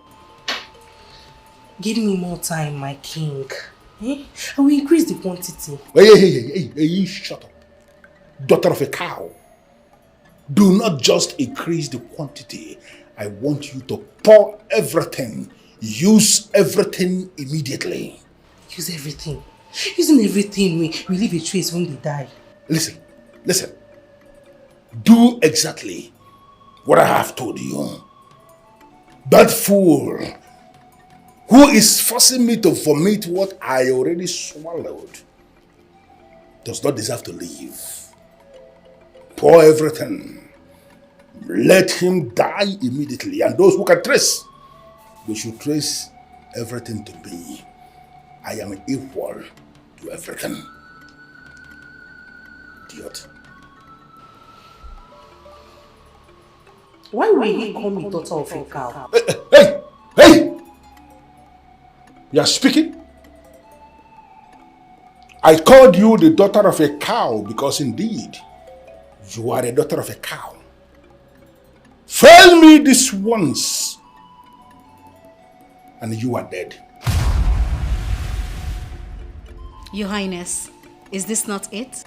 Give me more time, my king. I will increase the quantity. Hey, shut up. Daughter of a cow. Do not just increase the quantity. I want you to pour everything. Use everything immediately. Use everything. Using everything, we leave a trace when they die. Listen. Do exactly what I have told you. That fool who is forcing me to vomit what I already swallowed does not deserve to live. Pour everything. Let him die immediately. And those who can trace, they should trace everything to me. I am equal to everything. Idiot. Why will he call me daughter of a cow? Hey! You are speaking? I called you the daughter of a cow because indeed you are a daughter of a cow. Fail me this once and you are dead. Your Highness, is this not it?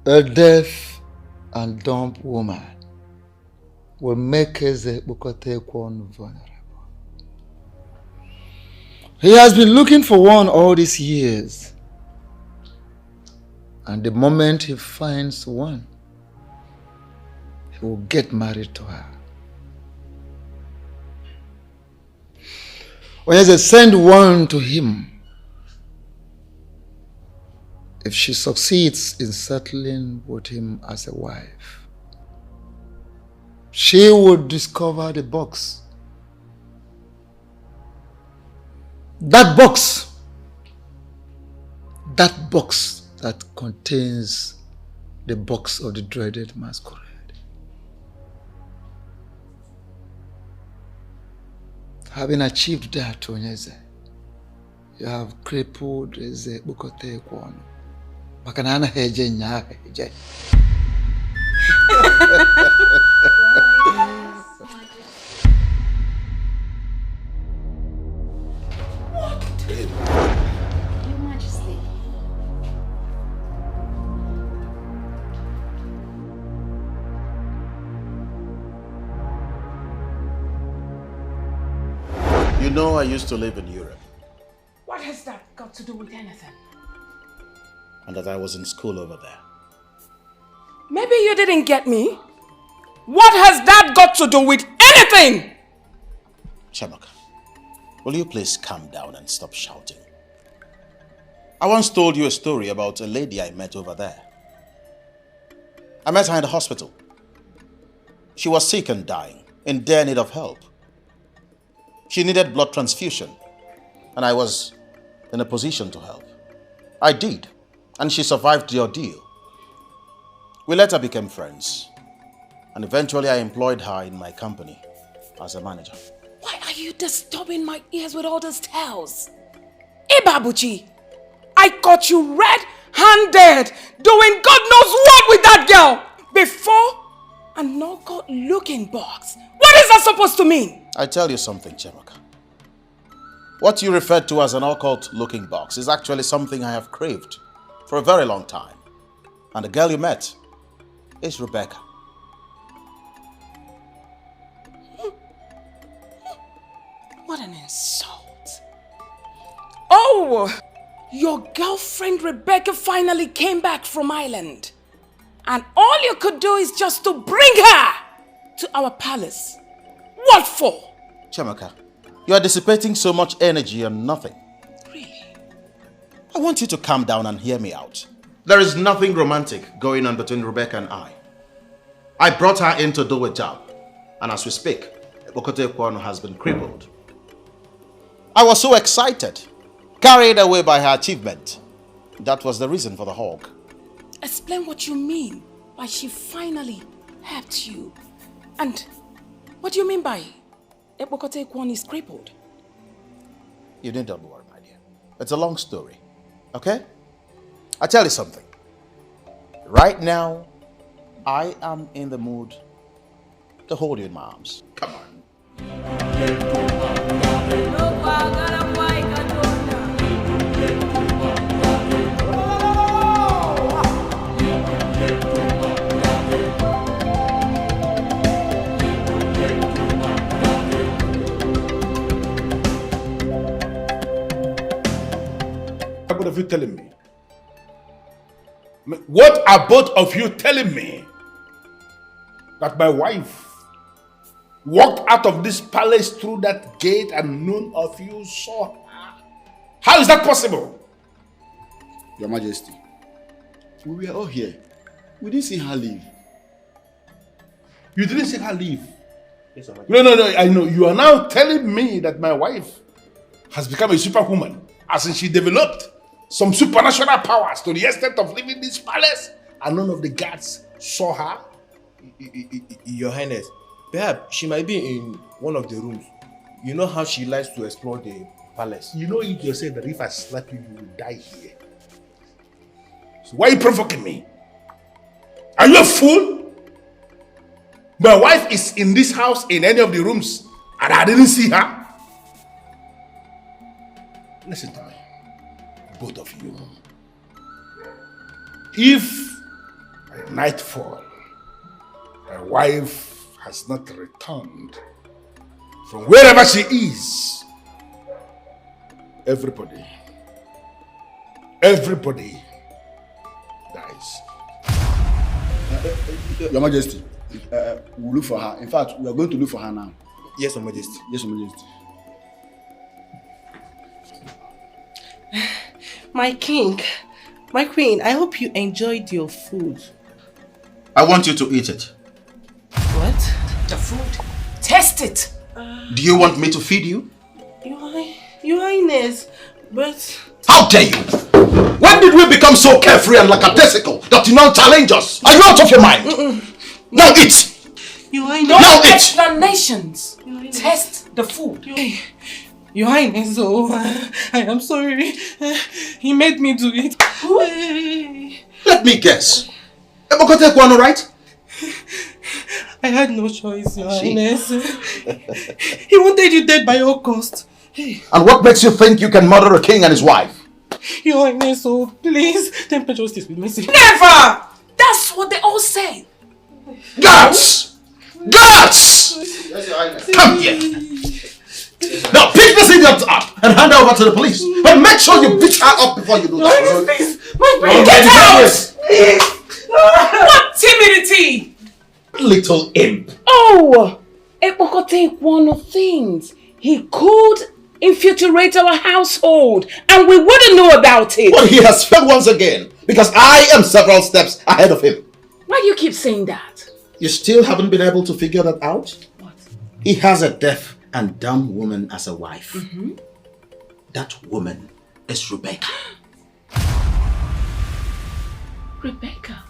A deaf and dumb woman will make Eze-Ekpokotekwo vulnerable. He has been looking for one all these years. And the moment he finds one, he will get married to her. Onyeze, send one to him. If she succeeds in settling with him as a wife, she would discover the box. That box that contains the box of the dreaded masquerade. Having achieved that, Onyeze, you have crippled Eze-Ekpokotekwo. Makanana heje nya heje. Your Majesty. You know, I used to live in Europe. What has that got to do with anything? And that I was in school over there. Maybe you didn't get me. What has that got to do with anything? Chiamaka, will you please calm down and stop shouting? I once told you a story about a lady I met over there. I met her in the hospital. She was sick and dying, in dire need of help. She needed blood transfusion, and I was in a position to help. I did, and she survived the ordeal. We later became friends, and eventually I employed her in my company as a manager. Why are you disturbing my ears with all those tales? Ibabuchi, I caught you red-handed doing God knows what with that girl before an occult looking box. What is that supposed to mean? I tell you something, Chiamaka. What you referred to as an occult looking box is actually something I have craved for a very long time. And the girl you met is Rebecca. What an insult. Oh, your girlfriend Rebecca finally came back from Ireland. And all you could do is just to bring her to our palace. What for? Chiamaka, you are dissipating so much energy on nothing. Really? I want you to calm down and hear me out. There is nothing romantic going on between Rebecca and I. I brought her in to do a job. And as we speak, Ekpokotekwo has been crippled. I was so excited, carried away by her achievement. That was the reason for the hug. Explain what you mean by she finally helped you. And what do you mean by Ekpokotekwo is crippled? You needn't worry, my dear. It's a long story. Okay? I'll tell you something. Right now, I am in the mood to hold you in my arms. Come on. telling me? What are both of you telling me? That my wife walked out of this palace through that gate and none of you saw her? How is that possible? Your Majesty, we were all here. We didn't see her leave. You didn't see her leave? Yes, no, I know. You are now telling me that my wife has become a superwoman, as in she developed some supernatural powers to the extent of leaving this palace and none of the guards saw her? Your Highness, perhaps she might be in one of the rooms. You know how she likes to explore the palace. You know it yourself that if I slap you, you will die here. So why are you provoking me? Are you a fool? My wife is in this house in any of the rooms and I didn't see her. Listen to me, both of you. If by nightfall my wife has not returned from wherever she is, everybody dies. Your Majesty, we'll look for her. In fact, we are going to look for her now. Yes, Your Majesty. Yes, Your Majesty. My king, my queen, I hope you enjoyed your food. I want you to eat it. What? The food. Taste it. Do you want me to feed you? Your Highness, but... How dare you? When did we become so carefree and lackadaisical that you now challenge us? Are you out of your mind? Now eat! Your Highness... Now No eat! explanations. Taste the food. Your Highness, I am sorry. He made me do it. Let me guess. Ebokote Kwano, right? I had no choice, Your Highness. He wanted you dead by all cost. And what makes you think you can murder a king and his wife? Your Highness, please, temper justice with mercy. Never! That's what they all say. Guards! Guards! Yes, Your Highness. Come here. Now pick this idiot up and hand her over to the police. But make sure you beat her up before you do that. Please, Get out! What timidity! Little imp. Oh! Epokote one of things. He could infiltrate our household and we wouldn't know about it. But he has failed once again because I am several steps ahead of him. Why do you keep saying that? You still haven't been able to figure that out? What? He has a deaf and dumb woman as a wife. That woman is Rebecca. Rebecca?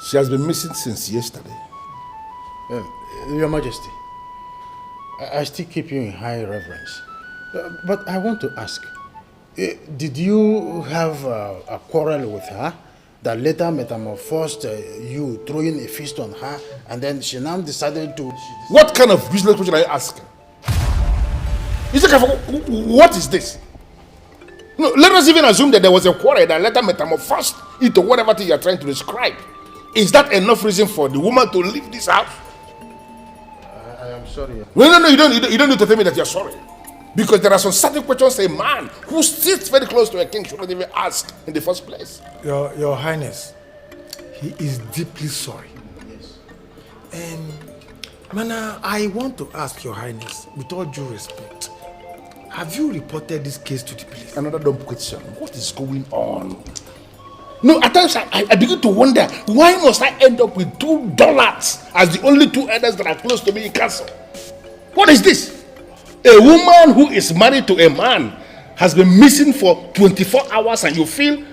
She has been missing since yesterday. Your Majesty, I still keep you in high reverence. But I want to ask, did you have a quarrel with her that later metamorphosed you throwing a fist on her and then she now decided to... What kind of business question are you asking? What is this? No, let us even assume that there was a quarrel that later metamorphosed into whatever thing you are trying to describe. Is that enough reason for the woman to leave this house? I am sorry. No, you don't need to tell me that you're sorry. Because there are some certain questions a man who sits very close to a king should not even ask in the first place. Your Highness, he is deeply sorry. Yes. And Mana, I want to ask Your Highness, with all due respect, have you reported this case to the police? Another dumb question. What is going on? No, at times I begin to wonder, why must I end up with $2 as the only two elders that are close to me in castle? What is this? A woman who is married to a man has been missing for 24 hours and you feel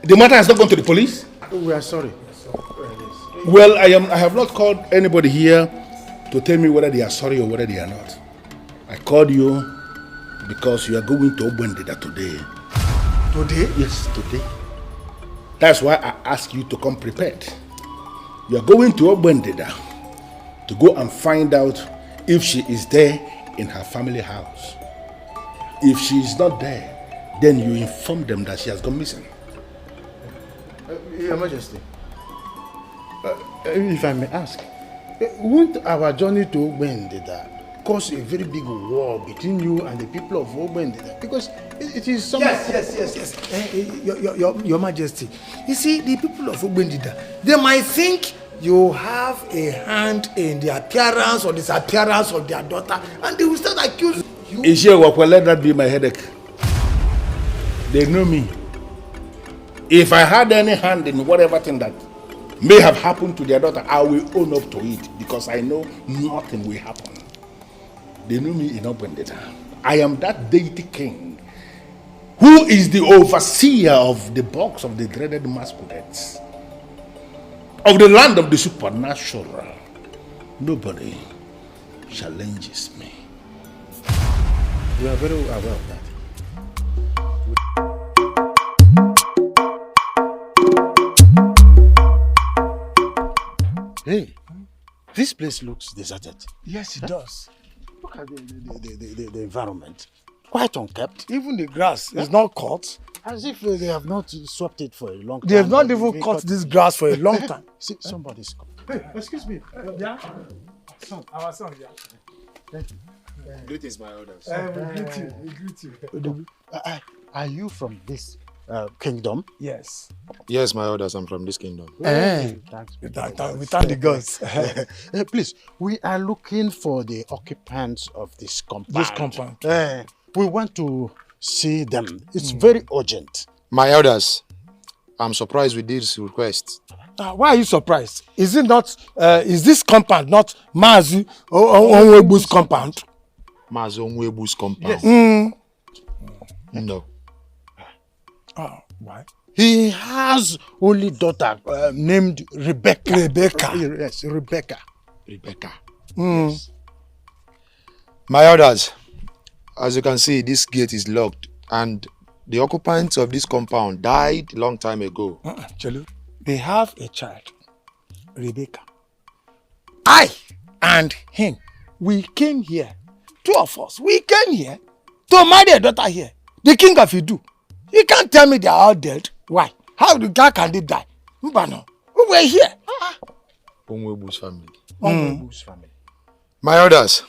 the matter has not gone to the police? We are sorry. Well, I have not called anybody here to tell me whether they are sorry or whether they are not. I called you because you are going to Obwendida today. Today? Yes, today. That's why I asked you to come prepared. You are going to Obwendida to go and find out if she is there in her family house. If she is not there, then you inform them that she has gone missing. Your Majesty, if I may ask, won't our journey to Wendida cause a very big war between you and the people of Ogbendida? Because it is something... Yes. Your Majesty. You see, the people of Ogbendida, they might think you have a hand in the appearance or disappearance of their daughter, and they will start accusing you. Let that be my headache. They know me. If I had any hand in whatever thing that may have happened to their daughter, I will own up to it because I know nothing will happen. They know me in Ogbendida. I am that deity king who is the overseer of the box of the dreaded masquerades, of the land of the supernatural. Nobody challenges me. We are very aware of that. Hey, this place looks deserted. Yes, it does. Look at the environment. Quite unkept. Even the grass is not cut. As if they have not swept it for a long time. They have not even cut this grass for a long time. See, somebody's come. Hey, excuse me. Yeah? Our son, yeah. Thank you. Greetings, my elders. We greet you. Are you from this kingdom? Yes. Yes, my elders, I'm from this kingdom. Thanks. We thank the gods. Please, we are looking for the occupants of this compound. This compound. We want to see them. It's very urgent. My elders, I'm surprised with this request. Why are you surprised? Is it not? Is this compound not Mazi Onwebu's compound? Mazi Onwebu's compound? Yes. No. Why? He has only daughter named Rebecca. Yes, Rebecca. Yes. My elders, as you can see, this gate is locked and the occupants of this compound died a long time ago. Chelu, they have a child, Rebecca. I and him, we came here. Two of us, we came here to marry a daughter here. The king of Idu. You can't tell me they are all dead. Why? How can they die? Mbano, we were here. Onwebu's family. Onwebu's family. My elders,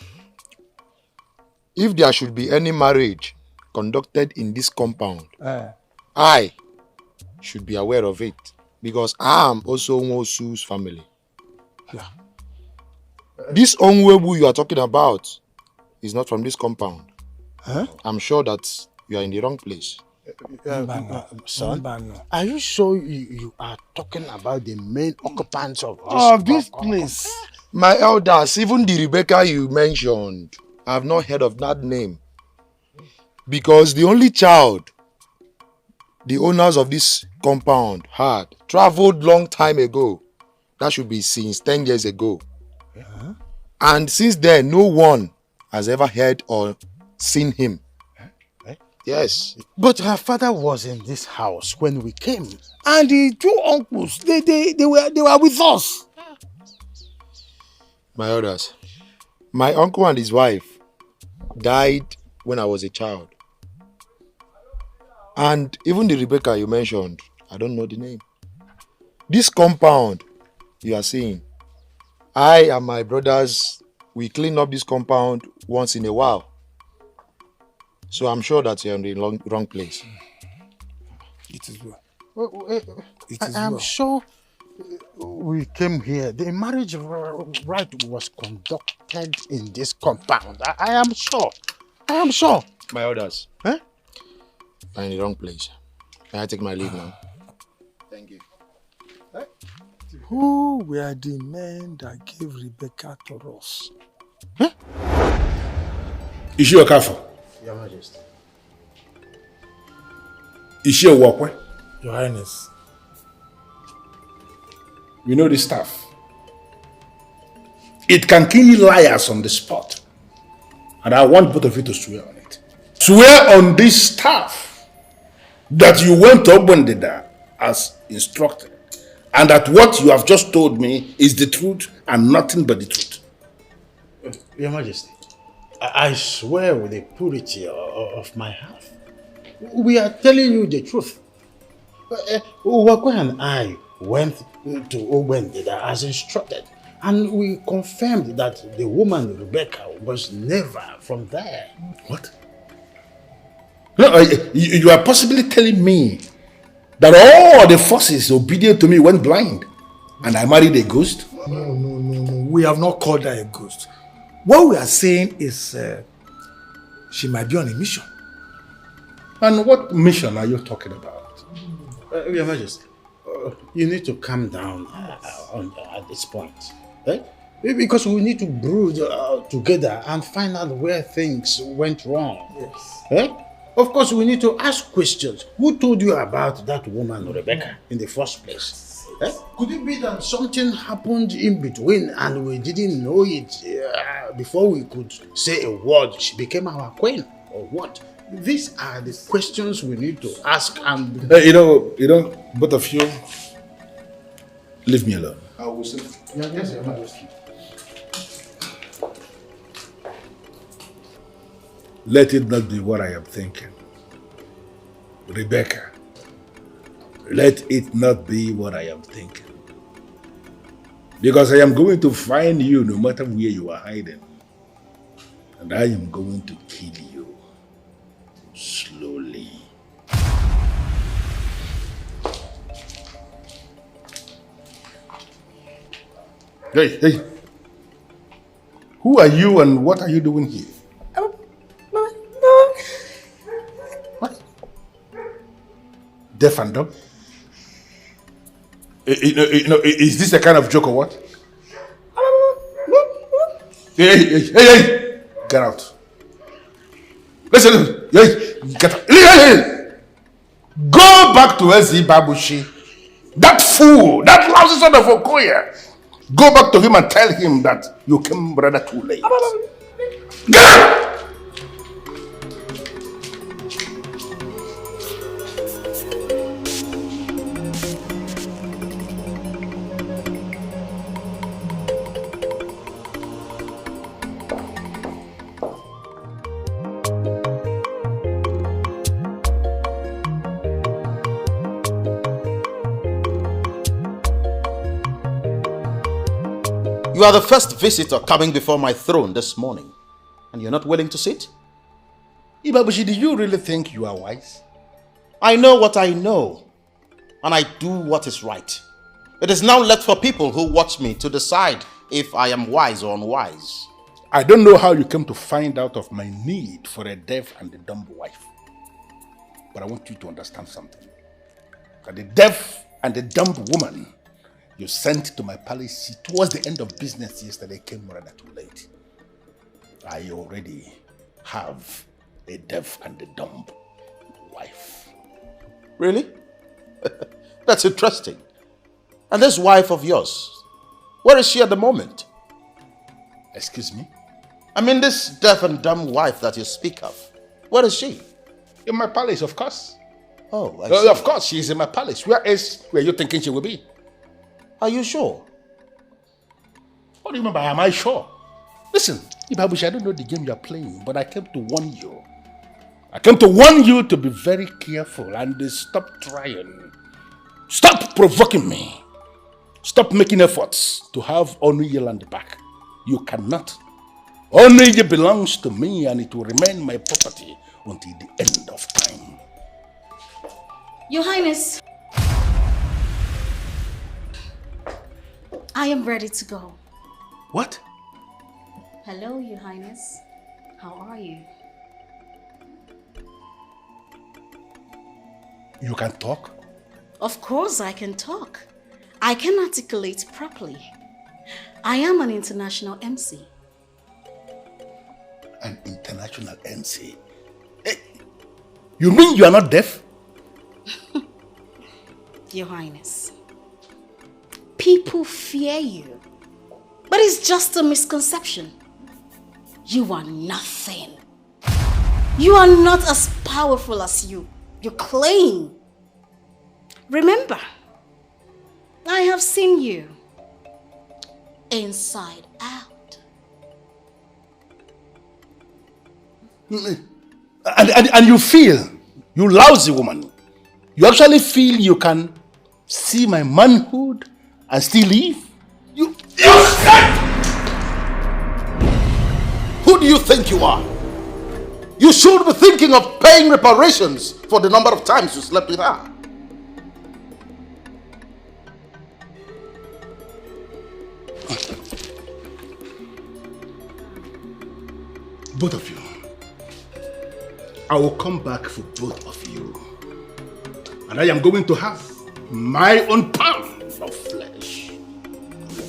if there should be any marriage conducted in this compound, I should be aware of it because I am also Onwosu's family. Yeah. This Onwebu you are talking about is not from this compound. I'm sure that you are in the wrong place. Son, are you sure you are talking about the main occupants of this place? My elders, even the Rebecca you mentioned, I have not heard of that name. Because the only child the owners of this compound had traveled long time ago. That should be since 10 years ago. And since then, no one has ever heard or seen him. Yes. But her father was in this house when we came. And the two uncles, they were with us. My elders, my uncle and his wife died when I was a child. And even the Rebecca you mentioned, I don't know the name. This compound you are seeing, I and my brothers, we clean up this compound once in a while. So I'm sure that you're in the wrong place. It is well. I'm sure we came here. The marriage rite was conducted in this compound. I am sure. I am sure. My elders, I'm in the wrong place. Can I take my leave now? Thank you. Who were the men that gave Rebecca to us? Is she a Okafo? Your Majesty. Is she a Wakwe? Your Highness. You know the staff. It can kill liars on the spot. And I want both of you to swear on it. Swear on this staff that you went to Ogbendida as instructed. And that what you have just told me is the truth and nothing but the truth. Your Majesty, I swear with the purity of my heart. We are telling you the truth. Wakwe and I went to Ogbendida as instructed. And we confirmed that the woman Rebecca was never from there. What? No, you are possibly telling me that all the forces obedient to me went blind and I married a ghost? No. We have not called her a ghost. What we are saying is she might be on a mission. And what mission are you talking about? Your Majesty, you need to calm down at this point. Eh? Because we need to brood together and find out where things went wrong. Yes. Eh? Of course, we need to ask questions. Who told you about that woman, Rebecca, in the first place? Eh? Could it be that something happened in between and we didn't know it before we could say a word? She became our queen, or what? These are the questions we need to ask. And you know, both of you, leave me alone. I will say. Yes, Your Majesty. Let it not be what I am thinking. Rebecca, let it not be what I am thinking. Because I am going to find you no matter where you are hiding. And I am going to kill you. Slowly. Hey. Who are you and what are you doing here? What? Deaf and dumb? Is this a kind of joke or what? Hey! Get out. Listen, get out. Hey! Go back to Ezi Babushi. That fool, that lousy son of Okoye. Go back to him and tell him that you came rather too late. Get out! You are the first visitor coming before my throne this morning, and you're not willing to sit? Ibabushi, do you really think you are wise? I know what I know, and I do what is right. It is now left for people who watch me to decide if I am wise or unwise. I don't know how you came to find out of my need for a deaf and a dumb wife. But I want you to understand something. That the deaf and the dumb woman you sent to my palace towards the end of business yesterday came rather too late. I already have a deaf and a dumb wife. Really? That's interesting. And this wife of yours, where is she at the moment? Excuse me? I mean this deaf and dumb wife that you speak of. Where is she? In my palace, of course. Oh, I see. Of course, she is in my palace. Where else were you thinking she will be? Are you sure? What do you mean by am I sure? Listen, Ibabushi, I don't know the game you are playing, but I came to warn you. I came to warn you to be very careful and stop trying. Stop provoking me. Stop making efforts to have Onuye land back. You cannot. Onuye belongs to me and it will remain my property until the end of time. Your Highness, I am ready to go. What? Hello, Your Highness. How are you? You can talk? Of course I can talk. I can articulate properly. I am an international MC. An international MC? Hey, you mean you are not deaf? Your Highness, people fear you, but it's just a misconception. You are nothing. You are not as powerful as you claim. Remember, I have seen you inside out. And you feel, you lousy woman, you actually feel you can see my manhood and still live? You you think you are? You should be thinking of paying reparations for the number of times you slept with her. Both of you. I will come back for both of you. And I am going to have my own pound of flesh.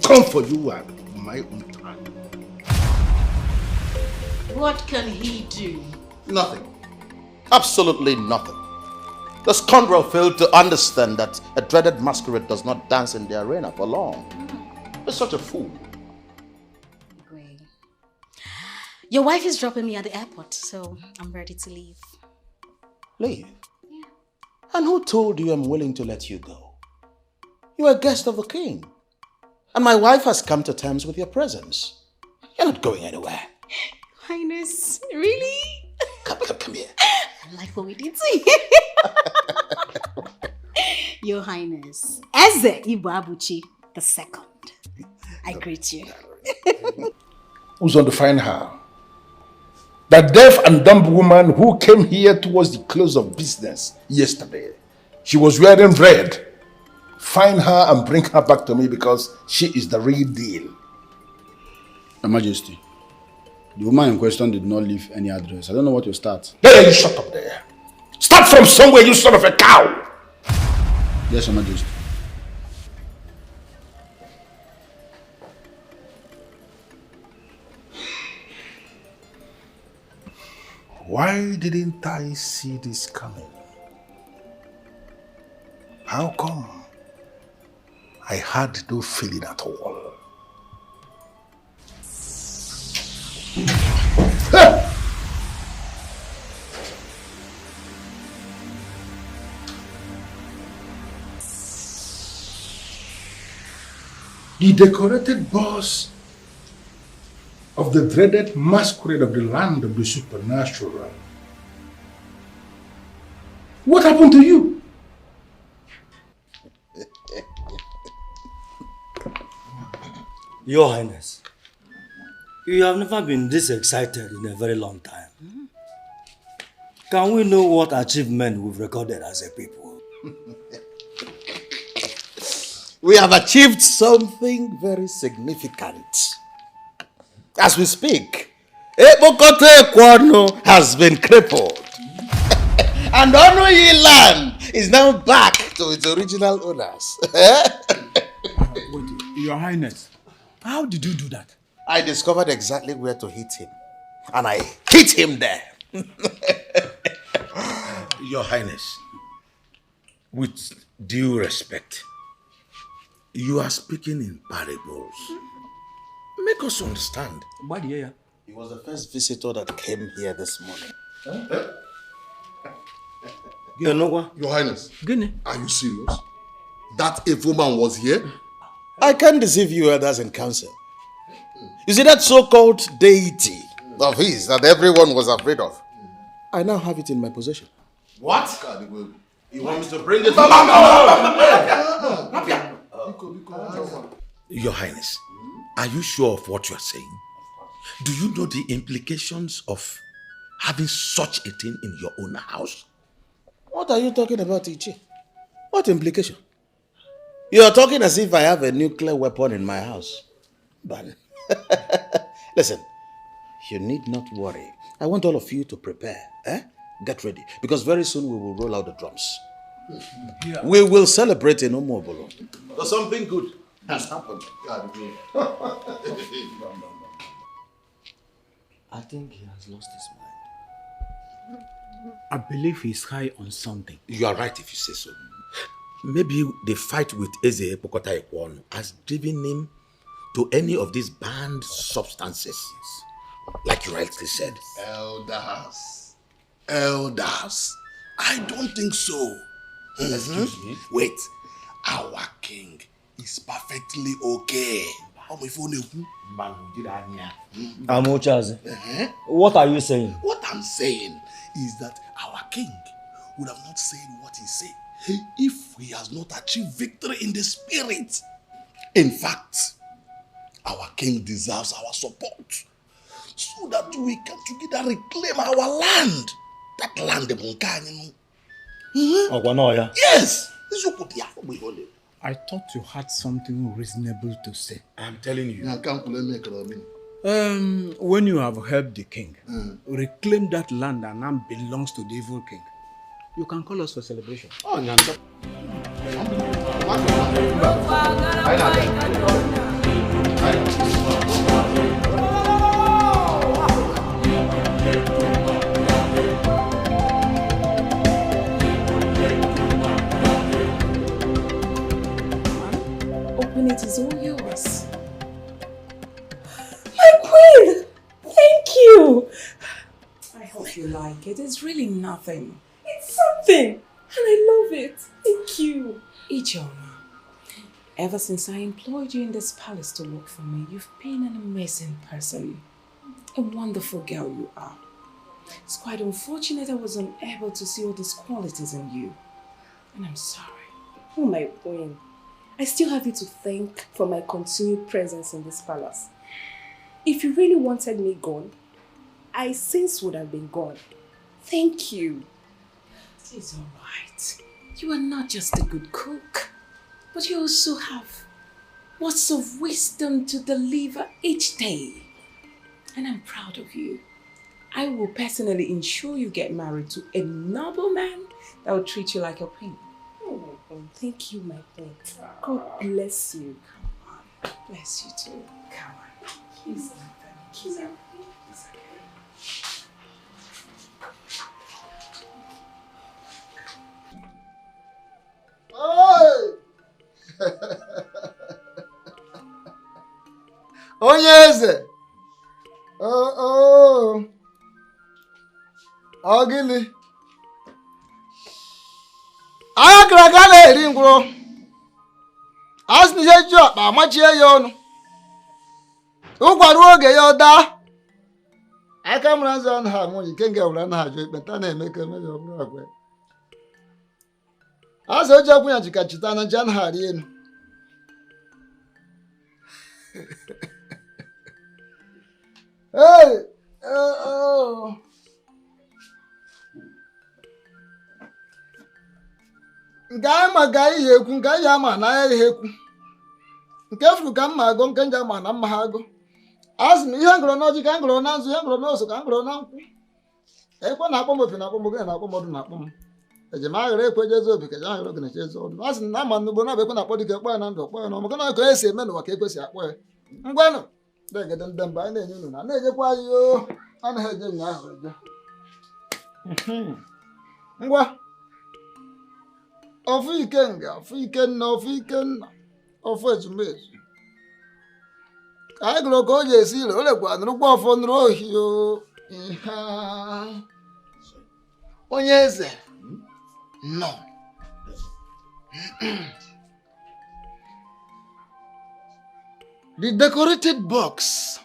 Come for you at my own time. What can he do? Nothing. Absolutely nothing. The scoundrel failed to understand that a dreaded masquerade does not dance in the arena for long. He's such a fool. Great. Your wife is dropping me at the airport, so I'm ready to leave. Leave? Yeah. And who told you I'm willing to let you go? You are a guest of the king. And my wife has come to terms with your presence. You're not going anywhere. Highness, really? Come here. I like what we did to you. Your Highness, Eze Ibu Abuchi II. I greet you. Who's going to find her? That deaf and dumb woman who came here towards the close of business yesterday. She was wearing red. Find her and bring her back to me because she is the real deal. Your Majesty, the woman in question did not leave any address. I don't know what to start. Hey, you shut up there. Start from somewhere, you son of a cow. Yes, Your Majesty. Why didn't I see this coming? How come? I had no feeling at all. The decorated boss of the dreaded masquerade of the land of the supernatural. What happened to you? Your Highness, you have never been this excited in a very long time. Can we know what achievement we've recorded as a people? We have achieved something very significant. As we speak, Ebokote Kwano has been crippled. And Onuyi land is now back to its original owners. Wait, Your Highness, how did you do that? I discovered exactly where to hit him. And I hit him there. Your Highness, with due respect, you are speaking in parables. Make us understand. He was the first visitor that came here this morning. Your Highness, are you serious? That evil man was here? I can't deceive you others in council. You see that so-called deity of his that everyone was afraid of? I now have it in my possession. What? You want me to bring it? Your Highness, are you sure of what you are saying? Do you know the implications of having such a thing in your own house? What are you talking about, Ichi? What implication? You are talking as if I have a nuclear weapon in my house. But listen, you need not worry. I want all of you to prepare. Get ready. Because very soon we will roll out the drums. Yeah. We will celebrate in Omobolo. Because something good has happened. I think he has lost his mind. I believe he's high on something. You are right if you say so. Maybe the fight with Eze Pokota Ekwon has driven him to any of these banned substances. Like you rightly said. Elders. I don't think so. Excuse me? Wait. Our king is perfectly okay. Amochaze, what are you saying? What I'm saying is that our king would have not said what he said if he has not achieved victory in the spirit. In fact, our king deserves our support. so that we can together reclaim our land. That land of Munkani. Yes. I thought you had something reasonable to say. I'm telling you. When you have helped the king, reclaim that land and now belongs to the evil king, you can call us for celebration. Oh, Open it, is all yours. My queen! Thank you! I hope you like it. It's really nothing. It's something! And I love it. Thank you. Ijoma, ever since I employed you in this palace to work for me, you've been an amazing person. A wonderful girl you are. It's quite unfortunate I was unable to see all these qualities in you. And I'm sorry. Oh, my queen. I still have you to thank for my continued presence in this palace. If you really wanted me gone, I since would have been gone. Thank you. It's all right. You are not just a good cook, but you also have words of wisdom to deliver each day. And I'm proud of you. I will personally ensure you get married to a noble man that will treat you like a queen. Oh my God. Thank you, my queen. God bless you. Come on. Bless you too. Come on. Kiss them. Kiss them. It's okay. Onye eze. Ọ gịnị? Anya kara aka na-eri ngwụrụ. Asị na ihe ji ọkpa amachie ya ọnụ. Ụkwarụ oge ya ọ daa. Aka mụrụ nzọ ọnụ ha nwunye ike nga wụrụ anaghị ajụ ekpenta na-eme ka eme ya ọ bụrụ agwa. Asị oche akwụnya jika chita na nche anaghị arị elu. Hey! Nke anyị ma ga ihe ekwu, nke anyị ama na ya ihe ekwu. Nke furu ka mma agụ, nke nje ama na mma ha agụ. Asị m ihe ngụrụ n'ọjị ka ngụrụ na nzu, ihe ngụrụ n'oso ka ngụrụ na nkwụ. Ekwe na-akpọ m opi na-akpọ m ogene na-akpọ m ọdụ na-akpọ m. Eji m aghara ekwe jezi obi ka eji aghara ogene chezi ọdụ. Asị na ama n'ugbo na-abụ ekwe na-akpọ dike kpọ ya na ndụ kpọ ya na ọmụgụ na ka esi eme n'ụwa ka ekwesị akpọ ya. Ngwanụ degede ndị mba anyị na-enye unu na na-ejekwa anyị o anaghị eje ụnyaahụ eje. Ngwa ofu ikenga, ofu ikenna, ofu ikenna, ofu ezumezu. Ka anyị gụrụ ka o ji esi ire, o lekwa nụrụkwa ọfọ nụrụ ohi o. Onye eze nọ. The decorated box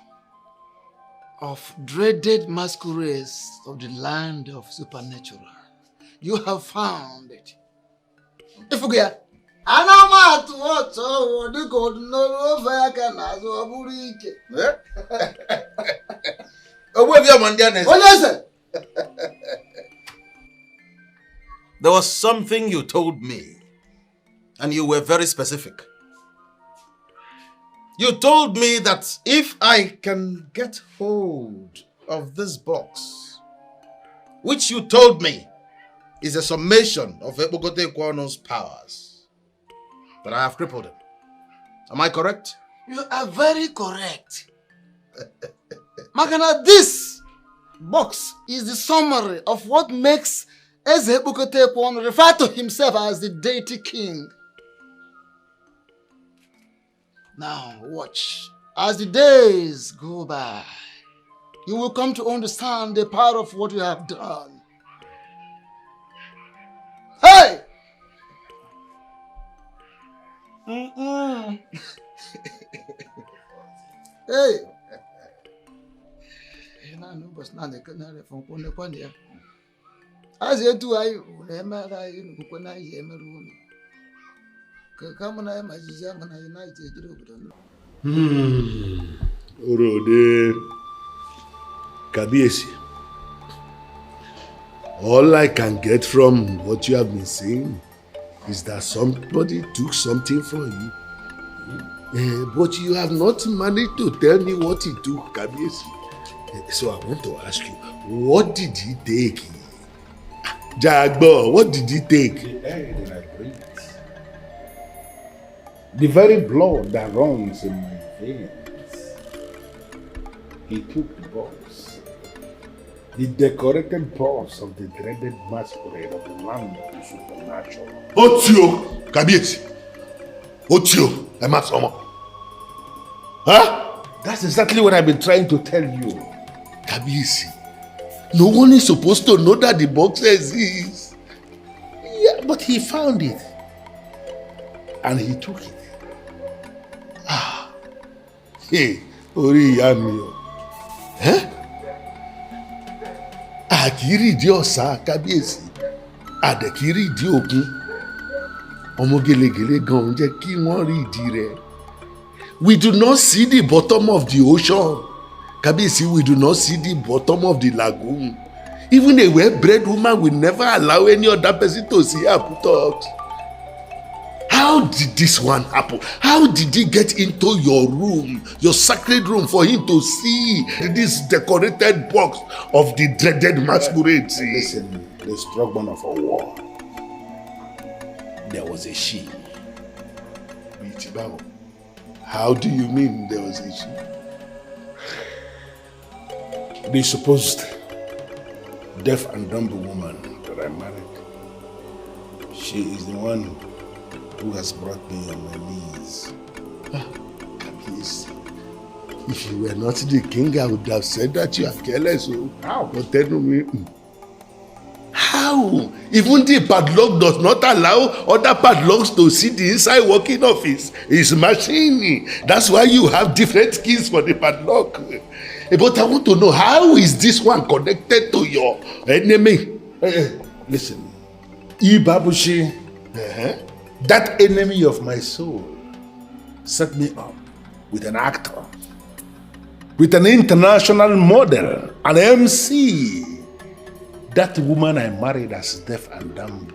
of dreaded masquerades of the land of supernatural. You have found it. Ifugia. Anamatu oto diko no faka na zo buru ike. Owe bi amandia na. Onye There was something you told me, and you were very specific. You told me that if I can get hold of this box, which you told me is a summation of Ebogote Kwano's powers, that I have crippled him. Am I correct? You are very correct. Magana, this box is the summary of what makes Eze Ebogote Kwano refer to himself as the deity king. Now watch. As the days go by, you will come to understand the power of what you have done. Hey! Hey! As you do, I Orode. Kabiesi, all I can get from what you have been saying is that somebody took something from you. But you have not managed to tell me what he took, Kabiesi. So I want to ask you, what did he take? Jagbo, what did he take? The air that I breathe. The very blood that runs in my veins. He took the box. The decorated box of the dreaded masquerade of the land of the supernatural. Otio, Kabiesi. Otio, Emasomo. Huh? That's exactly what I've been trying to tell you. Kabiesi, no one is supposed to know that the box exists. Yeah, but he found it. And he took it. Ah. Hey, Ori Yamio. Huh? Àkìrí ìdí ọ̀sà Kábíyèsí. Àdẹ̀kìrí ìdí òkun. Ọmọ gèlègèlè gan jẹ́ kí wọ́n rí ìdí rẹ̀. We do not see the bottom of the ocean. Kábíyèsí, we do not see the bottom of the lagoon. Even a well-bred woman will never allow any other person to see her put out. How did this one happen? How did he get into your room, your sacred room, for him to see this decorated box of the dreaded masquerade? Listen, the struggle of a war. There was a she. How do you mean there was a she? The supposed deaf and dumb woman that I married. She is the one who has brought me on my knees. Please, if you were not the king, I would have said that you are careless. How? But tell me. How? Even the padlock does not allow other padlocks to see the inside working of his machine. That's why you have different keys for the padlock. But I want to know, how is this one connected to your enemy? Listen, Ibabushi, that enemy of my soul, set me up with an actor, with an international model, an MC. That woman I married as deaf and dumb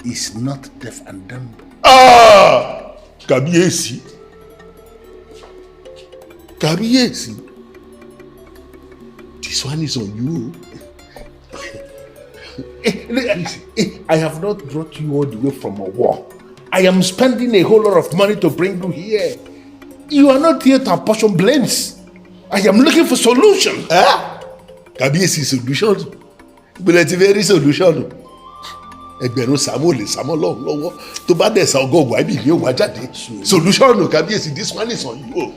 is not deaf and dumb. Ah! Kabiesi. Kabiesi. This one is on you. I have not brought you all the way from a war. I am spending a whole lot of money to bring you here. You are not here to apportion blames. I am looking for solutions. Kabiesi solutions. But it's a very solution. Ẹgbẹ̀rún Samuel lè Samuel lọ́wọ́ tó bá dẹ̀ sa ọgọ́gùn àbí ìlú òwò ajáde. Solution Kabiesi, this one is on you.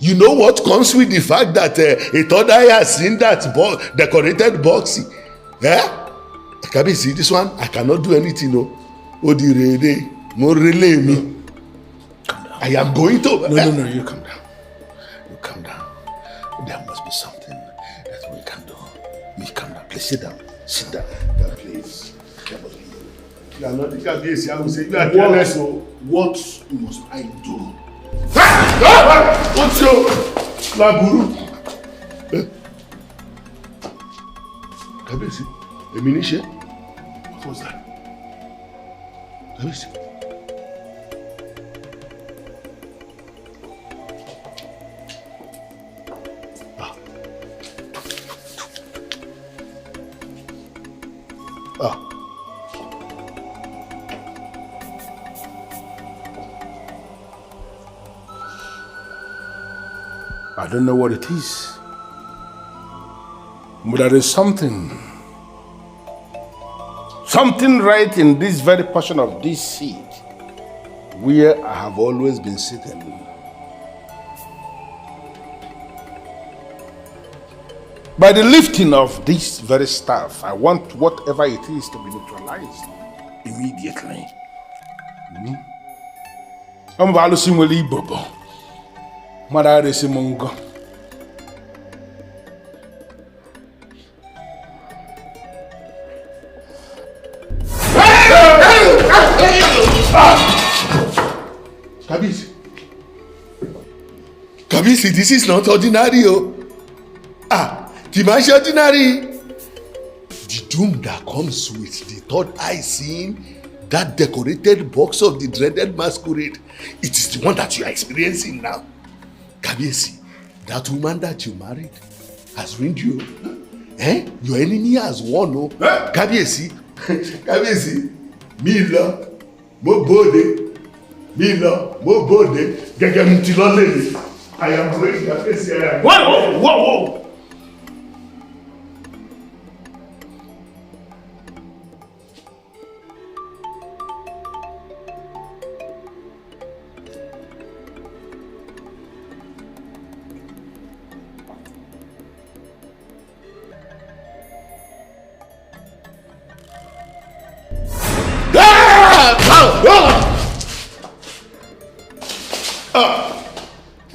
You know what comes with the fact that a third eye has seen that decorated box? Kabiesi, this one, I cannot do anything. No. Odirede, mo relay me. I am going to. No, you calm down. You calm down. There must be something that we can do. You calm down. Please sit down. Sit down. Please. You are not the Kabiesi. I will say you are careless. What must I do? What's your laburu? Kabiesi, Eminishe? What was that? Kabiesi. I don't know what it is, but there is something right in this very portion of this seat where I have always been sitting. By the lifting of this very staff, I want whatever it is to be neutralized immediately. I'm Valusimoli Bobo. Madare Simongo. Kabiesi, this is not ordinary. Ordinary. The doom that comes with the third eye seeing that decorated box of the dreaded masquerade, it is the one that you are experiencing now. Kabiesi, that woman that you married has ruined you. Eh? Your enemy has won. Oh. Kabiesi, Kabiesi, Mila, Mobode, Mila, Mobode, Gagamtilole. I am ready. Whoa, whoa, whoa.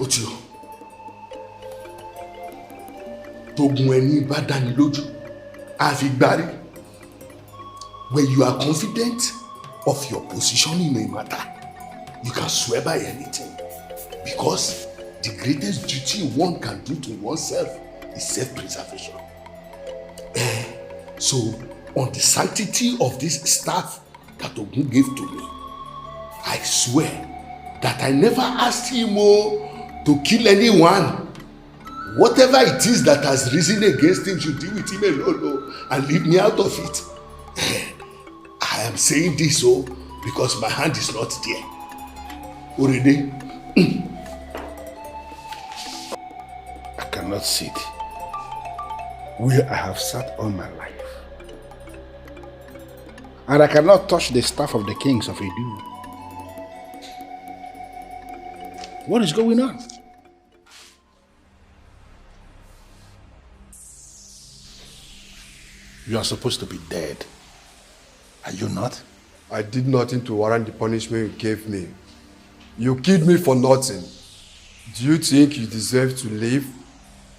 Otio, Togun ẹni bá dáni lójú, àfigbárí. When you are confident of your position in a matter, you can swear by anything. Because the greatest duty one can do to oneself is self-preservation. So, on the sanctity of this staff that Ogun gave to me, I swear that I never asked him to kill anyone. Whatever it is that has risen against him should deal with him alone and leave me out of it. I am saying this because my hand is not there. Already, I cannot sit where I have sat all my life. And I cannot touch the staff of the kings of Edu. What is going on? You are supposed to be dead. Are you not? I did nothing to warrant the punishment you gave me. You killed me for nothing. Do you think you deserve to live?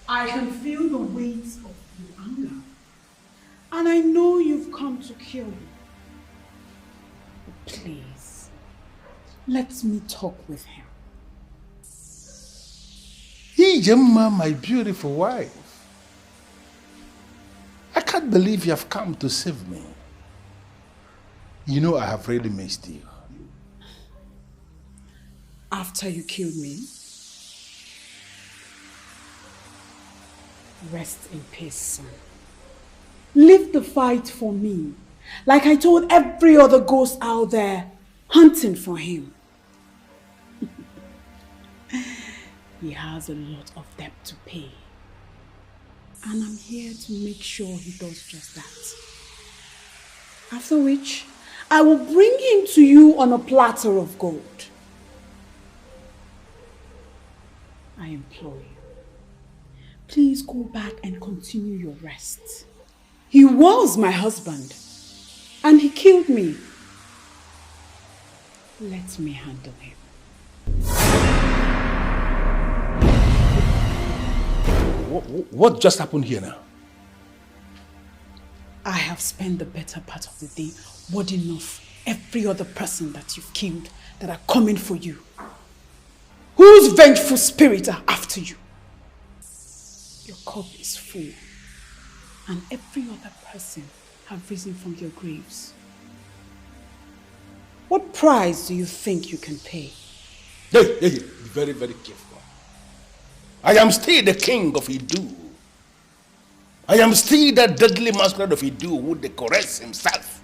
I can feel the weight of your anger. And I know you've come to kill me. But please, let me talk with him. Ijemma, my beautiful wife. I can't believe you have come to save me. You know I have really missed you. After you killed me, rest in peace, son. Leave the fight for me, like I told every other ghost out there hunting for him. He has a lot of debt to pay. And I'm here to make sure he does just that. After which, I will bring him to you on a platter of gold. I implore you, please go back and continue your rest. He was my husband, and he killed me. Let me handle him. What just happened here now? I have spent the better part of the day warding off every other person that you've killed that are coming for you. Whose vengeful spirits are after you? Your cup is full, and every other person have risen from your graves. What price do you think you can pay? Hey, be very, very careful. I am still the king of Edu. I am still that deadly masquerade of Edu who decorates himself.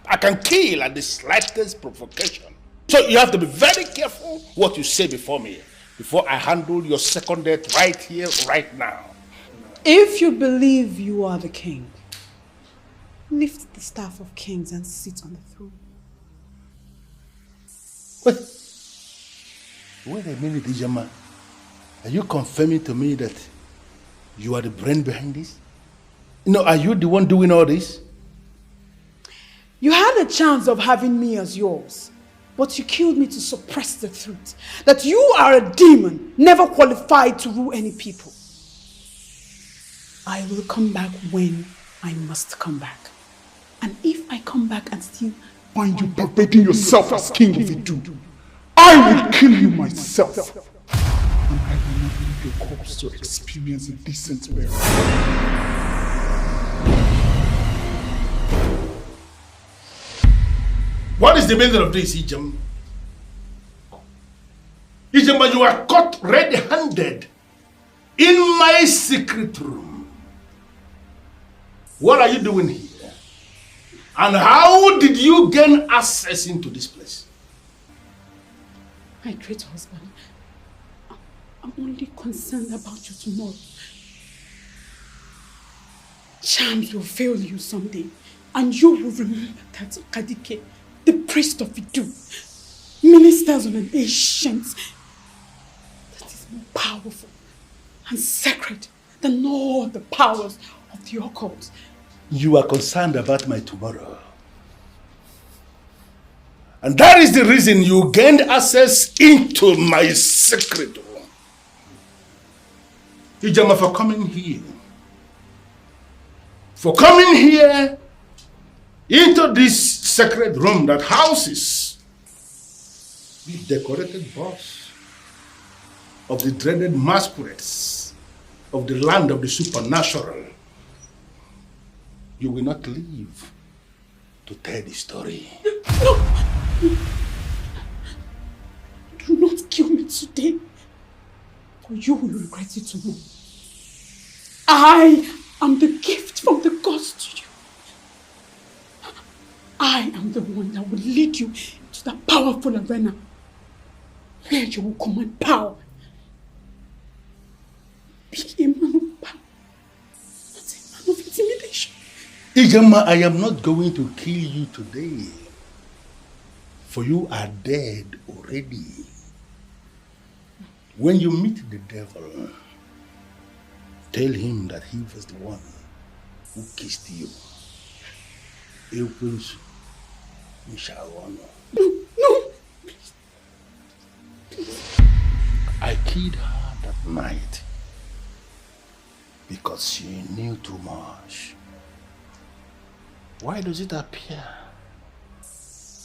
I can kill at the slightest provocation. So you have to be very careful what you say before me, before I handle your second death right here, right now. If you believe you are the king, lift the staff of kings and sit on the throne. Wait a minute, Ijama. Are you confirming to me that you are the brain behind this? No, are you the one doing all this? You had a chance of having me as yours, but you killed me to suppress the truth that you are a demon, never qualified to rule any people. I will come back when I must come back. And if I come back and still find you perpetuating yourself as king of Edu, I will kill you myself. and I will not leave your corpse to experience a decent burial. What is the meaning of this, Ijem? Ijem, you are caught red-handed in my secret room. What are you doing here? And how did you gain access into this place? My great husband, I'm only concerned about you tomorrow. Charms will fail you someday, and you will remember that Kadike, the priest of Idu, ministers on an ancient that is more powerful and sacred than all the powers of the occult. You are concerned about my tomorrow. And that is the reason you gained access into my secret room. Ijama, for coming here. For coming here into this sacred room that houses the decorated boss of the dreaded masquerades of the land of the supernatural. You will not live to tell the story. No! Do not kill me today, or you will regret it tomorrow. I am the gift from the gods to you. I am the one that will lead you to that powerful arena where you will command power. Be a man of power, not a man of intimidation. Ijama, I am not going to kill you today, for you are dead already. When you meet the devil, tell him that he was the one who kissed you. Equals, you shall honor. No, please. Please. I killed her that night because she knew too much. Why does it appear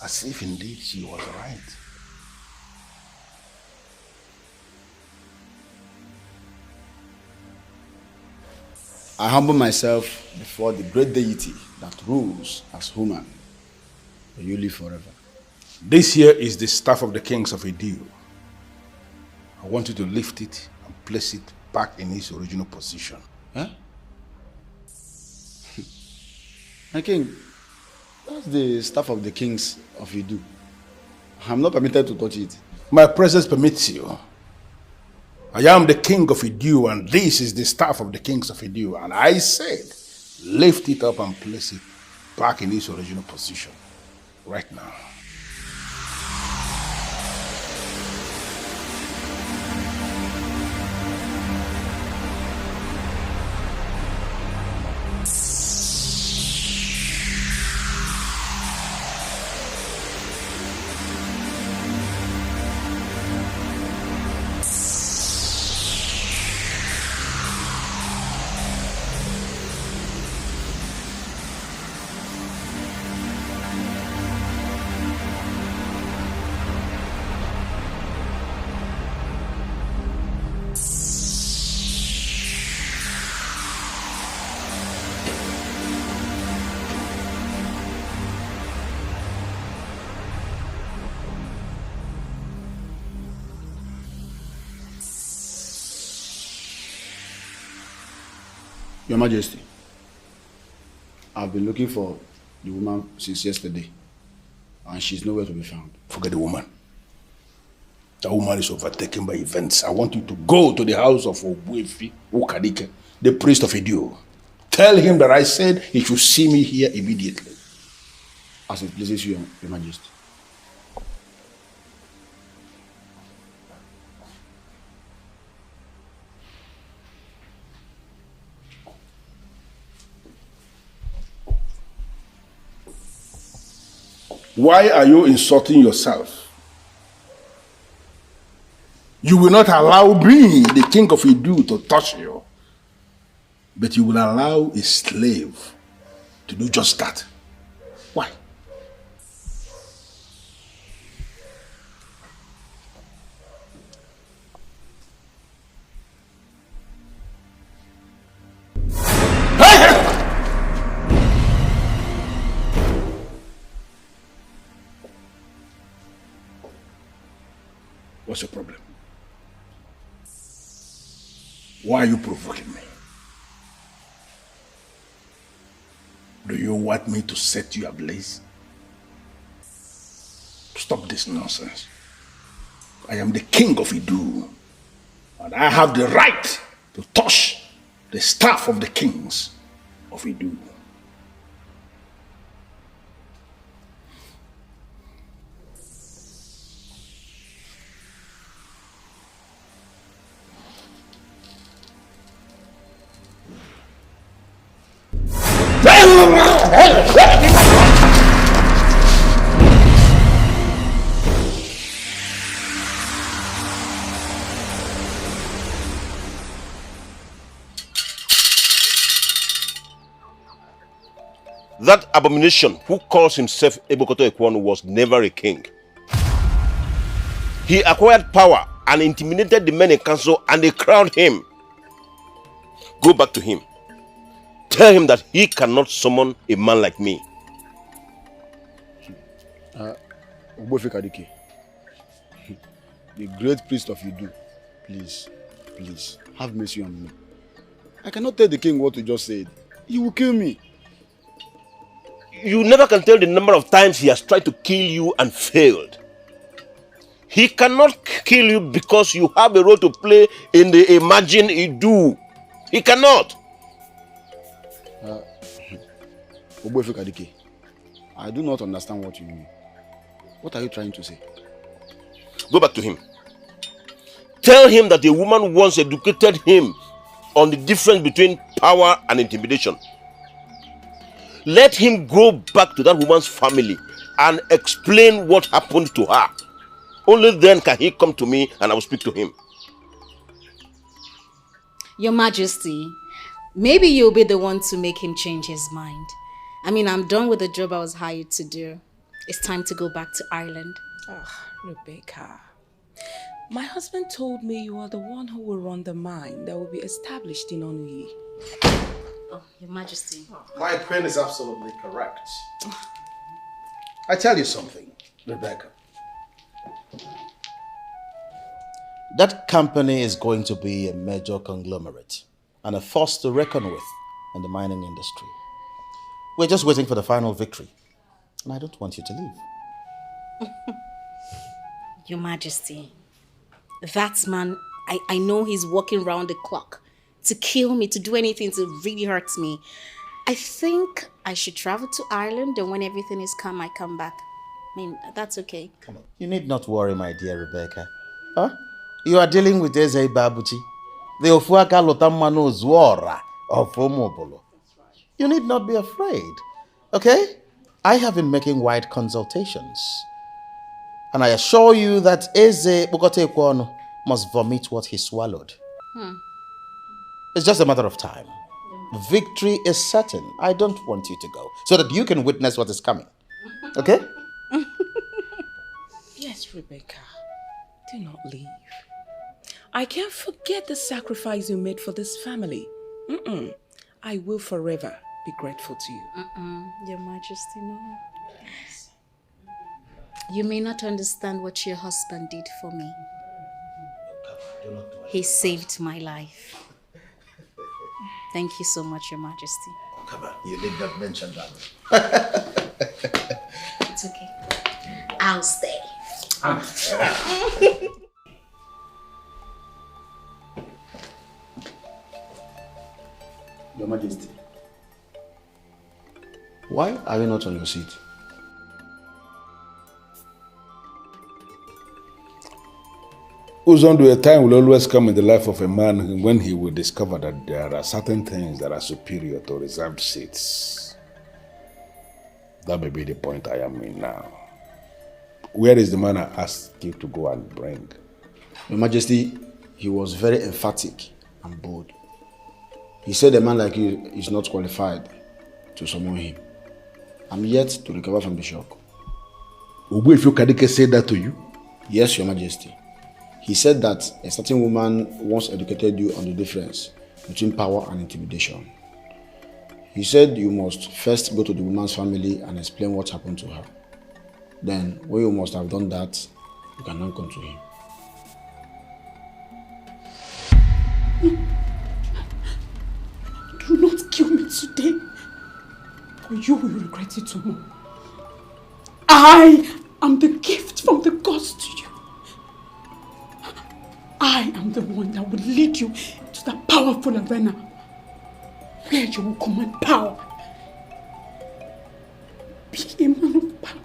as if indeed she was right? I humble myself before the great deity that rules as human. May you live forever. This here is the staff of the kings of Idu. I want you to lift it and place it back in its original position. Huh? My king, that's the staff of the kings of Idu. I'm not permitted to touch it. My presence permits you. I am the king of Idu, and this is the staff of the kings of Idu. And I said, lift it up and place it back in its original position right now. Your Majesty, I've been looking for the woman since yesterday, and she's nowhere to be found. Forget the woman. The woman is overtaken by events. I want you to go to the house of Ogbuefi Ukadike, the priest of Idu. Tell him that I said he should see me here immediately. As it pleases you, Your Majesty. Why are you insulting yourself? You will not allow me, the king of Idu, to touch you. But you will allow a slave to do just that. Why? What's your problem? Why are you provoking me? Do you want me to set you ablaze? Stop this nonsense. I am the king of Idu, and I have the right to touch the staff of the kings of Idu. That abomination who calls himself Ebokoto Ekwonu was never a king. He acquired power and intimidated the men in council, and they crowned him. Go back to him. Tell him that he cannot summon a man like me. Kadike, the great priest of Idu, please, have mercy on me. I cannot tell the king what you just said. He will kill me. You never can tell the number of times he has tried to kill you and failed. He cannot kill you because you have a role to play in the Imagine Idu. He cannot. Kadike, I do not understand what you mean. What are you trying to say? Go back to him. Tell him that a woman once educated him on the difference between power and intimidation. Let him go back to that woman's family and explain what happened to her. Only then can he come to me and I will speak to him. Your Majesty, maybe you'll be the one to make him change his mind. I mean, I'm done with the job I was hired to do. It's time to go back to Ireland. Rebecca, my husband told me you are the one who will run the mine that will be established in Onuyi. Oh, Your Majesty. My queen is absolutely correct. I tell you something, Rebecca. That company is going to be a major conglomerate and a force to reckon with in the mining industry. We're just waiting for the final victory. And I don't want you to leave. Your Majesty, that man, I know he's working round the clock to kill me, to do anything to really hurt me. I think I should travel to Ireland, and when everything is calm, I come back. I mean, that's okay. Come on. You need not worry, my dear Rebecca. Huh? You are dealing with Eze Babuchi, the Ofuaka Lotamano Zwara of Omobolo. You need not be afraid. Okay? I have been making wide consultations. And I assure you that Eze Bokote Ekwono must vomit what he swallowed. It's just a matter of time. Victory is certain. I don't want you to go, so that you can witness what is coming. Okay? Yes, Rebecca. Do not leave. I can't forget the sacrifice you made for this family. I will forever be grateful to you. Your Majesty, no. Yes. You may not understand what your husband did for me. He saved my life. Thank you so much, Your Majesty. Oh, come on, you did not mention that. It's okay. I'll stay. Your Majesty, why are you not on your seat? Uzondu, a time will always come in the life of a man when he will discover that there are certain things that are superior to reserved seats. That may be the point I am in now. Where is the man I asked you to go and bring? Your Majesty, he was very emphatic and bold. He said a man like you is not qualified to summon him. I'm yet to recover from the shock. Ugezu Kadike said that to you? Yes, Your Majesty. He said that a certain woman once educated you on the difference between power and intimidation. He said you must first go to the woman's family and explain what happened to her. Then, when you must have done that, you can now come to him. you will regret it tomorrow. I am the gift from the gods to you. I am the one that will lead you to the powerful arena where you will command power. Be a man of power,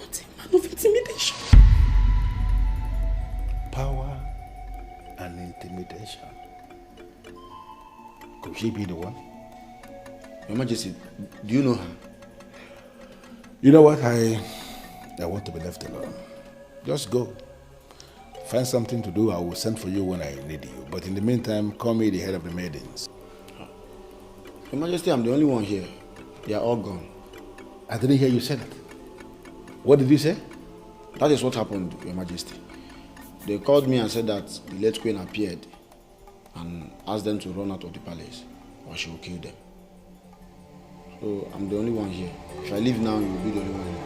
not a man of intimidation. Power and intimidation. Could she be the one? Your Majesty, do you know her? You know what? I want to be left alone. Just go. Find something to do. I will send for you when I need you. But in the meantime, call me the head of the maidens. Your Majesty, I'm the only one here. They are all gone. I didn't hear you say that. What did you say? That is what happened, Your Majesty. They called me and said that the late queen appeared and asked them to run out of the palace or she will kill them. So I'm the only one here. If I leave now, you will be the only one in the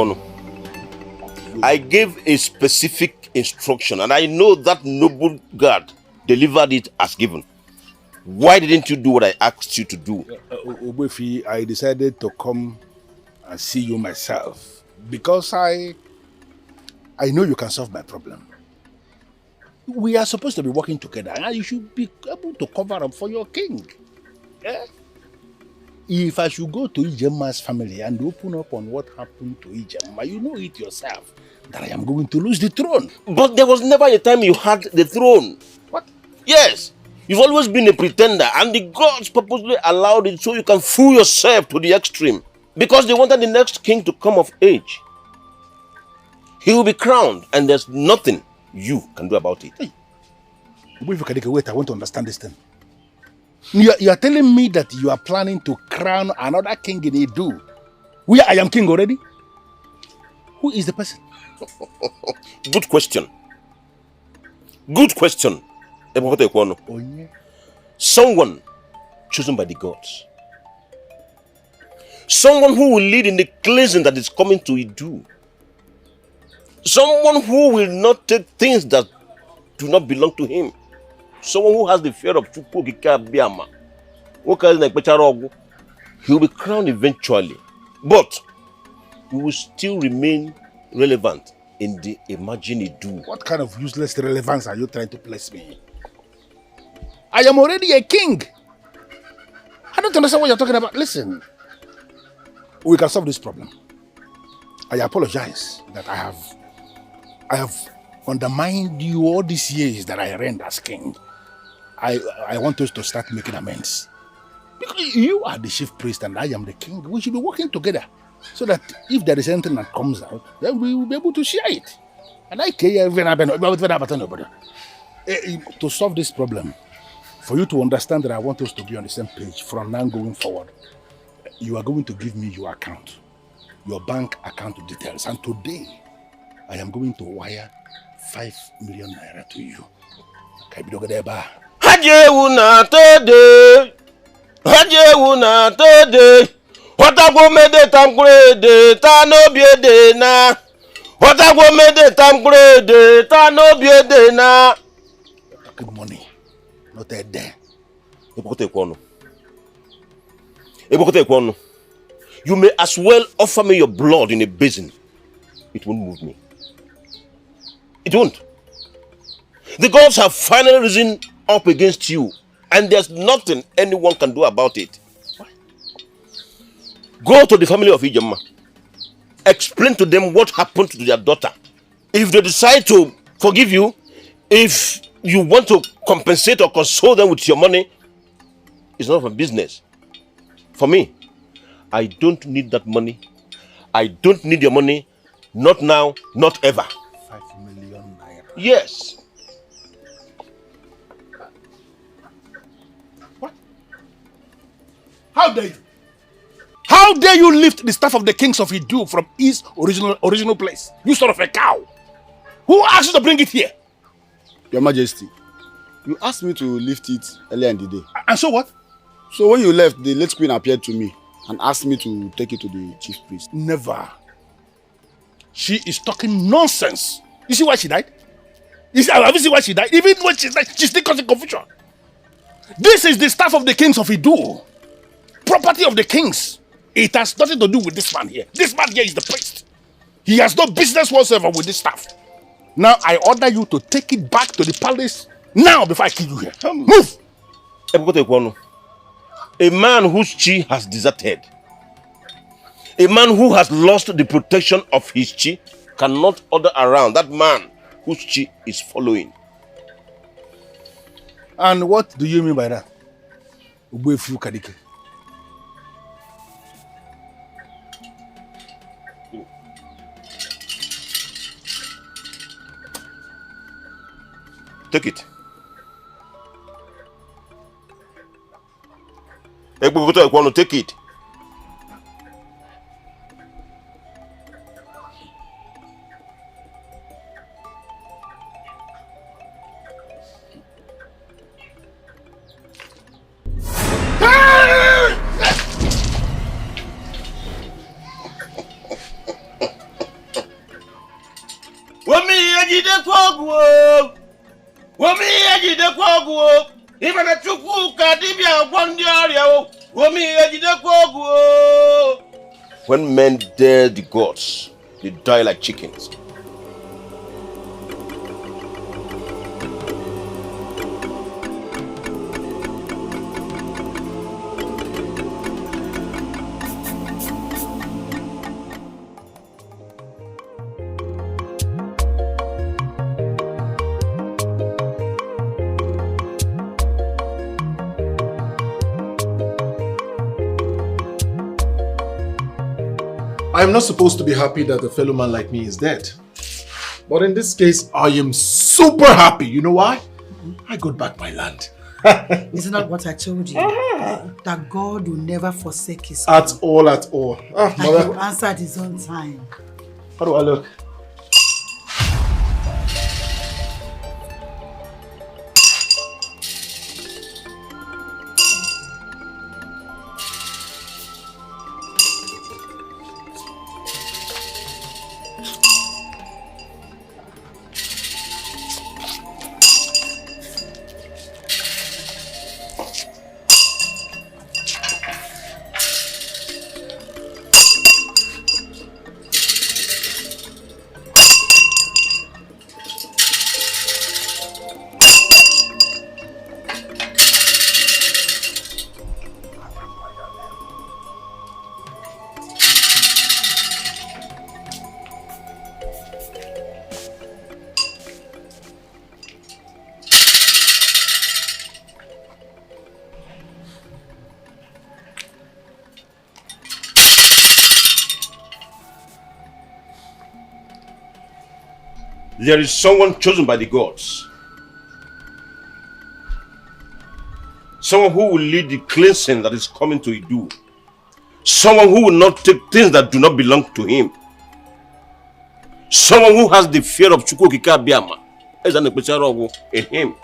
palace. I gave a specific instruction and I know that noble guard delivered it as given. Why didn't you do what I asked you to do? Obefi, I decided to come and see you myself because I know you can solve my problem. We are supposed to be working together and you should be able to cover up for your king. Yeah? If I should go to Ijema's family and open up on what happened to Ijema, you know it yourself that I am going to lose the throne. But there was never a time you had the throne. What? Yes. You've always been a pretender and the gods purposely allowed it so you can fool yourself to the extreme. Because they wanted the next king to come of age. He will be crowned and there's nothing you can do about it. Hey. Wait, I want to understand this thing. You are telling me that you are planning to crown another king in Edo, where I am king already? Who is the person? Good question. Good question. Someone chosen by the gods. Someone who will lead in the cleansing that is coming to Edo. Someone who will not take things that do not belong to him. Someone who has the fear of Chukwu Biama. He will be crowned eventually. But he will still remain relevant in the Imagine Edo. What kind of useless relevance are you trying to place me? I am already a king. I don't understand what you're talking about. Listen, we can solve this problem. I apologize that I have undermined you all these years that I reigned as king. I want us to start making amends. Because you are the chief priest and I am the king. We should be working together so that if there is anything that comes out, then we will be able to share it. And I care to solve this problem. For you to understand that I want us to be on the same page from now going forward, you are going to give me your account, your bank account details. And today, I am going to wire 5 million naira to you. Hajewuna tede, Hajewuna tede, Watago mede tamkrede, Tano biede na, Watago mede tamkrede, Tano biede na. Talking money, not a day. You may as well offer me your blood in a basin. It won't move me. It won't. The gods have finally risen up against you, and there's nothing anyone can do about it. What? Go to the family of Ijema. Explain to them what happened to their daughter. If they decide to forgive you, if you want to compensate or console them with your money, it's none of my business. For me, I don't need that money. I don't need your money. Not now, not ever. 5 million naira. Yes. What? How dare you? How dare you lift the staff of the kings of Edo from his original place? You sort of a cow. Who asked you to bring it here? Your Majesty, you asked me to lift it earlier in the day. And so what? So when you left, the late queen appeared to me and asked me to take it to the chief priest. Never. She is talking nonsense. You see why she died? Have you seen why she died? Even when she died, she still causing confusion. This is the staff of the kings of Idu. Property of the kings. It has nothing to do with this man here. This man here is the priest. He has no business whatsoever with this staff. Now I order you to take it back to the palace now before I kill you here. Move! A man whose chi has deserted, a man who has lost the protection of his chi, cannot order around that man whose chi is following. And what do you mean by that? Ugezu Kadike. Take it. Take it. When men dare the gods, they die like chickens. I am not supposed to be happy that a fellow man like me is dead. But in this case, I am super happy. You know why? I got back my land. Isn't that what I told you? That God will never forsake his At all, at all. and he will answer at his own time. How do I look? There is someone chosen by the gods. Someone who will lead the cleansing that is coming to Idu. Someone who will not take things that do not belong to him. Someone who has the fear of Chukwukika Biama in him.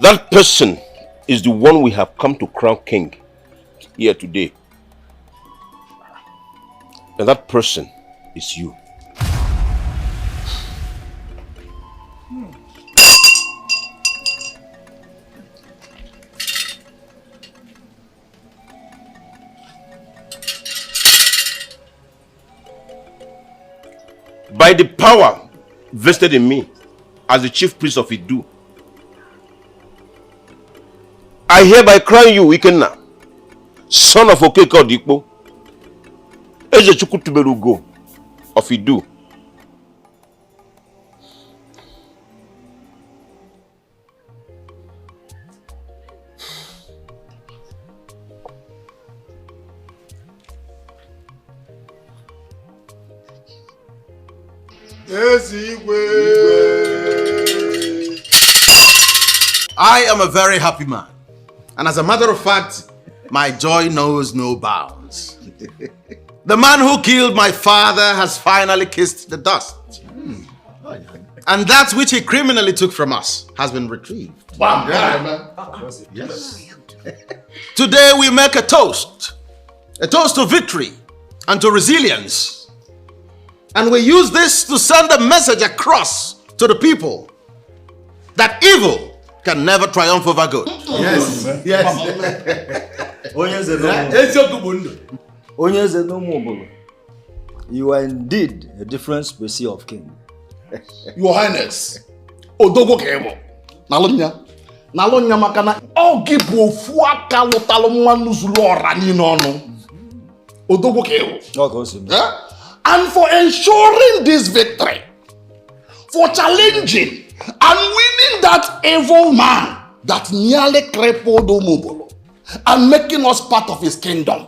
That person is the one we have come to crown king here today. And that person is you. By the power vested in me as the chief priest of Idu, I hereby crown you, Ikenna, son of Okeke Odikpo, Ezechukwu Tuberugo of Idu. I am a very happy man. And as a matter of fact, my joy knows no bounds. The man who killed my father has finally kissed the dust. And that which he criminally took from us has been retrieved. Bam! Yes. Today we make a toast to victory and to resilience. And we use this to send a message across to the people that evil can never triumph over good. Yes. Yes. You are indeed a different species of king. Your Highness, Odogo Kemo, Nalonya Makana, Ogibo Fuaka Lotalomanu Zulora Ninono. Odogo Kemo. And for ensuring this victory, for challenging and winning that evil man that nearly crippled Omobolo and making us part of his kingdom,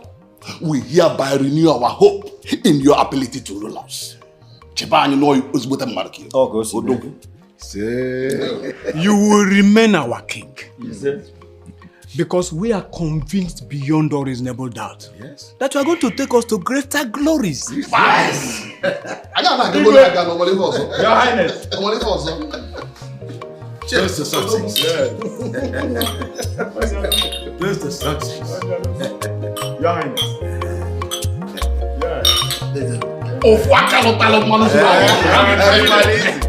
we hereby renew our hope in your ability to rule us. You will remain our king. Because we are convinced beyond all reasonable doubt that you are going to take us to greater glories. Your Highness. Cheers to success. Cheers to success. Your Highness. Yeah.